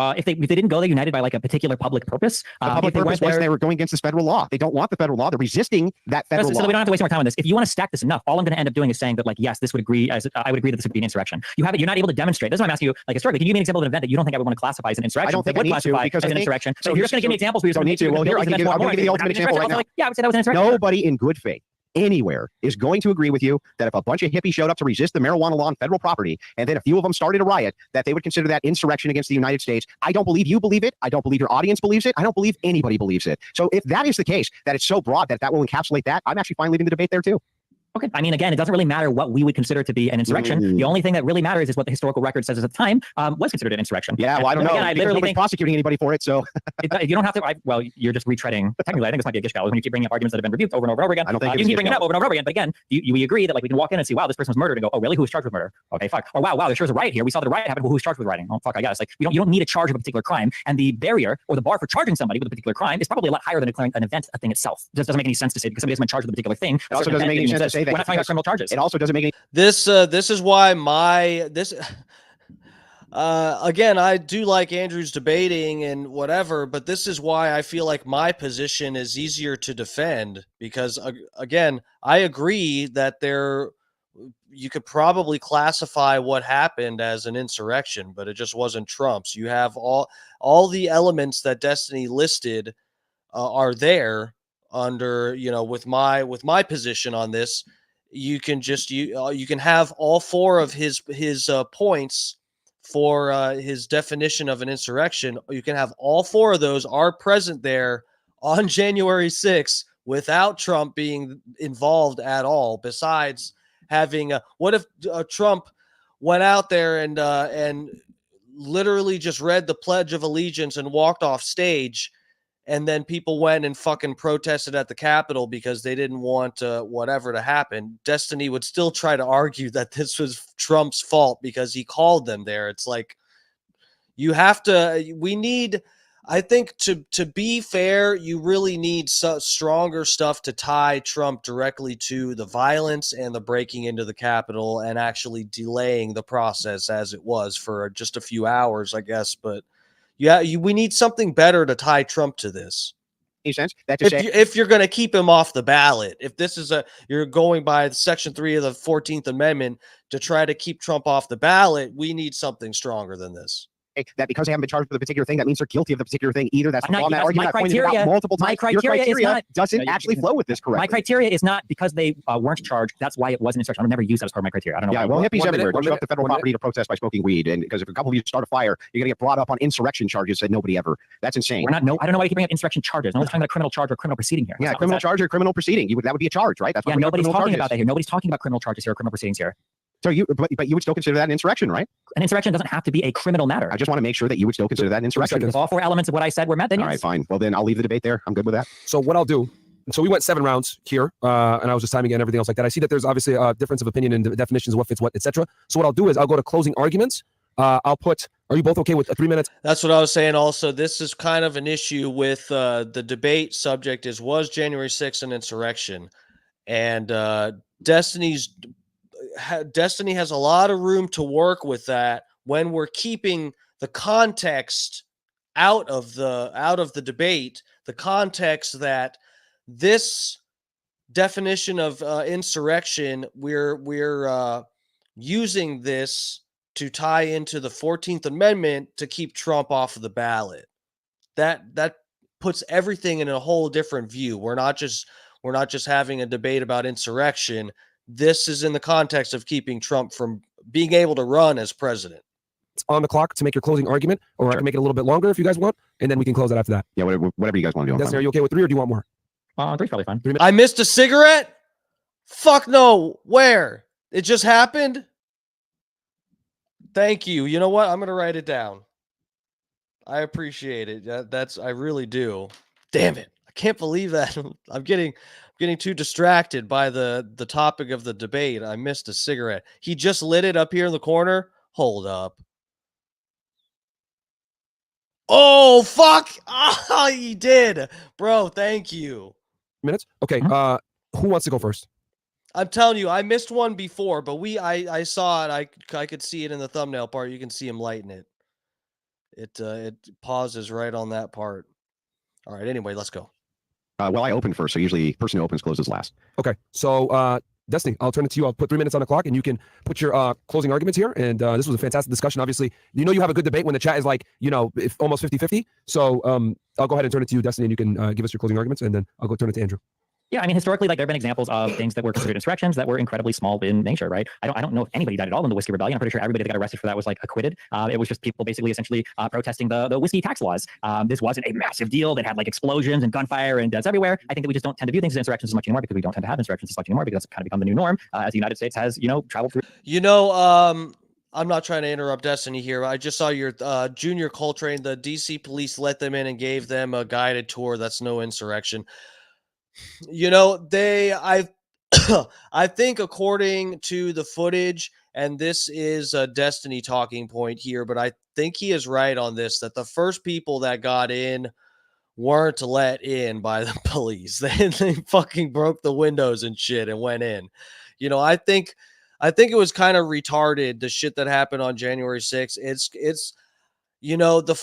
If they didn't go there united by like a particular public purpose, the public purpose was they were going against this federal law. They don't want the federal law. They're resisting that federal law. So we don't have to waste more time on this. If you want to stack this enough, all I'm going to end up doing is saying that, like, yes, this would agree. I would agree that this would be an insurrection. You're not able to demonstrate. That's why I'm asking you, like, historically, can you give me an example of an event that you don't think I would want to classify as an insurrection? I don't think I need to because as an insurrection. So you're just going to give me examples. Don't need to. Well, here I'll give you the ultimate example right now. Yeah, I would say that was an insurrection. Nobody in good faith anywhere is going to agree with you that if a bunch of hippies showed up to resist the marijuana law on federal property and then a few of them started a riot, that they would consider that insurrection against the United States. I don't believe you believe it. I don't believe your audience believes it. I don't believe anybody believes it. So if that is the case, that it's so broad that will encapsulate that, I'm actually fine leaving the debate there too. Okay. I mean, again, it doesn't really matter what we would consider to be an insurrection. The only thing that really matters is what the historical record says at the time was considered an insurrection. Yeah, well, I don't know. Again, I literally think prosecuting anybody for it, so you don't have to. Well, you're just retreading. Technically, I think this might be a gish when you keep bringing up arguments that have been rebuked over and over and over again. I don't think you keep bringing it up over and over again. But again, we agree that, like, we can walk in and see, wow, this person was murdered, and go, oh, really? Who was charged with murder? Okay, fuck. Or wow, there sure was a riot here. We saw that a riot happened. Well, who was charged with rioting? Oh, fuck, I guess. Like, you don't need a charge of a particular crime, and the barrier or the bar for charging somebody with a particular crime is probably a lot higher than declaring an event a thing itself. It just doesn't make any sense to say because somebody has been charged with a particular thing. It also doesn't make any sense to say that we're not talking about criminal charges. It also doesn't make any. This is why again, I do like Andrew's debating and whatever, but this is why I feel like my position is easier to defend because again, I agree that you could probably classify what happened as an insurrection, but it just wasn't Trump's. You have all the elements that Destiny listed are there under, with my position on this. You can just you can have all four of his points for his definition of an insurrection. You can have all four of those are present there on January 6th without Trump being involved at all. Besides having what if Trump went out there and literally just read the Pledge of Allegiance and walked off stage, and then people went and fucking protested at the Capitol because they didn't want whatever to happen. Destiny would still try to argue that this was Trump's fault because he called them there. It's like, I think to be fair, you really need stronger stuff to tie Trump directly to the violence and the breaking into the Capitol and actually delaying the process as it was for just a few hours, I guess. But yeah, we need something better to tie Trump to this. Any sense? If you're going to keep him off the ballot, if this is you're going by Section 3 of the 14th Amendment to try to keep Trump off the ballot, we need something stronger than this. that because they haven't been charged with a particular thing, that means they're guilty of the particular thing either. That's not, on that argument. my I pointed it criteria, out multiple times. my criteria Your criteria is not, doesn't actually flow with this correctly. My criteria is not because they weren't charged. That's why it wasn't instruction. I would never use that as part of my criteria. I don't know. Yeah, well, hippies everywhere. Don't show up to federal property to protest by smoking weed. And because if a couple of you start a fire, you're going to get brought up on insurrection charges that nobody ever. That's insane. We're not. No, I don't know why you keep bringing up insurrection charges. No one's talking about a criminal charge or criminal proceeding here. Yeah, criminal charge or criminal proceeding. That would be a charge, right? That's yeah, nobody's talking about that here. Nobody's talking about criminal charges here or criminal proceedings here. So but you would still consider that an insurrection, right? An insurrection doesn't have to be a criminal matter. I just want to make sure that you would still consider that an insurrection. If all four elements of what I said were met, then yes. All right, fine. Well, then I'll leave the debate there. I'm good with that. So what I'll do, so we went 7 rounds here, and I was just timing and everything else like that. I see that there's obviously a difference of opinion in the definitions of what fits what, etc. So what I'll do is I'll go to closing arguments. I'll put, are you both okay with 3 minutes? That's what I was saying. Also, this is kind of an issue with the debate subject was January 6th an insurrection? And Destiny has a lot of room to work with that when we're keeping the context out of the debate, the context that this definition of insurrection, we're using this to tie into the 14th Amendment to keep Trump off of the ballot. That puts everything in a whole different view. We're not just having a debate about insurrection. This is in the context of keeping Trump from being able to run as president. It's on the clock to make your closing argument, or I can make it a little bit longer if you guys want, and then we can close it after that. Yeah, whatever you guys want to do. Destiny, are you okay with 3 or do you want more? 3's probably fine. 3 minutes. I missed a cigarette? Fuck no. Where? It just happened? Thank you. You know what? I'm going to write it down. I appreciate it. I really do. Damn it. I can't believe that. I'm getting too distracted by the topic of the debate. I missed a cigarette. He just lit it up here in the corner. Hold up. Oh, fuck. Oh, he did. Bro, thank you. Minutes? Okay. Who wants to go first? I'm telling you, I missed one before, but I saw it. I could see it in the thumbnail part. You can see him lighting it. It pauses right on that part. All right. Anyway, let's go. Well, I opened first, so usually the person who opens closes last. Okay. So, Destiny, I'll turn it to you. I'll put 3 minutes on the clock, and you can put your closing arguments here. And this was a fantastic discussion. Obviously, you have a good debate when the chat is like, if almost 50-50. So I'll go ahead and turn it to you, Destiny, and you can give us your closing arguments, and then I'll go turn it to Andrew. Yeah, I mean, historically, like there have been examples of things that were considered insurrections that were incredibly small in nature, right? I don't know if anybody died at all in the Whiskey Rebellion. I'm pretty sure everybody that got arrested for that was like acquitted. It was just people basically essentially protesting the whiskey tax laws. This wasn't a massive deal that had like explosions and gunfire and deaths everywhere. I think that we just don't tend to view things as insurrections as much anymore because we don't tend to have insurrections as much anymore because that's kind of become the new norm as the United States has, traveled through. I'm not trying to interrupt Destiny here. I just saw your Junior Coltrane. The DC police let them in and gave them a guided tour. That's no insurrection. I think according to the footage, and this is a Destiny talking point here, but I think he is right on this, that the first people that got in weren't let in by the police. They fucking broke the windows and shit and went in. I think it was kind of retarded, the shit that happened on January 6th. It's the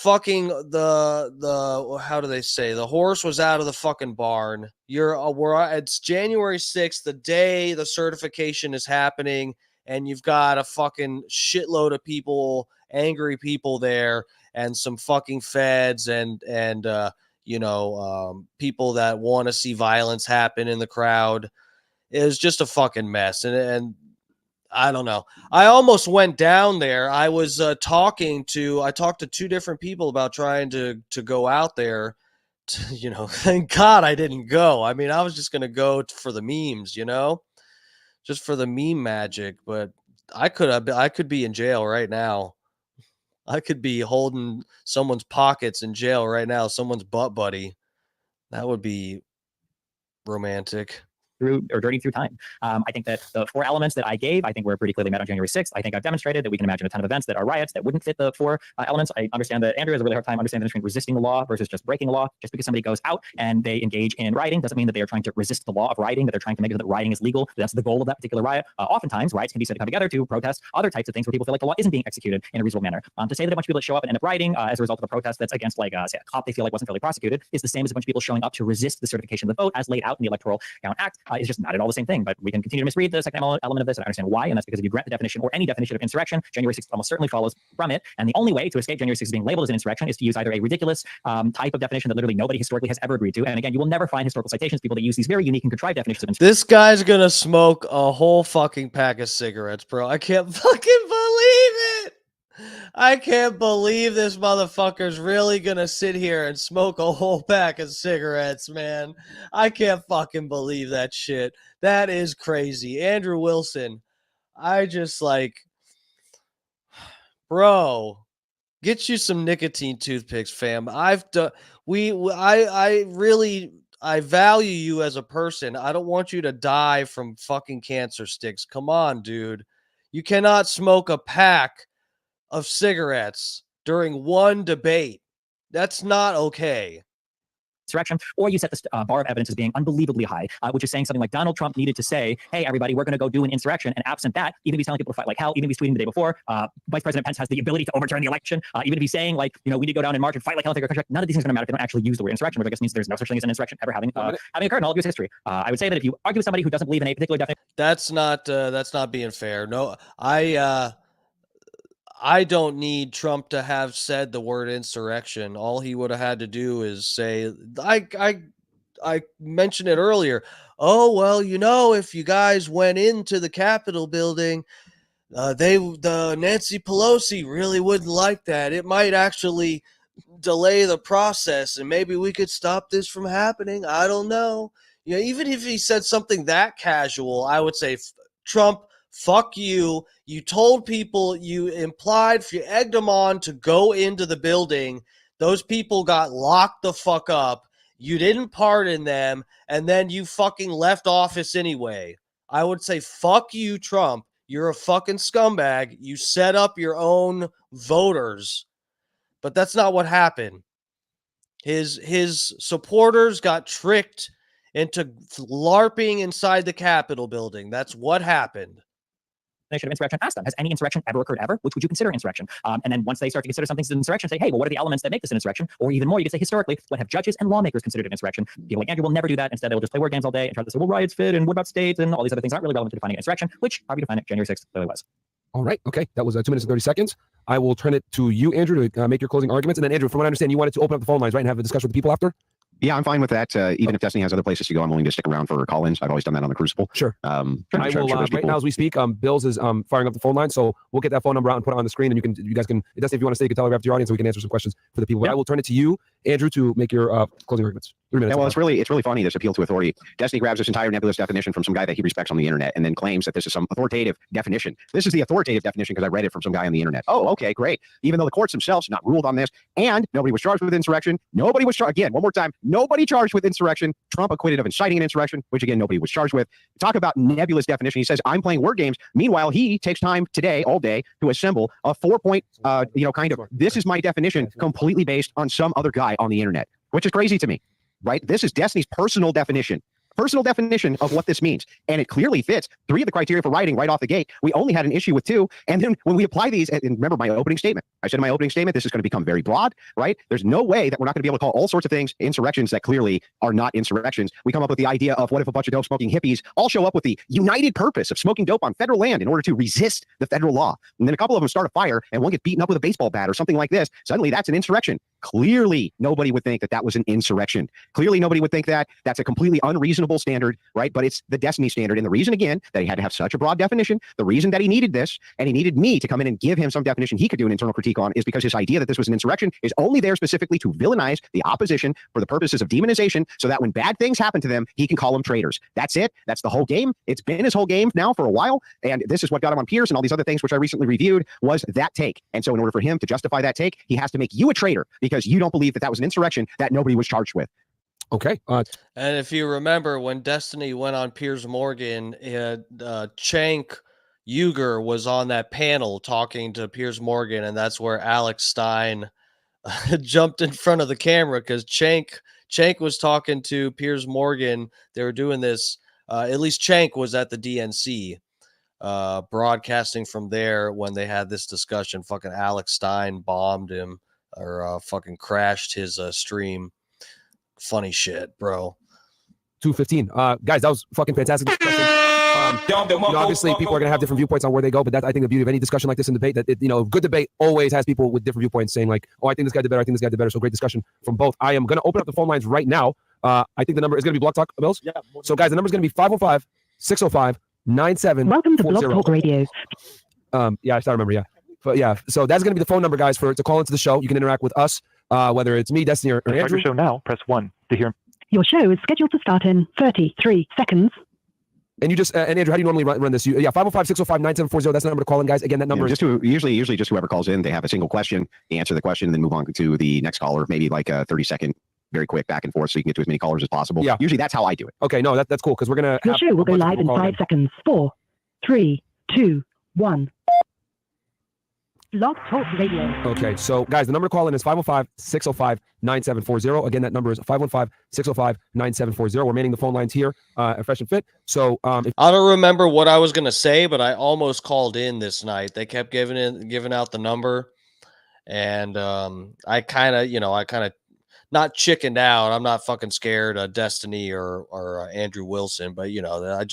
how do they say, the horse was out of the fucking barn. It's January 6th, the day the certification is happening, and you've got a fucking shitload of people, angry people there, and some fucking feds and people that want to see violence happen in the crowd. It was just a fucking mess. And I don't know. I almost went down there. I was talked to 2 different people about trying to go out there. Thank God I didn't go. I mean, I was just going to go for the memes, just for the meme magic, but I could be in jail right now. I could be holding someone's pockets in jail right now, someone's butt buddy. That would be romantic. Dirty through time. I think that the 4 elements that I gave, I think were pretty clearly met on January 6th. I think I've demonstrated that we can imagine a ton of events that are riots that wouldn't fit the 4 elements. I understand that Andrew has a really hard time understanding the difference between resisting the law versus just breaking the law. Just because somebody goes out and they engage in rioting doesn't mean that they are trying to resist the law of rioting, that they're trying to make sure that rioting is legal. That's the goal of that particular riot. Oftentimes, riots can be set to come together to protest other types of things where people feel like the law isn't being executed in a reasonable manner. To say that a bunch of people that show up and end up rioting as a result of a protest that's against, like, say, a cop they feel like wasn't fairly prosecuted is the same as a bunch of people showing up to resist the certification of the vote as laid out in the Electoral Count Act. is just not at all the same thing. But we can continue to misread the second element of this, and I understand why, and that's because if you grant the definition or any definition of insurrection, January 6th almost certainly follows from it. And the only way to escape January 6th being labeled as an insurrection is to use either a ridiculous type of definition that literally nobody historically has ever agreed to. And again, you will never find historical citations, people that use these very unique and contrived definitions of insurrection. This guy's gonna smoke a whole fucking pack of cigarettes, bro. I can't fucking believe it. I can't believe this motherfucker's really gonna sit here and smoke a whole pack of cigarettes, man. I can't fucking believe that shit. That is crazy. Andrew Wilson, I just like, bro, get you some nicotine toothpicks, fam. I've done, I value you as a person. I don't want you to die from fucking cancer sticks. Come on, dude. You cannot smoke a pack of cigarettes during one debate. That's not okay. Insurrection, or you set the bar of evidence as being unbelievably high, which is saying something like Donald Trump needed to say, hey, everybody, we're going to go do an insurrection. And absent that, even if he's telling people to fight like hell, even if he's tweeting the day before, Vice President Pence has the ability to overturn the election. Even if he's saying, like, we need to go down and march and fight like hell and take our country, none of these things are going to matter if they don't actually use the word insurrection, which I guess means there's no such thing as an insurrection ever having occurred in all of U.S. history. I would say that if you argue with somebody who doesn't believe in a particular definition, that's not being fair. No, I don't need Trump to have said the word insurrection. All he would have had to do is say, I mentioned it earlier. Oh, well, if you guys went into the Capitol building, the Nancy Pelosi really wouldn't like that. It might actually delay the process, and maybe we could stop this from happening. I don't know. Even if he said something that casual, I would say, Trump, fuck you. You told people, you egged them on to go into the building. Those people got locked the fuck up. You didn't pardon them, and then you fucking left office anyway. I would say, fuck you, Trump. You're a fucking scumbag. You set up your own voters. But that's not what happened. His supporters got tricked into LARPing inside the Capitol building. That's what happened. of insurrection, ask them, has any insurrection ever occurred ever? Which would you consider insurrection? And then once they start to consider something as an insurrection, say, hey, well, what are the elements that make this an insurrection? Or even more, you could say historically, what have judges and lawmakers considered an insurrection? People like Andrew will never do that. Instead, they will just play word games all day and try to say, well, riots fit, and what about states, and all these other things aren't really relevant to defining an insurrection, which, however you define it, January 6th clearly was. All right. Okay. That was 2 minutes and 30 seconds. I will turn it to you, Andrew, to make your closing arguments. And then, Andrew, from what I understand, you wanted to open up the phone lines, right, and have a discussion with the people after? Yeah, I'm fine with that. Even if Destiny has other places to go, I'm willing to stick around for call-ins. I've always done that on the Crucible. Sure. I will, right now as we speak, Bills is firing up the phone line, so we'll get that phone number out and put it on the screen, and you guys can, Destiny, if you want to stay, you can telegraph to your audience, so we can answer some questions for the people. But I will turn it to you, Andrew, to make your closing arguments. 3 minutes. Yeah, well, it's really funny, this appeal to authority. Destiny grabs this entire nebulous definition from some guy that he respects on the internet, and then claims that this is some authoritative definition. This is the authoritative definition because I read it from some guy on the internet. Oh, okay, great. Even though the courts themselves not ruled on this, and nobody was charged with insurrection. Nobody was charged, again, one more time, nobody charged with insurrection. Trump acquitted of inciting an insurrection, which again, nobody was charged with. Talk about nebulous definition. He says, I'm playing word games. Meanwhile, he takes time today, all day, to assemble a 4-point, kind of, this is my definition, completely based on some other guy on the internet, which is crazy to me, right? This is Destiny's personal definition of what this means. And it clearly fits 3 of the criteria for writing right off the gate. We only had an issue with 2. And then when we apply these, and remember my opening statement, I said in my opening statement, this is going to become very broad, right? There's no way that we're not going to be able to call all sorts of things insurrections that clearly are not insurrections. We come up with the idea of what if a bunch of dope smoking hippies all show up with the united purpose of smoking dope on federal land in order to resist the federal law. And then a couple of them start a fire and one gets beaten up with a baseball bat or something like this. Suddenly that's an insurrection. Clearly, nobody would think that that was an insurrection. Clearly, nobody would think that. That's a completely unreasonable standard, right? But it's the Destiny standard. And the reason, again, that he had to have such a broad definition, the reason that he needed this, and he needed me to come in and give him some definition he could do an internal critique on, is because his idea that this was an insurrection is only there specifically to villainize the opposition for the purposes of demonization, so that when bad things happen to them, he can call them traitors. That's it. That's the whole game. It's been his whole game now for a while. And this is what got him on Piers and all these other things, which I recently reviewed, was that take. And so in order for him to justify that take, he has to make you a traitor because you don't believe that that was an insurrection that nobody was charged with. Okay. And if you remember, when Destiny went on Piers Morgan, Cenk Uygur was on that panel talking to Piers Morgan, and that's where Alex Stein jumped in front of the camera because Cenk was talking to Piers Morgan. They were doing this. At least Cenk was at the DNC, broadcasting from there when they had this discussion. Fucking Alex Stein bombed him or fucking crashed his stream. Funny shit, bro. 2:15. Guys, that was fucking fantastic discussion. Obviously, people are going to have different viewpoints on where they go, but that's, I think, the beauty of any discussion like this in debate, that, good debate always has people with different viewpoints saying like, oh, I think this guy did better, I think this guy did better. So great discussion from both. I am going to open up the phone lines right now. I think the number is going to be Block Talk, Mills. Yeah. So, guys, the number is going to be 505-605-9740. Welcome to Block Talk Radio. Yeah, I still remember, yeah. But yeah, so that's going to be the phone number, guys, to call into the show. You can interact with us, whether it's me, Destiny, or Andrew. Start your show now. Press 1 to hear. Your show is scheduled to start in 33 seconds. And you just, and Andrew, how do you normally run this? 505-605-9740. That's the number to call in, guys. Again, that number is usually just whoever calls in, they have a single question, they answer the question, and then move on to the next caller, maybe like a 30-second, very quick back and forth, so you can get to as many callers as possible. Yeah. Usually that's how I do it. Okay, no, that's cool, because we're going to... Your show will go live in 5 seconds. 4, 3, 2, 1. Blog Talk Radio. Okay, so guys, the number to call in is 505-605-9740. Again, that number is 515-605-9740. We're manning the phone lines here at Fresh and Fit. So I don't remember what I was going to say, but I almost called in this night. They kept giving out the number, and I kind of not chickened out. I'm not fucking scared of Destiny or Andrew Wilson, but I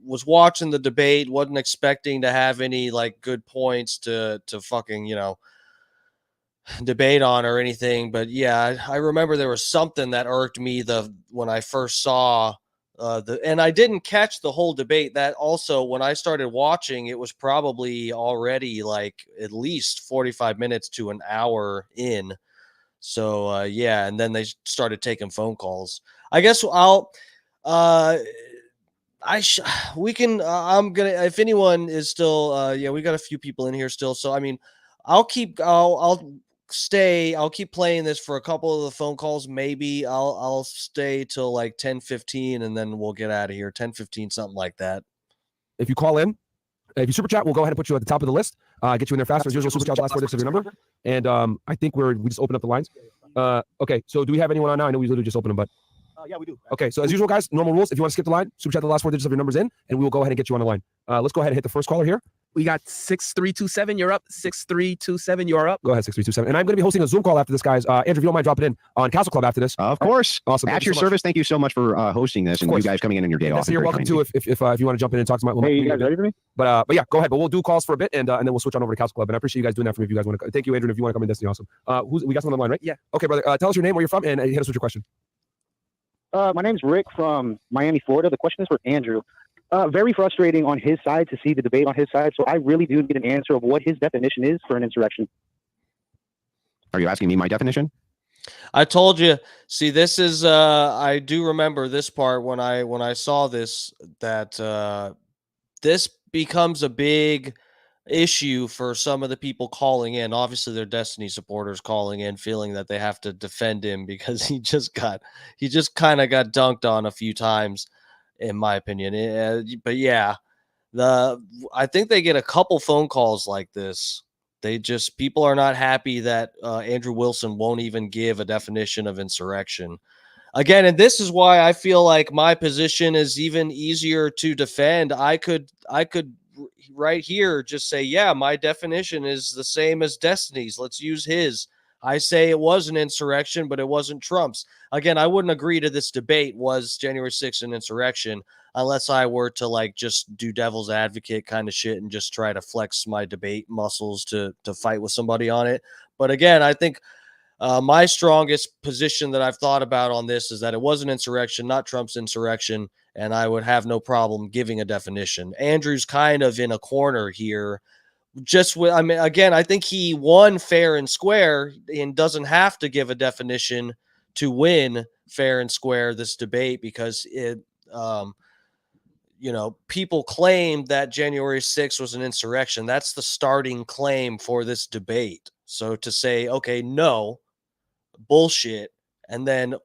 was watching the debate, wasn't expecting to have any like good points to fucking debate on or anything. But yeah, I remember there was something that irked me when I first saw and I didn't catch the whole debate. That also, when I started watching, it was probably already like at least 45 minutes to an hour in. So yeah, and then they started taking phone calls. I guess I'm gonna, if anyone is still, we got a few people in here still. So I mean, I'll keep playing this for a couple of the phone calls. Maybe I'll stay till like 10:15, and then we'll get out of here. 10:15, something like that. If you call in, if you super chat, we'll go ahead and put you at the top of the list. Get you in there faster. As usual, super chat, the last 4 digits of your number. And I think we just opened up the lines. Okay, so do we have anyone on now? I know we literally just opened them, but yeah, we do. Okay, so as usual, guys, normal rules. If you want to skip the line, super chat the last 4 digits of your numbers in, and we will go ahead and get you on the line. Let's go ahead and hit the first caller here. We got 6327. You're up. 6327. You're up. Go ahead, 6327. And I'm going to be hosting a Zoom call after this, guys. Andrew, if you don't mind dropping in on Castle Club after this. Of course. Awesome. At your service. Thank you so much for hosting this, and you guys coming in on your day off. You're welcome to if you want to jump in and talk to my. Hey, you guys ready for me? But yeah, go ahead. But we'll do calls for a bit, and then we'll switch on over to Castle Club. And I appreciate you guys doing that for me. If you guys want to, thank you, Andrew. If you want to come in, Destiny, awesome. We got someone on the line, right? Yeah. Okay, brother. Tell us your name, where you're from, and hit us with your question. My name's Rick from Miami, Florida. The question is for Andrew. Very frustrating on his side to see the debate on his side. So I really do need an answer of what his definition is for an insurrection. Are you asking me my definition? I told you. See, this is I do remember this part when I saw this, that this becomes a big issue for some of the people calling in. Obviously, they're Destiny supporters calling in, feeling that they have to defend him because he just kind of got dunked on a few times, in my opinion. But yeah, I think they get a couple phone calls like this. People are not happy that Andrew Wilson won't even give a definition of insurrection. Again, and this is why I feel like my position is even easier to defend. I could right here just say, yeah, my definition is the same as Destiny's. Let's use his. I say it was an insurrection, but it wasn't Trump's. Again, I wouldn't agree to this debate was January 6th an insurrection unless I were to like just do devil's advocate kind of shit and just try to flex my debate muscles to fight with somebody on it. But again, I think my strongest position that I've thought about on this is that it was an insurrection, not Trump's insurrection, and I would have no problem giving a definition. Andrew's kind of in a corner here. I think he won fair and square and doesn't have to give a definition to win fair and square this debate because people claim that January 6th was an insurrection. That's the starting claim for this debate. So to say, okay, no, bullshit, and then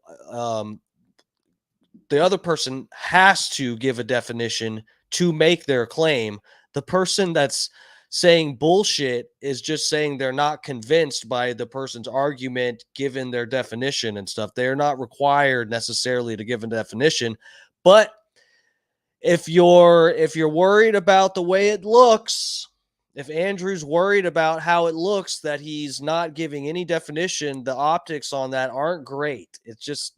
the other person has to give a definition to make their claim. The person that's saying bullshit is just saying they're not convinced by the person's argument given their definition and stuff. They're not required necessarily to give a definition. But if you're worried about the way it looks, if Andrew's worried about how it looks that he's not giving any definition, the optics on that aren't great. It's just,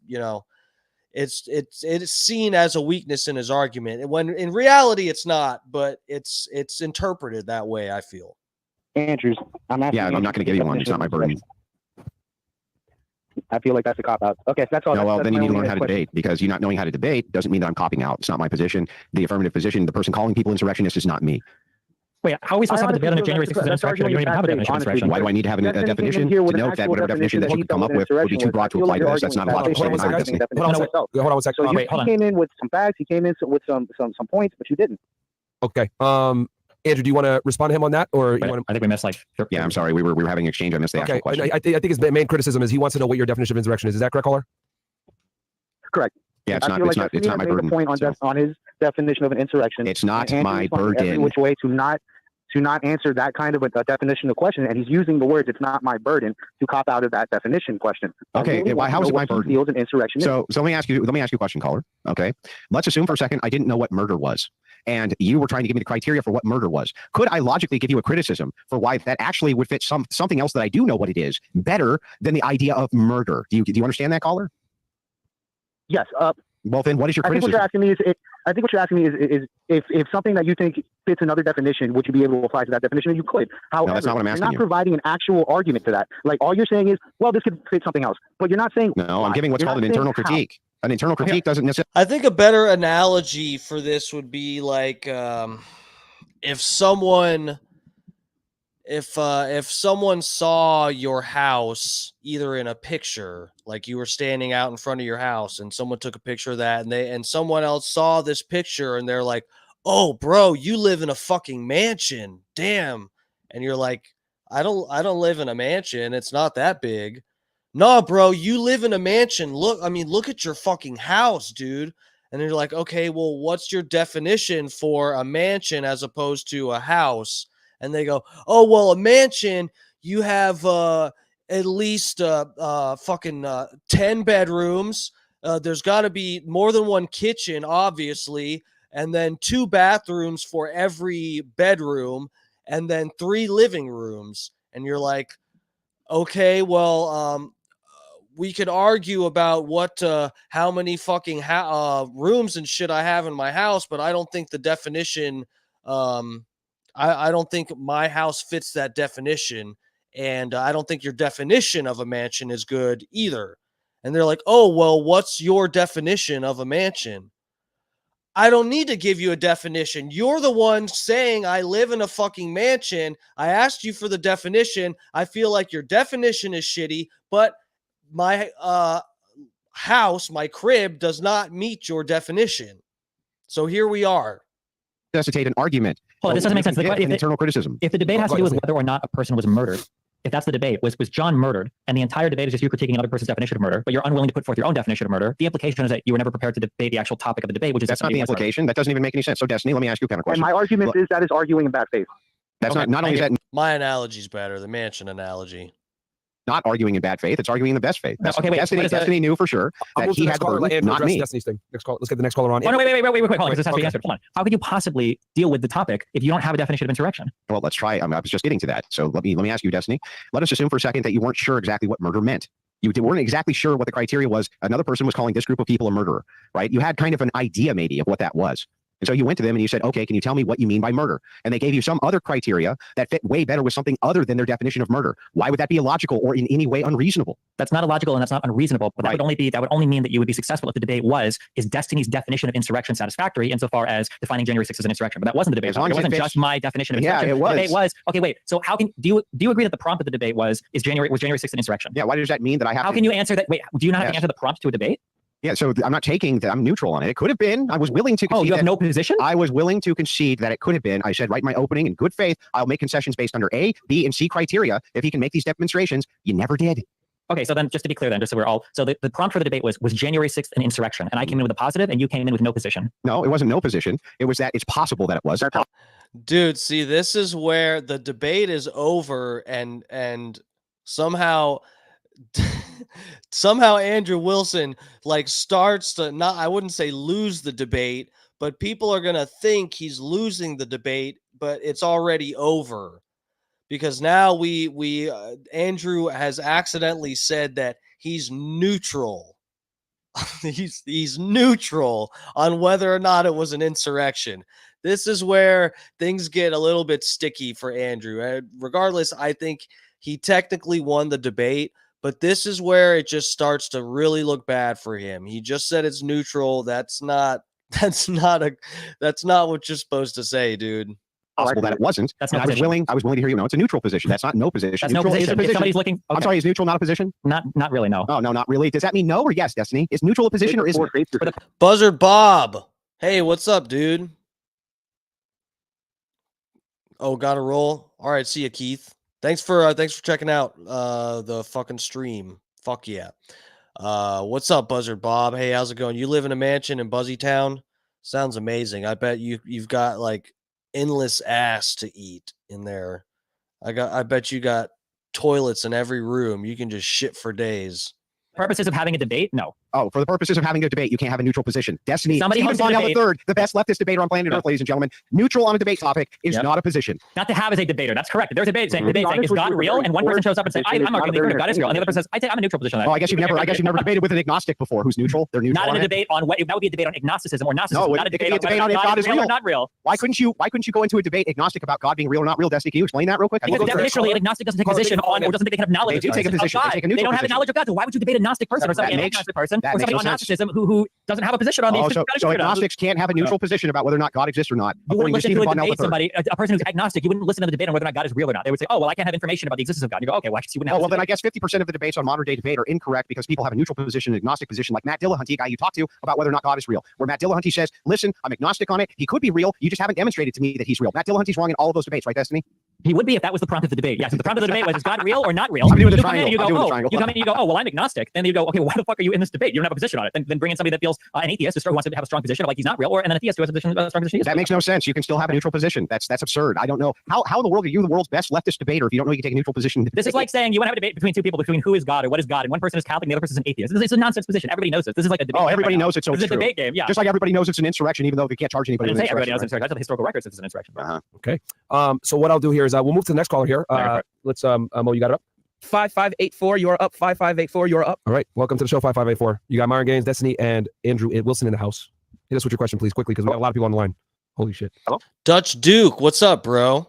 it's seen as a weakness in his argument, and when in reality it's not, but it's interpreted that way, I feel. Andrews, I'm asking. Yeah, I'm not going to give you one. It's not my burden. I feel like that's a cop out. Okay, so that's all. No, well, that's then you my need to only learn how to question. debate, because you not knowing how to debate doesn't mean that I'm copping out. It's not my position. The affirmative position, the person calling people insurrectionists, is not me. Wait, how are we supposed to have a debate on a January 6th as an insurrection? You don't even have a definition of insurrection. Why do I need to have a definition to note that whatever definition that you could come up with would be too broad to apply to this? That's not a logical statement. Hold on one second. So you came in with some facts. You came in with some points, but you didn't. Okay. Andrew, do you want to respond to him on that, or you want to? I think we missed Yeah, I'm sorry. We were having an exchange. I missed the actual question. I think his main criticism is he wants to know what your definition of insurrection is. Is that correct, caller? Correct. Yeah, it's not my burden. Point on his definition of an insurrection. It's not my burden. Every which way to not answer that kind of a definition of question, and he's using the words "it's not my burden" to cop out of that definition question. Okay, how is it my burden? Feels an insurrection. So let me ask you a question, caller. Okay, let's assume for a second I didn't know what murder was, and you were trying to give me the criteria for what murder was. Could I logically give you a criticism for why that actually would fit something else that I do know what it is better than the idea of murder? Do you understand that, caller? Yes. Well, then what is your criticism? I think what you're asking me is if something that you think fits another definition, would you be able to apply to that definition? You could. However, no, that's not what I'm asking. You're not providing an actual argument to that. Like, all you're saying is, well, this could fit something else, but you're not saying. No, I'm giving what's called an internal critique. An internal critique doesn't necessarily. I think a better analogy for this would be like if someone saw your house either in a picture, like you were standing out in front of your house and someone took a picture of that, and someone else saw this picture and they're like, "Oh, bro, you live in a fucking mansion. Damn." And you're like, I don't live in a mansion. It's not that big." "No, bro, you live in a mansion. Look at your fucking house, dude." And you're like, "Okay, well, what's your definition for a mansion as opposed to a house?" And they go, "Oh, well, a mansion, you have at least fucking 10 bedrooms. There's got to be more than one kitchen, obviously, and then 2 bathrooms for every bedroom, and then 3 living rooms." And you're like, "Okay, well, we could argue about how many fucking rooms and shit I have in my house, but I don't think the definition I don't think my house fits that definition, and I don't think your definition of a mansion is good either." And they're like, "Oh, well, what's your definition of a mansion?" I don't need to give you a definition. You're the one saying I live in a fucking mansion. I asked you for the definition. I feel like your definition is shitty, but my house, my crib, does not meet your definition. So here we are. Necessitate an argument. Well, this doesn't make sense. An internal criticism. If the debate has to do with whether or not a person was murdered, if that's the debate, was John murdered, and the entire debate is just you critiquing another person's definition of murder, but you're unwilling to put forth your own definition of murder, the implication is that you were never prepared to debate the actual topic of the debate, which is that's not the implication. That doesn't even make any sense. So, Destiny, let me ask you a kind of question. And my argument is that is arguing in bad faith. That's not only that. My analogy's better, the mansion analogy. Not arguing in bad faith. It's arguing in the best faith. That's, okay, wait. Destiny knew for sure that he had the burden, not me. Destiny's thing. Next call. Let's get the next caller on. Oh, no, wait, hold on, because this has to be answered. Hold on. How could you possibly deal with the topic if you don't have a definition of insurrection? Well, let's try. I was just getting to that. So let me ask you, Destiny. Let us assume for a second that you weren't sure exactly what murder meant. You weren't exactly sure what the criteria was. Another person was calling this group of people a murderer, right? You had kind of an idea maybe of what that was. And so you went to them and you said, "Okay, can you tell me what you mean by murder?" And they gave you some other criteria that fit way better with something other than their definition of murder. Why would that be illogical or in any way unreasonable? That's not illogical and that's not unreasonable, but that would only mean that you would be successful if the debate is Destiny's definition of insurrection satisfactory insofar as defining January 6th as an insurrection. But that wasn't the debate. It wasn't just my definition of insurrection. Yeah, it was. The debate was, okay, wait. So how can do you agree that the prompt of the debate was January 6th an insurrection? Yeah, why does that mean that I have How can you answer that? Wait, do you not have to answer the prompt to a debate? Yeah, so I'm not taking that. I'm neutral on it. It could have been. I was willing to concede. Oh, you have no position? I was willing to concede that it could have been. I said right in my opening, in good faith, I'll make concessions based under A, B, and C criteria if he can make these demonstrations. You never did. Okay, so then just to be clear then, just so we're all, so the prompt for the debate was January 6th an insurrection, and I came in with a positive and you came in with no position. No, it wasn't no position. It was that it's possible that it was. Dude, see, this is where the debate is over and somehow Andrew Wilson starts to not, I wouldn't say lose the debate, but people are going to think he's losing the debate, but it's already over. Because now Andrew has accidentally said that he's neutral. he's neutral on whether or not it was an insurrection. This is where things get a little bit sticky for Andrew. Regardless, I think he technically won the debate, but this is where it just starts to really look bad for him. He just said it's neutral. That's not what you're supposed to say, dude. Possible that it wasn't. That's and no I was position. willing to hear you. No, it's a neutral position. That's not no position. That's no Neutral is a position. If somebody's looking, okay. I'm sorry, is neutral not a position? Not really. No. Oh, no, not really. Does that mean no or yes, Destiny? Is neutral a position or isn't it? Buzzard Bob. Hey, what's up, dude? Oh, got to roll. All right, see ya, Keith. Thanks for checking out the fucking stream. Fuck yeah. What's up, Buzzard Bob? Hey, how's it going? You live in a mansion in Buzzy Town? Sounds amazing. I bet you've got like endless ass to eat in there. I bet you got toilets in every room. You can just shit for days. Purposes of having a debate? No. Oh, for the purposes of having a debate, you can't have a neutral position. Destiny, Somebody Stephen hosted a Bonnell debate. III, the best leftist debater on planet Earth, ladies and gentlemen. Neutral on a debate topic is not a position. Not to have as a debater. That's correct. If there's a debate saying, is God real? And one person shows up and says, I'm arguing the God is real. And the other person says, I'm a neutral position on that. Oh, I guess you've never debated with an agnostic before who's neutral. They're neutral. Not in a debate on what that would be a debate on agnosticism or Gnosticism. No, not a it could debate be a debate on if God is real or not real. Why couldn't you go into a debate agnostic about God being real or not real? Destiny, can you explain that real quick? Because definitionally, an agnostic doesn't take a position on or doesn't think they can have knowledge. They do take a position. They take a neutral don't have a position. knowledge of God. So why would you debate a Gnostic person or somebody, an agnostic person, or somebody on Gnosticism who doesn't have a position on these? So agnostics can't have a neutral position about whether or not God exists or not. You wouldn't listen to a debate somebody, a person who's agnostic, you wouldn't listen to the debate on whether or not God is real or not. They would say, oh, well, I can't have information about the existence of God. You go, okay, well, you wouldn't have. Well, then I guess 50% of the debates on modern day debate are incorrect because people have a neutral position, an agnostic position, like Matt Dillahunty, a guy you talked to about whether or not God is real. Where Matt Dillahunty says, listen, I'm agnostic on it. He could be real. You just haven't demonstrated to me that he's real. Matt Dillahunty's wrong in all of those debates, right, Destiny? He would be if that was the prompt of the debate. Yes, if the prompt of the debate was, is God real or not real? I'm doing the you come in and you triangle. go, I'm doing the triangle. you come in and you go, oh, well, I'm agnostic. Then you go, okay, why the fuck are you in this debate? You don't have a position on it. Then bring in somebody that feels an atheist who wants to have a strong position, like he's not real, and then a theist who has a strong position. That makes no sense. You can still have a neutral position. That's absurd. I don't know how in the world are you the world's best leftist debater if you don't know you can take a neutral position. This is like saying you want to have a debate between two people between who is God or what is God, and one person is Catholic and the other person is an atheist. It's a nonsense position. Everybody knows this. This is like a debate. Oh, everybody knows it. So it's it's a debate game. Yeah. Just like everybody knows it's an insurrection, even though they can't charge anybody. I didn't say everybody knows it's an insurrection. That's the historical records. It's an insurrection. Okay. So what I'll do here is we'll move to the next caller here. Let's Mo, you got it up? 5584, you're up. 5584, you're up. All right. Welcome to the show, 5584. You got Myron Gaines, Destiny, and Andrew Wilson in the house. Hit us with your question, please, quickly, because we got a lot of people on the line. Holy shit. Hello? Dutch Duke, what's up, bro?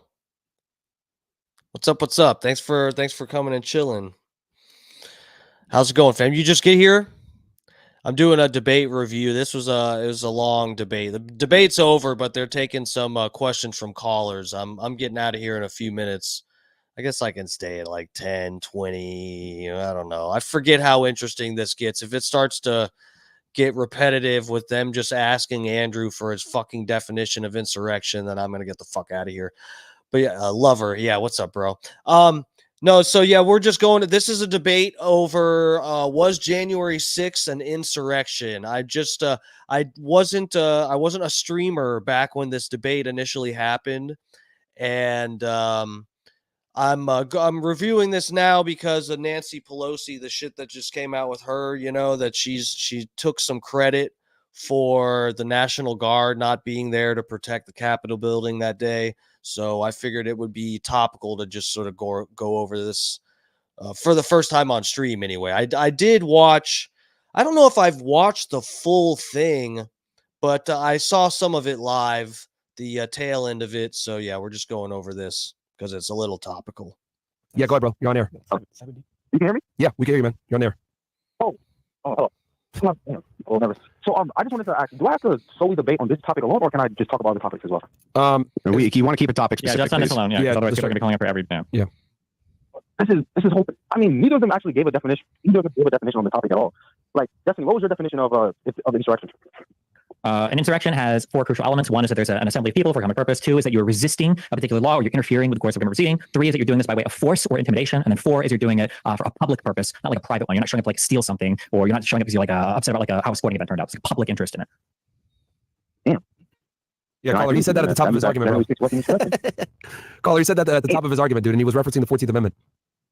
What's up? Thanks for coming and chilling. How's it going, fam? You just get here? I'm doing a debate review. It was a long debate. The debate's over, but they're taking some questions from callers. I'm getting out of here in a few minutes. I guess I can stay at like 10, 20. I don't know. I forget how interesting this gets. If it starts to get repetitive with them just asking Andrew for his fucking definition of insurrection, then I'm going to get the fuck out of here. But yeah, Lover. Yeah, what's up, bro? No, so yeah, we're just going to, this is a debate over was January 6th an insurrection. I wasn't a streamer back when this debate initially happened, and I'm reviewing this now because of Nancy Pelosi, the shit that just came out with her, that she took some credit for the National Guard not being there to protect the Capitol building that day. So I figured it would be topical to just sort of go over this for the first time on stream anyway. I did watch, I don't know if I've watched the full thing, but I saw some of it live, the tail end of it. So yeah, we're just going over this because it's a little topical. Yeah, go ahead, bro. You're on air. You can hear me? Yeah, we can hear you, man. You're on air. Hello. Oh, never. So I just wanted to ask, do I have to solely debate on this topic alone, or can I just talk about other topics as well? You want to keep a topic specific. Yeah, just on this alone. Yeah, otherwise people are going to be calling up for every time. Yeah. This is whole. I mean, neither of them actually gave a definition. Neither of them gave a definition on the topic at all. Like, Destiny, what was your definition of insurrection? An insurrection has four crucial elements. One is that there's an assembly of people for a common purpose. Two is that you're resisting a particular law or you're interfering with the course of a proceeding. Three is that you're doing this by way of force or intimidation. And then four is you're doing it for a public purpose, not like a private one. You're not showing up to like steal something, or you're not showing up because you're like upset about like how a sporting event turned out. It's like public interest in it. Damn. Yeah, caller, he said that at the top of his argument, bro. Caller, he said that at the top of his argument, dude, and he was referencing the 14th Amendment.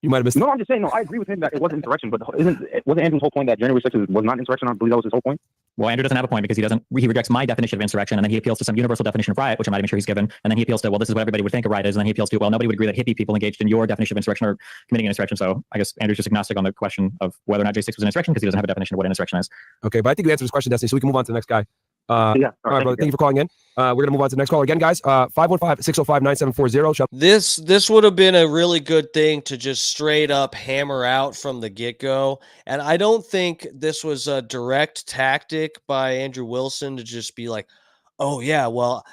You might have missed. No, I'm just saying. No, I agree with him that it wasn't insurrection, but wasn't Andrew's whole point that January 6th was not insurrection? I believe that was his whole point. Well, Andrew doesn't have a point because he rejects my definition of insurrection, and then he appeals to some universal definition of riot, which I'm not even sure he's given, and then he appeals to, well, this is what everybody would think a riot is, and then he appeals to, well, nobody would agree that hippie people engaged in your definition of insurrection or committing an insurrection. So I guess Andrew's just agnostic on the question of whether or not J6 was an insurrection because he doesn't have a definition of what an insurrection is. Okay, but I think we answered this question, Destiny, so we can move on to the next guy. All right, brother. Thank you for calling in. We're gonna move on to the next caller again, guys. 515-605-9740. This would have been a really good thing to just straight up hammer out from the get-go. And I don't think this was a direct tactic by Andrew Wilson to just be like, oh yeah, well,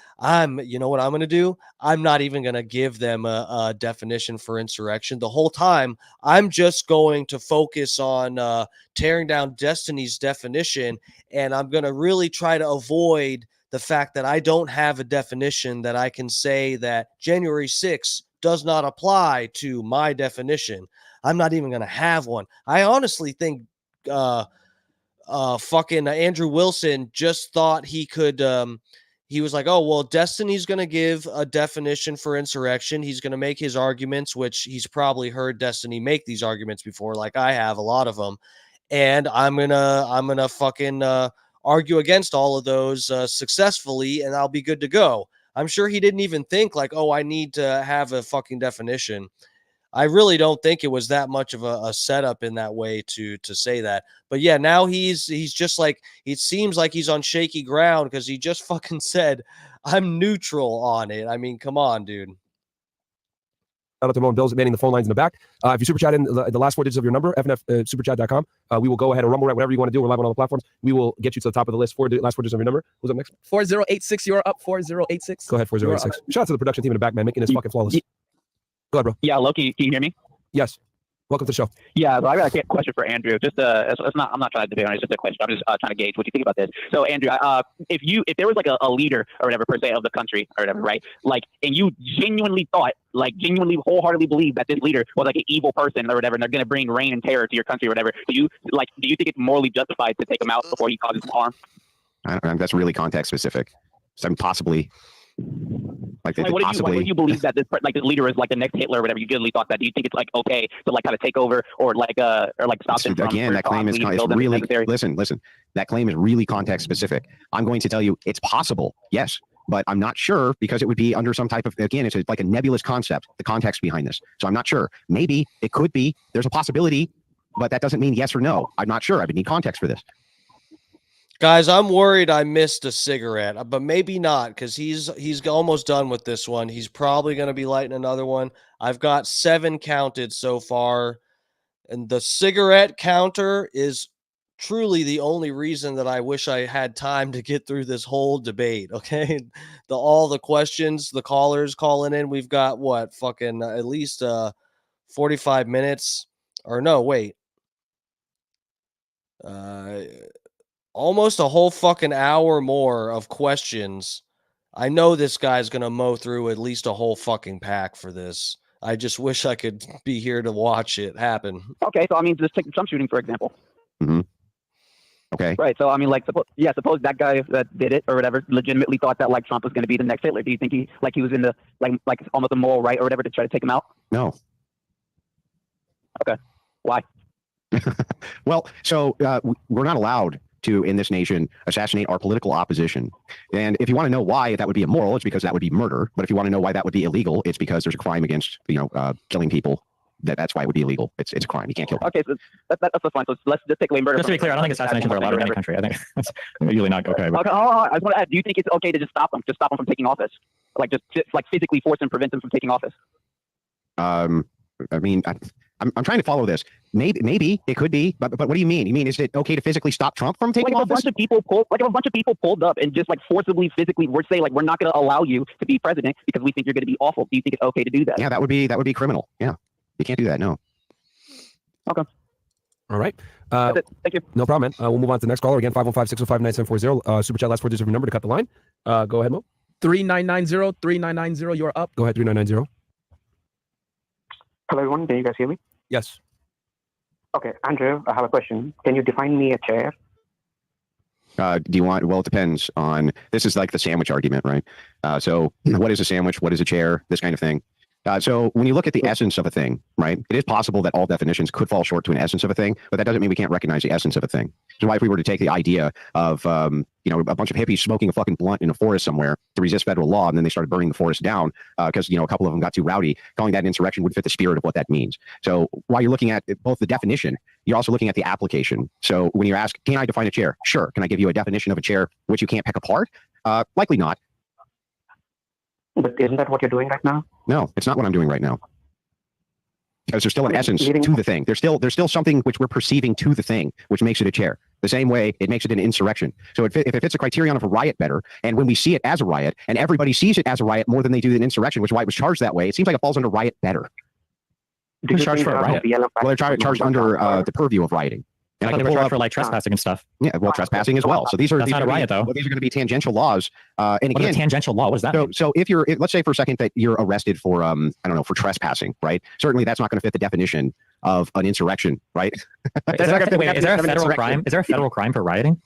you know what I'm going to do? I'm not even going to give them a definition for insurrection. The whole time, I'm just going to focus on tearing down Destiny's definition, and I'm going to really try to avoid the fact that I don't have a definition that I can say that January 6th does not apply to my definition. I'm not even going to have one. I honestly think fucking Andrew Wilson just thought he could he was like, oh, well, Destiny's going to give a definition for insurrection. He's going to make his arguments, which he's probably heard Destiny make these arguments before, like I have, a lot of them. And I'm going to fucking argue against all of those successfully, and I'll be good to go. I'm sure he didn't even think like, oh, I need to have a fucking definition. I really don't think it was that much of a setup in that way to say that. But yeah, now he's just like, it seems like he's on shaky ground because he just fucking said, I'm neutral on it. I mean, come on, dude. Shout out to Mo and Bill's manning the phone lines in the back. If you super chat in the last 4 digits of your number, fnfsuperchat.com, we will go ahead and rumble, whatever you want to do. We're live on all the platforms. We will get you to the top of the list. Last 4 digits of your number. Who's up next? 4086. You're up. 4086. Go ahead, 4086. Shout out to the production team in the back, man, making this fucking flawless. Go ahead, bro. Yeah, Loki, can you hear me? Yes. Welcome to the show. Yeah, so I got a question for Andrew. Just it's not. I'm not trying to debate on it. It's just a question. I'm just trying to gauge what you think about this. So, Andrew, if there was like a leader or whatever per se of the country or whatever, right? Like, and you genuinely wholeheartedly believe that this leader was like an evil person or whatever, and they're going to bring reign and terror to your country or whatever. Do you think it's morally justified to take him out before he causes harm? I don't know. That's really context specific. So possibly. What do you believe that this leader is like the next Hitler or whatever? You generally thought that. Do you think it's like okay to like kind of take over or stop him? Again, that claim is really listen. That claim is really context specific. I'm going to tell you it's possible, yes, but I'm not sure because it would be under some type of, again, it's like a nebulous concept, the context behind this. So I'm not sure. Maybe it could be. There's a possibility, but that doesn't mean yes or no. I'm not sure. I would need context for this. Guys, I'm worried I missed a cigarette, but maybe not because he's almost done with this one. He's probably going to be lighting another one. I've got 7 counted so far, and the cigarette counter is truly the only reason that I wish I had time to get through this whole debate, okay? All the questions, the callers calling in, we've got what, fucking at least 45 minutes, or no, wait. Almost a whole fucking hour more of questions. I know this guy's going to mow through at least a whole fucking pack for this. I just wish I could be here to watch it happen. Okay, so I mean, just take Trump shooting, for example. Mm-hmm. Okay. Right, so I mean, like, suppose that guy that did it or whatever legitimately thought that, like, Trump was going to be the next Hitler. Do you think he was in the, like almost a moral right or whatever to try to take him out? No. Okay. Why? Well, so we're not allowed to, in this nation, assassinate our political opposition. And if you want to know why that would be immoral, it's because that would be murder. But if you want to know why that would be illegal, it's because there's a crime against, killing people. That's why it would be illegal. It's a crime. You can't kill them. Okay, so that's fine. So let's just take away murder. Just to be clear, I don't think assassinations are allowed in any country. I think that's usually not okay. But... Okay, I just want to add, do you think it's okay to just stop him from taking office? Like, just physically force and prevent him from taking office? I mean, I'm trying to follow this. Maybe it could be, but what do you mean? You mean is it okay to physically stop Trump from taking office? If a bunch of people pulled up and just forcibly, physically, we're saying we're not going to allow you to be president because we think you're going to be awful. Do you think it's okay to do that? Yeah, that would be criminal. Yeah, you can't do that. No. Okay. All right. That's it. Thank you. No problem, man. We'll move on to the next caller again. 515-605-9740. Super chat last 4 digits of your number to cut the line. Go ahead, Mo. 3990. You're up. Go ahead, 3990. Hello, everyone. Can you guys hear me? Yes. Okay, Andrew, I have a question. Can you define me a chair? Do you want? Well, it depends on. This is like the sandwich argument, right? So, what is a sandwich? What is a chair? This kind of thing. So when you look at the essence of a thing, right, it is possible that all definitions could fall short to an essence of a thing, but that doesn't mean we can't recognize the essence of a thing. So why if we were to take the idea of, you know, a bunch of hippies smoking a fucking blunt in a forest somewhere to resist federal law, and then they started burning the forest down because, you know, a couple of them got too rowdy, calling that an insurrection would fit the spirit of what that means. So while you're looking at both the definition, you're also looking at the application. So when you ask, can I define a chair? Sure. Can I give you a definition of a chair which you can't pick apart? Likely not. But isn't that what you're doing right now? No, it's not what I'm doing right now. Because there's still an essence to the thing. There's still something which we're perceiving to the thing, which makes it a chair. The same way it makes it an insurrection. So if it fits a criterion of a riot better, and when we see it as a riot, and everybody sees it as a riot more than they do an insurrection, which is why it was charged that way, it seems like it falls under riot better. Who's charged for a riot? Well, they're charged under the purview of rioting. And I thought they were charged for like trespassing and stuff. Yeah, well, trespassing as well. So these are not a riot, though. Well, these are going to be tangential laws. And what again, is a tangential law? What does that mean? So if let's say for a second that you're arrested for I don't know, for trespassing, right? Certainly that's not going to fit the definition of an insurrection, right? Is there a federal crime? Is there a federal crime for rioting?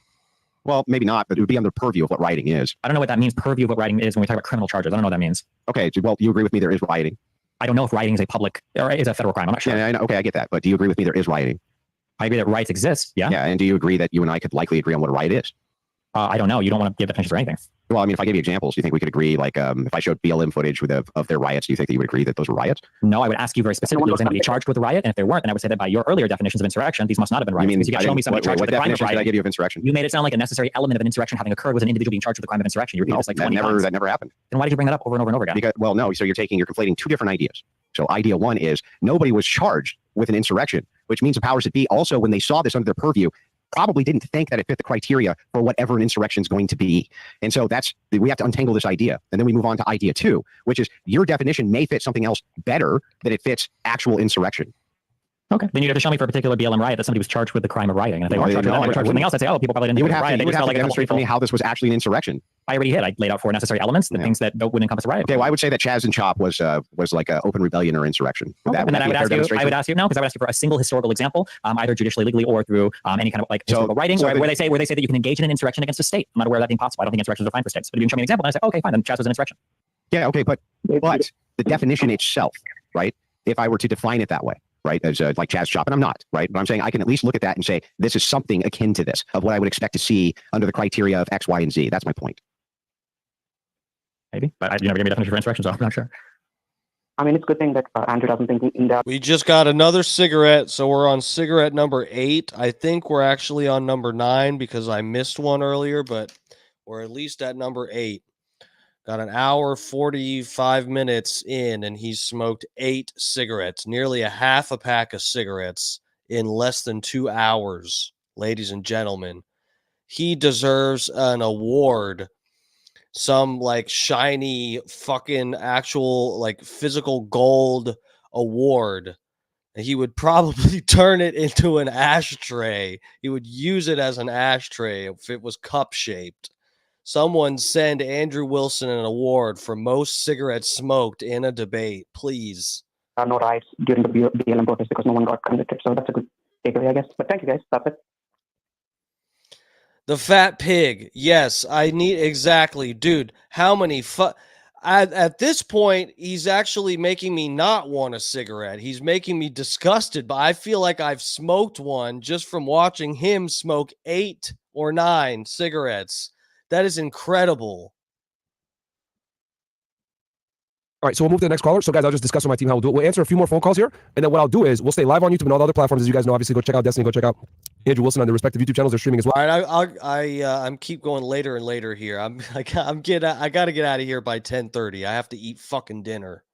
Well, maybe not, but it would be under purview of what rioting is. I don't know what that means. Purview of what rioting is when we talk about criminal charges. I don't know what that means. Okay, well, you agree with me? There is rioting. I don't know if rioting is a public or is a federal crime. I'm not sure. Yeah, I know. Okay, I get that, but do you agree with me? There is rioting. I agree that riots exist. Yeah. Yeah, and do you agree that you and I could likely agree on what a riot is? I don't know. You don't want to give definitions or anything. Well, I mean, if I gave you examples, do you think we could agree? Like, if I showed BLM footage of their riots, do you think that you would agree that those were riots? No, I would ask you very specifically, was anybody charged with a riot? And if they weren't, then I would say that by your earlier definitions of insurrection, these must not have been riots. You mean, because you got to show me somebody charged with the crime of rioting. Did I give you of insurrection? You made it sound like a necessary element of an insurrection having occurred was an individual being charged with the crime of insurrection. You repeated this like 20 times. That never happened. Then why did you bring that up over and over and over again? Because, well, no. So you're conflating two different ideas. So idea one is nobody was charged with an insurrection, which means the powers that be also, when they saw this under their purview, probably didn't think that it fit the criteria for whatever an insurrection is going to be. And so we have to untangle this idea. And then we move on to idea two, which is your definition may fit something else better than it fits actual insurrection. Okay. Then you'd have to show me for a particular BLM riot that somebody was charged with the crime of rioting. And if they weren't charged with that, they were charged with something else. I'd say, oh, people probably didn't think it was a riot. You would have to demonstrate for me how this was actually an insurrection. I already hit. I laid out four necessary elements, the things that would encompass a riot. Okay, well, I would say that Chaz and Chop was like an open rebellion or insurrection. And then I would ask you no, because I would ask you for a single historical example, either judicially, legally, or through any kind of like historical writing, where they say that you can engage in an insurrection against a state. I'm not aware of that being possible. I don't think insurrections are fine for states. But if you can show me an example, then I say, okay, fine, then Chaz was an insurrection. Yeah, okay, but the definition itself, right? If I were to define it that way, right, as like Chaz Chop, and I'm not, right? But I'm saying I can at least look at that and say this is something akin to this of what I would expect to see under the criteria of X, Y, and Z. That's my point. Maybe, but you never gave me a definition for insurrection, so I'm not sure. I mean, it's a good thing that Andrew doesn't think in depth. We just got another cigarette, so we're on cigarette number 8. I think we're actually on number 9 because I missed one earlier, but we're at least at number 8. Got an hour, 45 minutes in, and he's smoked 8 cigarettes, nearly a half a pack of cigarettes in less than 2 hours, ladies and gentlemen. He deserves an award. Some like shiny fucking actual like physical gold award. And he would probably turn it into an ashtray. He would use it as an ashtray if it was cup shaped. Someone send Andrew Wilson an award for most cigarettes smoked in a debate, please. No riots during the BLM protest because no one got convicted. So that's a good takeaway, I guess. But thank you, guys. That's it. The fat pig. Yes, I need exactly, dude. How many at this point, he's actually making me not want a cigarette. He's making me disgusted, but I feel like I've smoked one just from watching him smoke 8 or 9 cigarettes. That is incredible. All right, so we'll move to the next caller. So, guys, I'll just discuss with my team how we'll do it. We'll answer a few more phone calls here, and then what I'll do is we'll stay live on YouTube and all the other platforms. As you guys know, obviously, go check out Destiny, go check out Andrew Wilson on the respective YouTube channels. They're streaming as well. All right, I'm keep going later and later here. I got to get out of here by 10:30. I have to eat fucking dinner.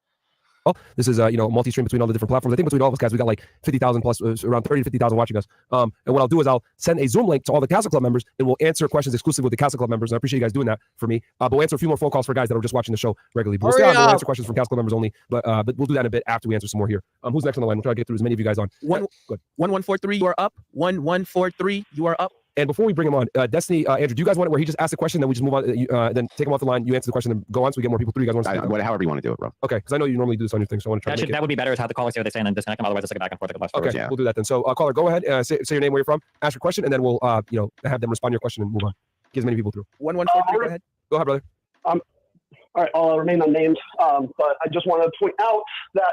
This is multi-stream between all the different platforms. I think between all of us guys, we got like 50,000 plus, around 30 to 50,000 watching us. And what I'll do is I'll send a Zoom link to all the Castle Club members, and we'll answer questions exclusively with the Castle Club members. And I appreciate you guys doing that for me. But we'll answer a few more phone calls for guys that are just watching the show regularly. But we'll stay on. We'll answer questions from Castle Club members only. But we'll do that in a bit after we answer some more here. Who's next on the line? We'll try to get through as many of you guys on. 1143, you are up. 1143, you are up. And before we bring him on, Destiny, Andrew, do you guys want it where he just asks a question, then we just move on, then take him off the line, you answer the question, and go on, so we get more people through? You guys want to however you want to do it, bro. Okay, because I know you normally do this on your thing, so I want to try that would be better is how the callers say what they say and then disconnect them. Otherwise, it's like a back and forth. Okay, we'll do that then. So, caller, go ahead, say your name, where you're from, ask your question, and then we'll, have them respond to your question and move on. Get as many people through. 1143, go ahead. Go ahead, brother. All right, I'll remain unnamed, but I just want to point out that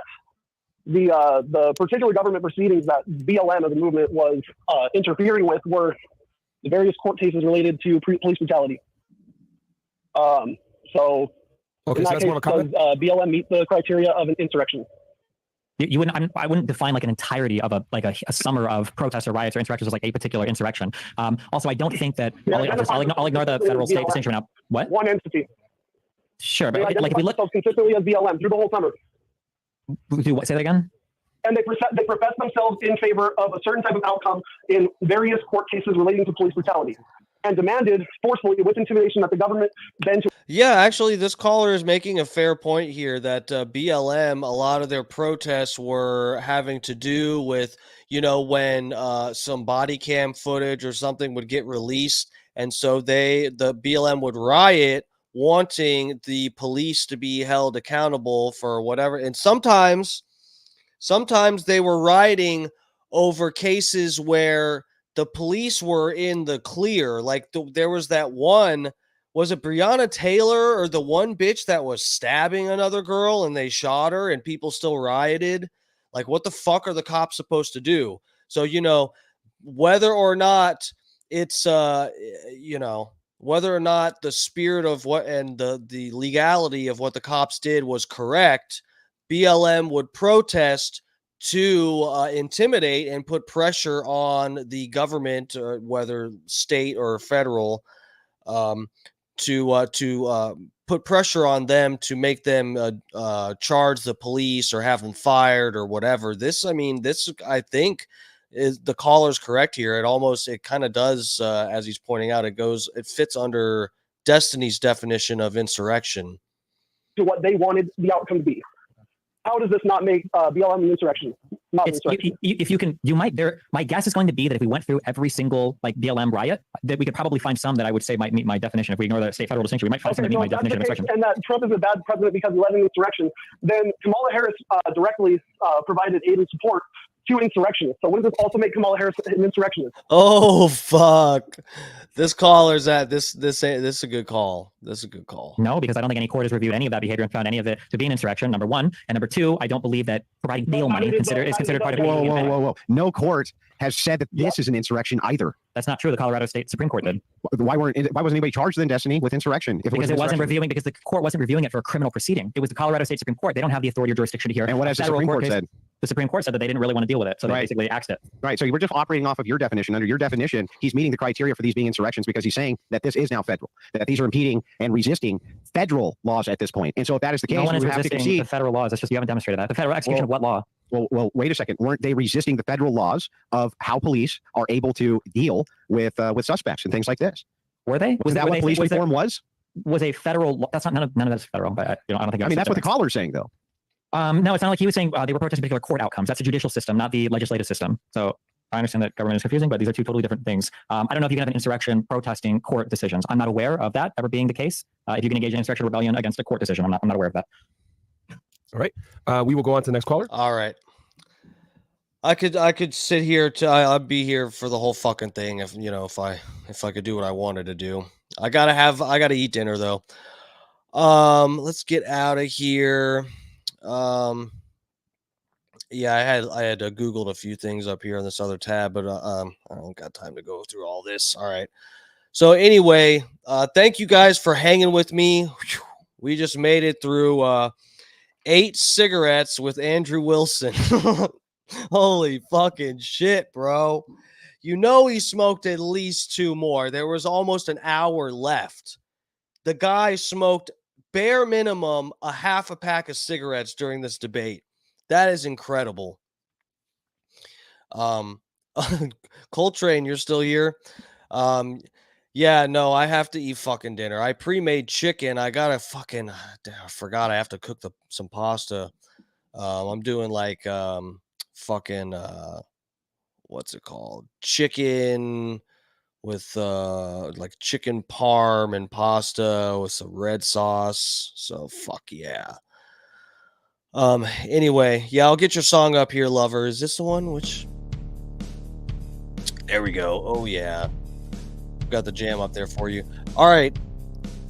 the particular government proceedings that BLM as a movement was interfering with were the various court cases related to police brutality. So Okay, in so that that's case, more of a comment? does BLM meet the criteria of an insurrection? You wouldn't. I wouldn't define like an entirety of a summer of protests or riots or insurrections as like a particular insurrection. Also, I don't think that I'll ignore the federal state distinction now. What? One entity. Sure, They but like if we look themselves consistently as BLM through the whole summer, do what? Say that again. and they profess themselves in favor of a certain type of outcome in various court cases relating to police brutality, and demanded forcefully with intimidation that the government bend to. Yeah, actually, this caller is making a fair point here that BLM, a lot of their protests were having to do with, you know, when some body cam footage or something would get released. And so the BLM would riot wanting the police to be held accountable for whatever. And sometimes they were rioting over cases where the police were in the clear. Like there was that one, was it Breonna Taylor or the one bitch that was stabbing another girl and they shot her and people still rioted? Like, what the fuck are the cops supposed to do? So, you know, whether or not it's, you know, whether or not the spirit of what and the legality of what the cops did was correct, BLM would protest to intimidate and put pressure on the government, whether state or federal, to put pressure on them to make them charge the police or have them fired or whatever. This, I think, is the caller's correct here. It kind of does, as he's pointing out, it fits under Destiny's definition of insurrection. To what they wanted the outcome to be. How does this not make BLM an insurrection? Not an insurrection. If you can, you might. My guess is going to be that if we went through every single like BLM riot, that we could probably find some that I would say might meet my definition. If we ignore the state federal distinction, we might find some that meet my definition of insurrection. And that Trump is a bad president because he led an insurrection. Then Kamala Harris directly provided aid and support to insurrectionists. So wouldn't this also make Kamala Harris an insurrectionist? Oh fuck! This caller's at this. This is a good call. This is a good call. No, because I don't think any court has reviewed any of that behavior and found any of it to be an insurrection. Number one, and number two, I don't believe that providing bail money is considered part of. Whoa! No court has said that this is an insurrection either. That's not true. The Colorado State Supreme Court did. Why wasn't anybody charged then, Destiny, with insurrection? Because it wasn't reviewing, because the court wasn't reviewing it for a criminal proceeding. It was the Colorado State Supreme Court. They don't have the authority or jurisdiction to hear. And what has the Supreme Court said? The Supreme Court said that they didn't really want to deal with it, so they basically axed it. Right. So we're just operating off of your definition. Under your definition, he's meeting the criteria for these being insurrections because he's saying that this is now federal, that these are impeding and resisting federal laws at this point. And so if that is the case, no one is we have to resisting concede the federal laws. It's just you haven't demonstrated that. The federal execution of what law? Well, wait a second. Weren't they resisting the federal laws of how police are able to deal with suspects and things like this? Were they? Was that what police reform was? Was a federal? That's not none of that's federal. But I don't think. I mean, that's what the caller's saying, though. No, it's not like he was saying they were protesting particular court outcomes. That's the judicial system, not the legislative system. So I understand that government is confusing, but these are two totally different things. I don't know if you can have an insurrection protesting court decisions. I'm not aware of that ever being the case. If you can engage in insurrection rebellion against a court decision, I'm not aware of that. All right. We will go on to the next caller. All right. I could sit here I'd be here for the whole fucking thing if I could do what I wanted to do. I gotta eat dinner though. Let's get out of here. Yeah, I had Googled a few things up here on this other tab, but I don't got time to go through all this. All right. So anyway, thank you guys for hanging with me. We just made it through 8 cigarettes with Andrew Wilson. Holy fucking shit, bro. You know he smoked at least 2 more. There was almost an hour left. The guy smoked bare minimum a half a pack of cigarettes during this debate. That is incredible. Coltrane, you're still here? Yeah, no, I have to eat fucking dinner. I pre-made chicken. I gotta fucking, I forgot I have to cook some pasta. I'm doing like fucking what's it called? Chicken with like chicken parm and pasta with some red sauce. So fuck yeah. Anyway, yeah, I'll get your song up here, lover. Is this the one? There we go. Oh yeah. Got the jam up there for you. All right.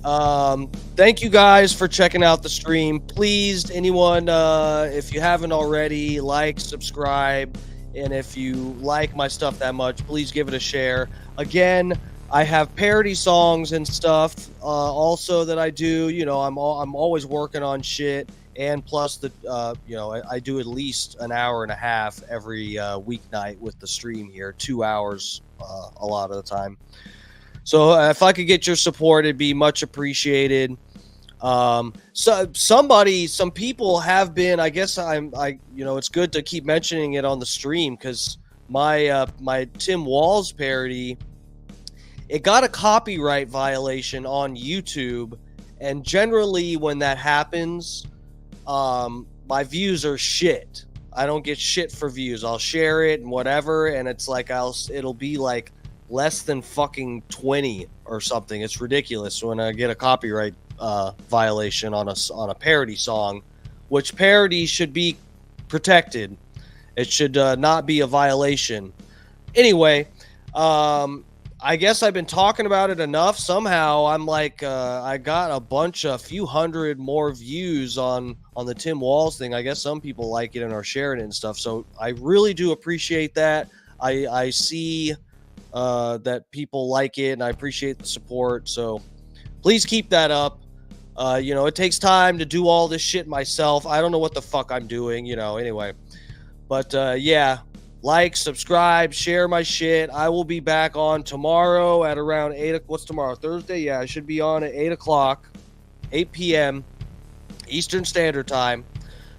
Thank you guys for checking out the stream. Please, anyone, if you haven't already, like, subscribe, and if you like my stuff that much, please give it a share. Again, I have parody songs and stuff also that I do. You know, I'm always working on shit, and plus the you know, I do at least an hour and a half every weeknight with the stream here, 2 hours a lot of the time. So if I could get your support, it'd be much appreciated. So some people have been, I guess you know, it's good to keep mentioning it on the stream because my Tim Walz parody, it got a copyright violation on YouTube, and generally when that happens, my views are shit. I don't get shit for views. I'll share it and whatever, and it's like it'll be like less than fucking 20 or something. It's ridiculous when I get a copyright violation on a parody song, which parody should be protected. It should not be a violation. Anyway, I guess I've been talking about it enough. Somehow I'm like, I got a few hundred more views on the Tim Walz thing. I guess some people like it and are sharing it and stuff. So I really do appreciate that. I see that people like it, and I appreciate the support. So please keep that up. You know, it takes time to do all this shit myself. I don't know what the fuck I'm doing, you know, anyway. But yeah, like, subscribe, share my shit. I will be back on tomorrow at around 8. What's tomorrow? Thursday? Yeah, I should be on at 8 o'clock, 8 p.m. Eastern Standard Time.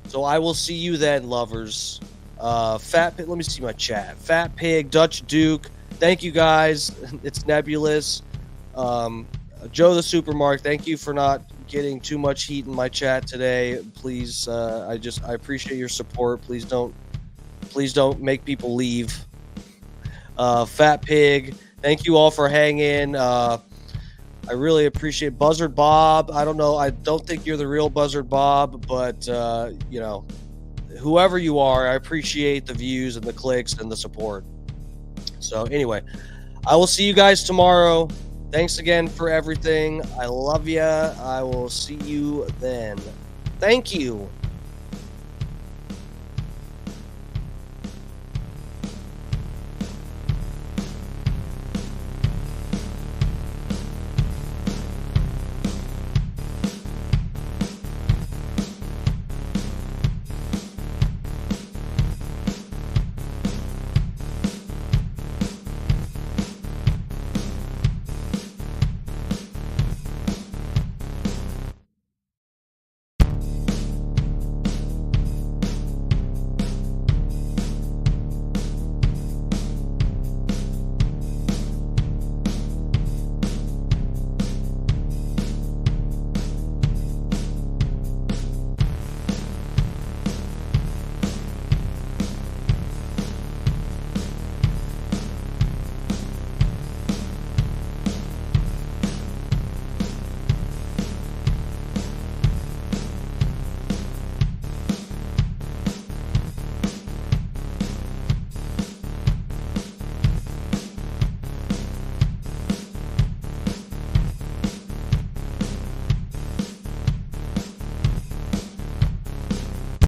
So I will see you then, lovers. Fat Pig, let me see my chat. Fat Pig, Dutch Duke. Thank you guys. It's Nebulous. Joe the Supermark, thank you for not getting too much heat in my chat today. Please, I appreciate your support. Please don't make people leave. Fat Pig, thank you all for hanging. I really appreciate Buzzard Bob. I don't know. I don't think you're the real Buzzard Bob, but you know, whoever you are, I appreciate the views and the clicks and the support. So anyway, I will see you guys tomorrow. Thanks again for everything. I love ya. I will see you then. Thank you.